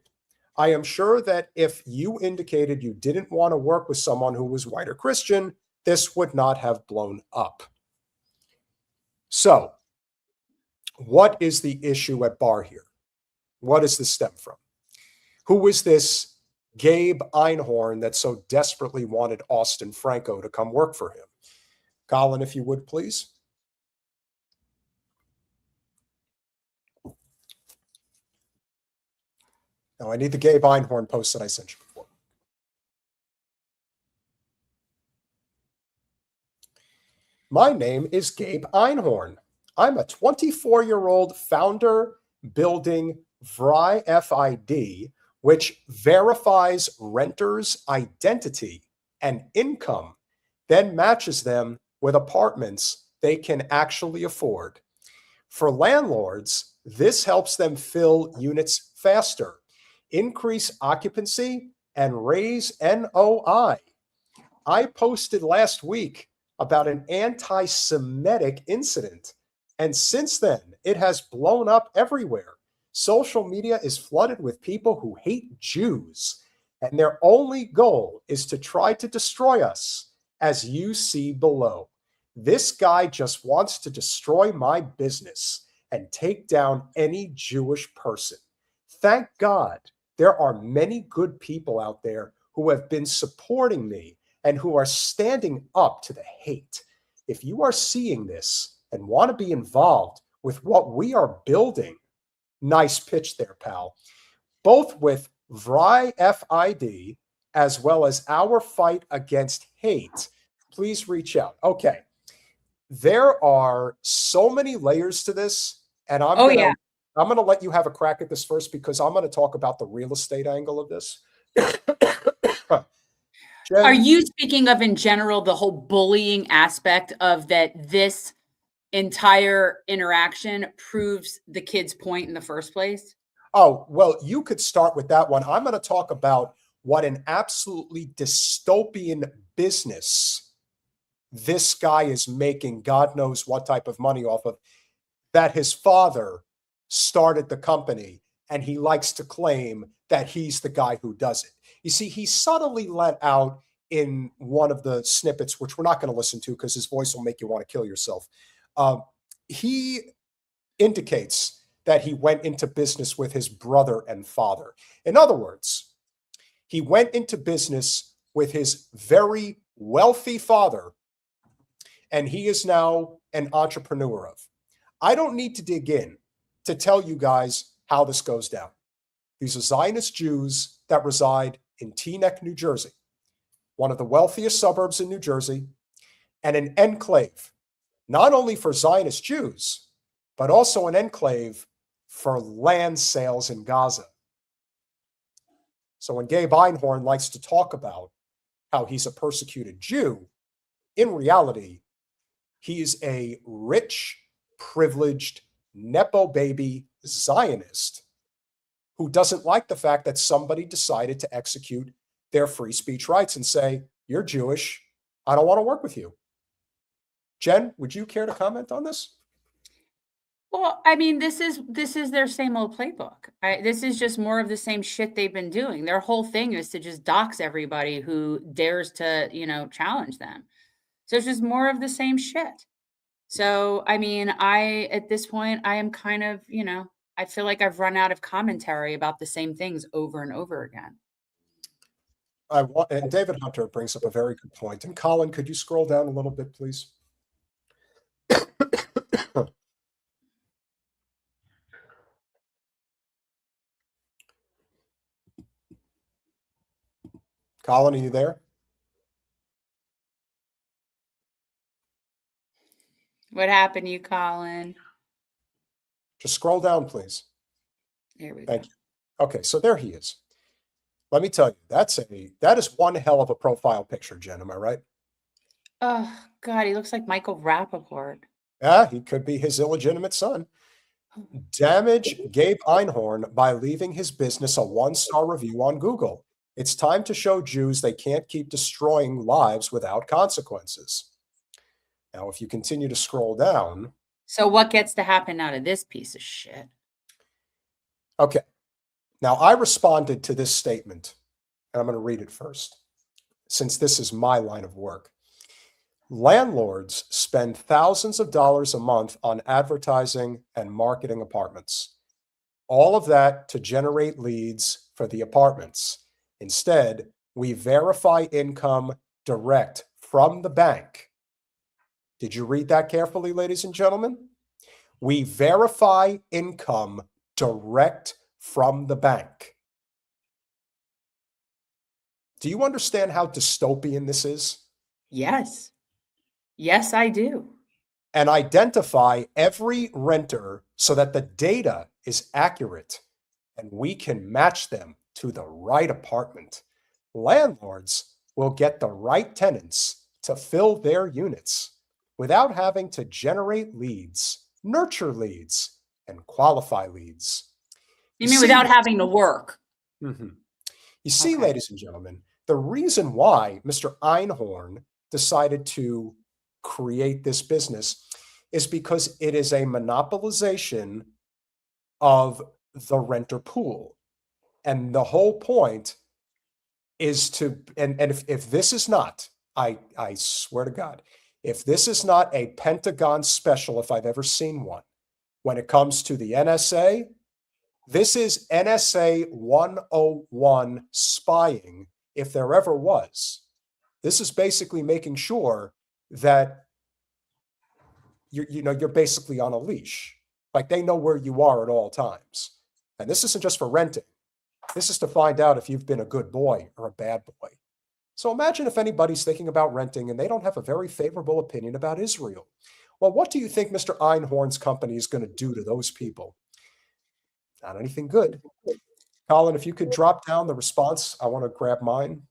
I am sure that if you indicated you didn't want to work with someone who was white or Christian, this would not have blown up. So, what is the issue at bar here? What does this stem from? Who is this Gabe Einhorn that so desperately wanted Austin Franco to come work for him? Colin, if you would, please. Now, I need the Gabe Einhorn post that I sent you before. My name is Gabe Einhorn. I'm a 24-year-old founder building VRIFID, which verifies renters' identity and income, then matches them with apartments they can actually afford. For landlords, this helps them fill units faster, increase occupancy, and raise NOI. I posted last week about an anti-Semitic incident, and since then, it has blown up everywhere. Social media is flooded with people who hate Jews, and their only goal is to try to destroy us, as you see below. This guy just wants to destroy my business and take down any Jewish person. Thank God there are many good people out there who have been supporting me and who are standing up to the hate. If you are seeing this and want to be involved with what we are building, nice pitch there, pal, both with VRIFID as well as our fight against hate, please reach out. Okay. There are so many layers to this, and I'm going to let you have a crack at this first because I'm going to talk about the real estate angle of this. Jen, are you speaking of in general the whole bullying aspect of that this entire interaction proves the kid's point in the first place? Oh, well, you could start with that one. I'm going to talk about what an absolutely dystopian business this guy is making God knows what type of money off of, that his father started the company, and he likes to claim that he's the guy who does it. You see, he subtly let out in one of the snippets, which we're not going to listen to because his voice will make you want to kill yourself. He indicates that he went into business with his brother and father. In other words, he went into business with his very wealthy father, and he is now an entrepreneur of. I don't need to dig in to tell you guys how this goes down. These are Zionist Jews that reside in Teaneck, New Jersey, one of the wealthiest suburbs in New Jersey, and an enclave, not only for Zionist Jews, but also an enclave for land sales in Gaza. So when Gabe Einhorn likes to talk about how he's a persecuted Jew, in reality, he is a rich, privileged, Nepo baby Zionist who doesn't like the fact that somebody decided to execute their free speech rights and say, you're Jewish, I don't want to work with you. Jen, would you care to comment on this? Well, I mean, this is their same old playbook. This is just more of the same shit they've been doing. Their whole thing is to just dox everybody who dares to, challenge them. So it's just more of the same shit. So, I mean, at this point, I am kind of, I feel like I've run out of commentary about the same things over and over again. And David Hunter brings up a very good point. And Colin, could you scroll down a little bit, please? Colin, are you there? What happened to you, Colin? Just scroll down, please. There we go. Thank you. Okay, so there he is. Let me tell you, that is one hell of a profile picture, Jen. Am I right? Oh, God, he looks like Michael Rappaport. Yeah, he could be his illegitimate son. Damage Gabe Einhorn by leaving his business a 1-star review on Google. It's time to show Jews they can't keep destroying lives without consequences. Now, if you continue to scroll down, So what gets to happen out of this piece of shit? Okay. Now, I responded to this statement, and I'm going to read it first, since this is my line of work. Landlords spend thousands of dollars a month on advertising and marketing apartments. All of that to generate leads for the apartments. Instead, we verify income direct from the bank. Did you read that carefully, ladies and gentlemen? We verify income direct from the bank. Do you understand how dystopian this is? Yes. Yes, I do. And identify every renter so that the data is accurate and we can match them to the right apartment. Landlords will get the right tenants to fill their units without having to generate leads, nurture leads, and qualify leads. You mean without having to work? Mm-hmm. You see, ladies and gentlemen, the reason why Mr. Einhorn decided to create this business is because it is a monopolization of the renter pool. And the whole point is to, and if this is not, I swear to God, if this is not a Pentagon special, if I've ever seen one, when it comes to the NSA, this is NSA 101 spying, if there ever was. This is basically making sure that you're basically on a leash. Like they know where you are at all times. And this isn't just for renting. This is to find out if you've been a good boy or a bad boy. So imagine if anybody's thinking about renting and they don't have a very favorable opinion about Israel. Well, what do you think Mr. Einhorn's company is going to do to those people? Not anything good. Colin, if you could drop down the response, I want to grab mine.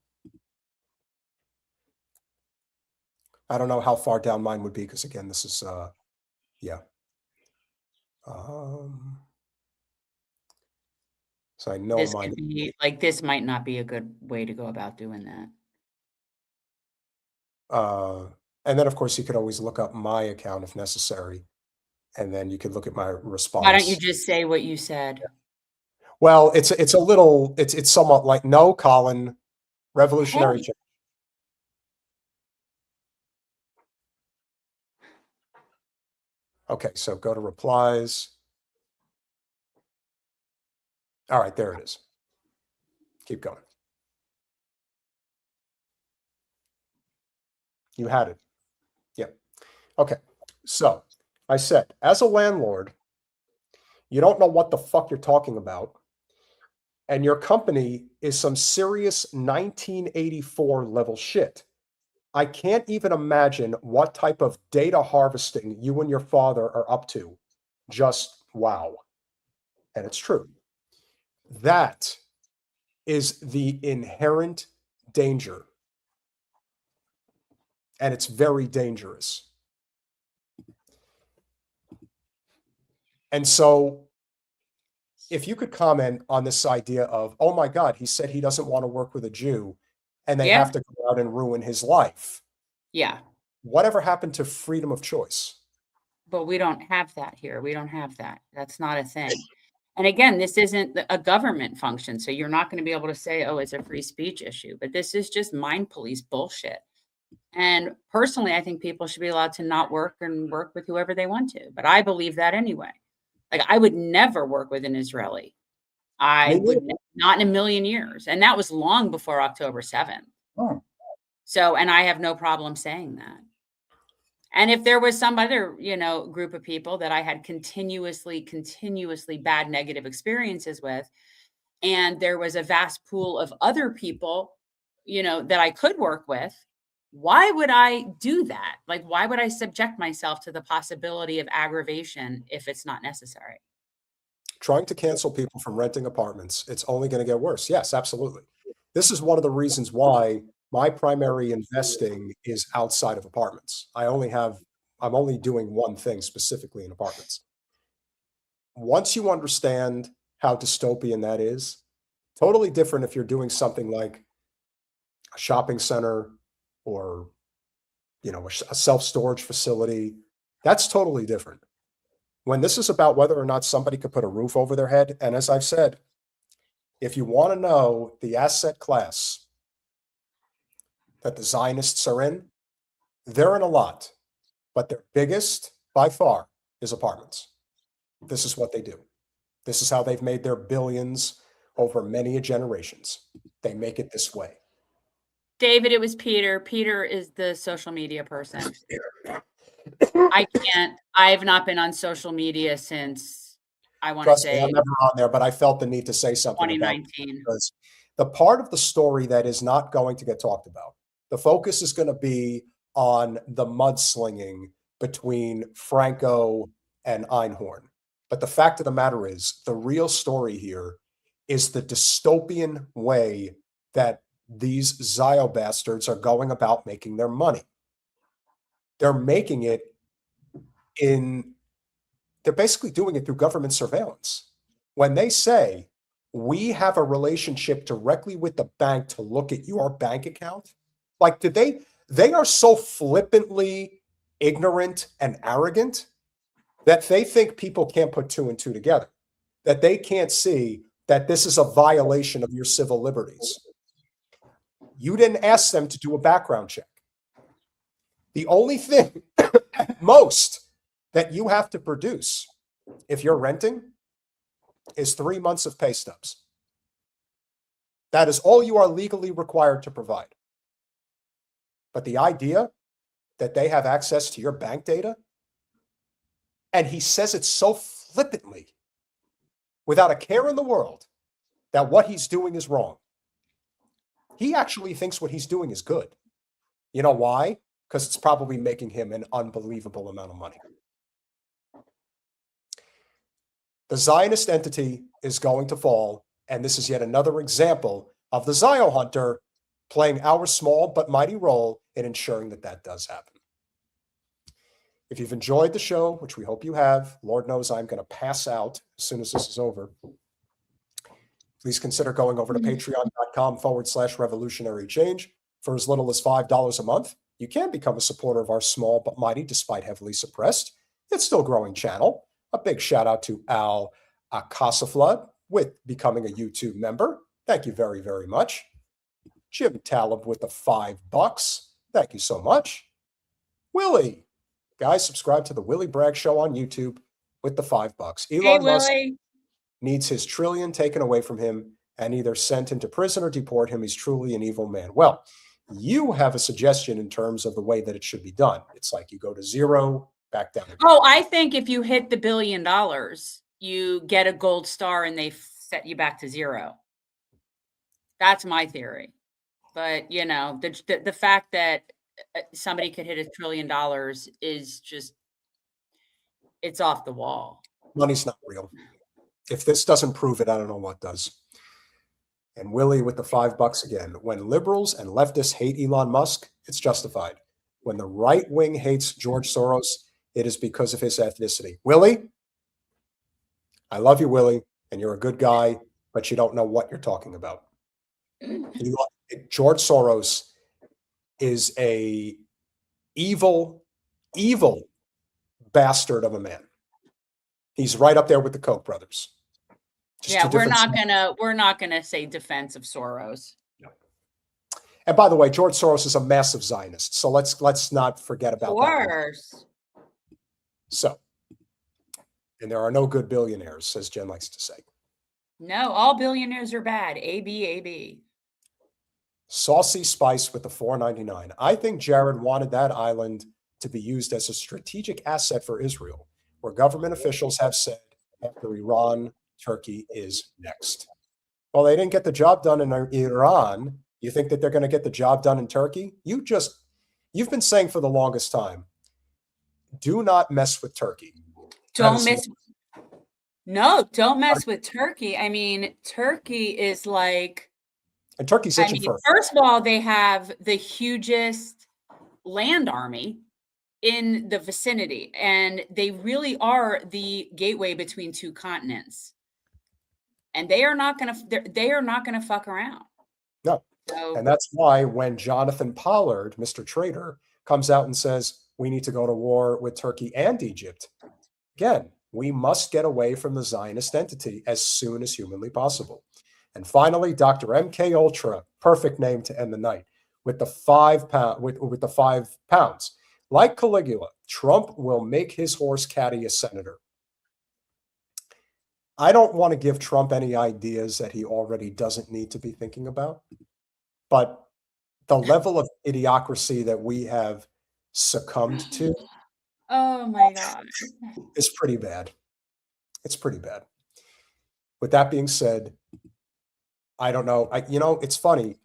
I don't know how far down mine would be because, again, this is, yeah. So I know This mine. could be, like, this might not be a good way to go about doing that. And then, of course, you could always look up my account if necessary. And then you could look at my response. Why don't you just say what you said? Well, it's a little, it's somewhat like, no, Colin, revolutionary change. Okay, so go to replies. All right, there it is. Keep going. You had it. Yeah. Okay. So I said, as a landlord, you don't know what the fuck you're talking about. And your company is some serious 1984 level shit. I can't even imagine what type of data harvesting you and your father are up to. Just wow. And it's true. That is the inherent danger. And it's very dangerous. And so if you could comment on this idea of, oh my God, he said he doesn't want to work with a Jew and they have to go out and ruin his life. Yeah. Whatever happened to freedom of choice? But we don't have that here. We don't have that. That's not a thing. And again, this isn't a government function. So you're not going to be able to say, oh, it's a free speech issue. But this is just mind police bullshit. And personally, I think people should be allowed to not work and work with whoever they want to. But I believe that anyway. Like, I would never work with an Israeli. I would not in a million years. And that was long before October 7th. Oh. So, and I have no problem saying that. And if there was some other, group of people that I had continuously bad negative experiences with, and there was a vast pool of other people, that I could work with, why would I do that? Like, why would I subject myself to the possibility of aggravation if it's not necessary? Trying to cancel people from renting apartments, it's only going to get worse. Yes, absolutely. This is one of the reasons why my primary investing is outside of apartments. I'm only doing one thing specifically in apartments. Once you understand how dystopian that is, totally different if you're doing something like a shopping center or, a self-storage facility. That's totally different. when this is about whether or not somebody could put a roof over their head, and as I've said, if you want to know the asset class that the Zionists are in, they're in a lot, but their biggest by far is apartments. This is what they do. This is how they've made their billions over many generations. They make it this way. David, it was Peter. Peter is the social media person. I've not been on social media since, I want to Trust me, say, I'm never on there, but I felt the need to say something about it 2019. because the part of the story that is not going to get talked about, the focus is going to be on the mudslinging between Franco and Einhorn. But the fact of the matter is, the real story here is the dystopian way that these Zio bastards are going about making their money. They're making it they're basically doing it through government surveillance. When they say, we have a relationship directly with the bank to look at your bank account, like, they are so flippantly ignorant and arrogant that they think people can't put two and two together, that they can't see that this is a violation of your civil liberties. You didn't ask them to do a background check. The only thing at most that you have to produce if you're renting is 3 months of pay stubs. That is all you are legally required to provide. But the idea that they have access to your bank data, and he says it so flippantly, without a care in the world, that what he's doing is wrong. He actually thinks what he's doing is good. You know why? Because it's probably making him an unbelievable amount of money. The Zionist entity is going to fall, and this is yet another example of the Zio hunter playing our small but mighty role in ensuring that that does happen. If you've enjoyed the show, which we hope you have, Lord knows I'm going to pass out as soon as this is over, please consider going over to patreon.com/revolutionary change. For as little as $5 a month, you can become a supporter of our small but mighty, despite heavily suppressed, it's still growing channel. A big shout out to Al Akasaflood with becoming a YouTube member. Thank you very, very much. Jim Talib with the $5. Thank you so much. Willie. Guys, subscribe to the Willie Bragg Show on YouTube with the $5. Elon Musk needs his trillion taken away from him and either sent into prison or deport him. He's truly an evil man. Well, you have a suggestion in terms of the way that it should be done. It's like you go to zero, back down. Oh, I think if you hit the $1 billion, you get a gold star and they set you back to zero. That's my theory. But, you know, the fact that somebody could hit $1 trillion is just, it's off the wall. Money's not real. If this doesn't prove it, I don't know what does. And Willie with the $5 again. When liberals and leftists hate Elon Musk, it's justified. When the right wing hates George Soros, it is because of his ethnicity. Willie, I love you, Willie, and you're a good guy, but you don't know what you're talking about. George Soros is a evil bastard of a man. He's right up there with the Koch brothers. Yeah, we're not gonna say defense of Soros. No. And by the way, George Soros is a massive Zionist, so let's not forget about that. Of course. So, and there are no good billionaires, as Jen likes to say. No, all billionaires are bad. AB. Saucy Spice with the $4.99. I think Jared wanted that island to be used as a strategic asset for Israel, where government officials have said after Iran, Turkey is next. Well, they didn't get the job done in Iran. You think that they're going to get the job done in Turkey? You've been saying for the longest time, do not mess with Turkey. Don't mess with Turkey. I mean, Turkey is like, and Turkey's itching first. First of all, they have the hugest land army in the vicinity, and they really are the gateway between two continents. And they are not going to fuck around. No. So, and that's why when Jonathan Pollard, Mr. Trader, comes out and says we need to go to war with Turkey and Egypt, again, We must get away from the Zionist entity as soon as humanly possible. And finally, Dr. MK Ultra, perfect name to end the night, with the 5 pound with the 5 pounds. Like Caligula, Trump will make his horse caddy a senator. I don't want to give Trump any ideas that he already doesn't need to be thinking about, but the level of idiocracy that we have succumbed to, oh my God, is pretty bad. It's pretty bad. With that being said, I don't know. It's funny.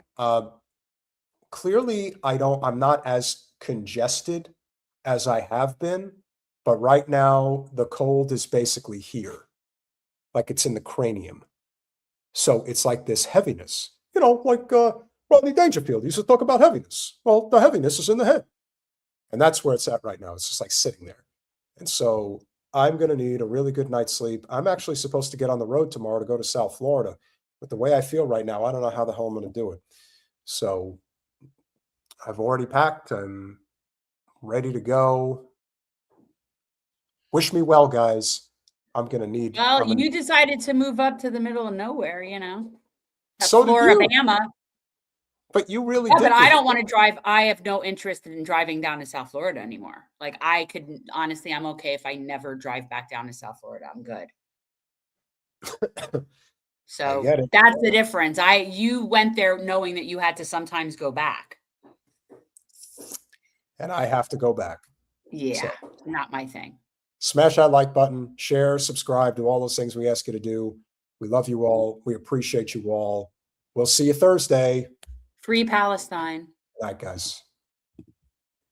Clearly, I'm not as congested as I have been, but right now the cold is basically here, like it's in the cranium. So it's like this heaviness, like Rodney Dangerfield used to talk about heaviness. Well, the heaviness is in the head. And that's where it's at right now. It's just like sitting there. And so I'm going to need a really good night's sleep. I'm actually supposed to get on the road tomorrow to go to South Florida. But the way I feel right now, I don't know how the hell I'm going to do it. So I've already packed. I'm ready to go. Wish me well, guys. I'm going to need. Well, you decided to move up to the middle of nowhere, So did you. Floribama. But you really Yeah, did. but I don't want to drive. I have no interest in driving down to South Florida anymore. Like I could, honestly, I'm okay if I never drive back down to South Florida. I'm good. So that's the difference. You went there knowing that you had to sometimes go back. And I have to go back. Yeah, not my thing. Smash that like button, share, subscribe, do all those things we ask you to do. We love you all. We appreciate you all. We'll see you Thursday. Free Palestine. Good night, guys.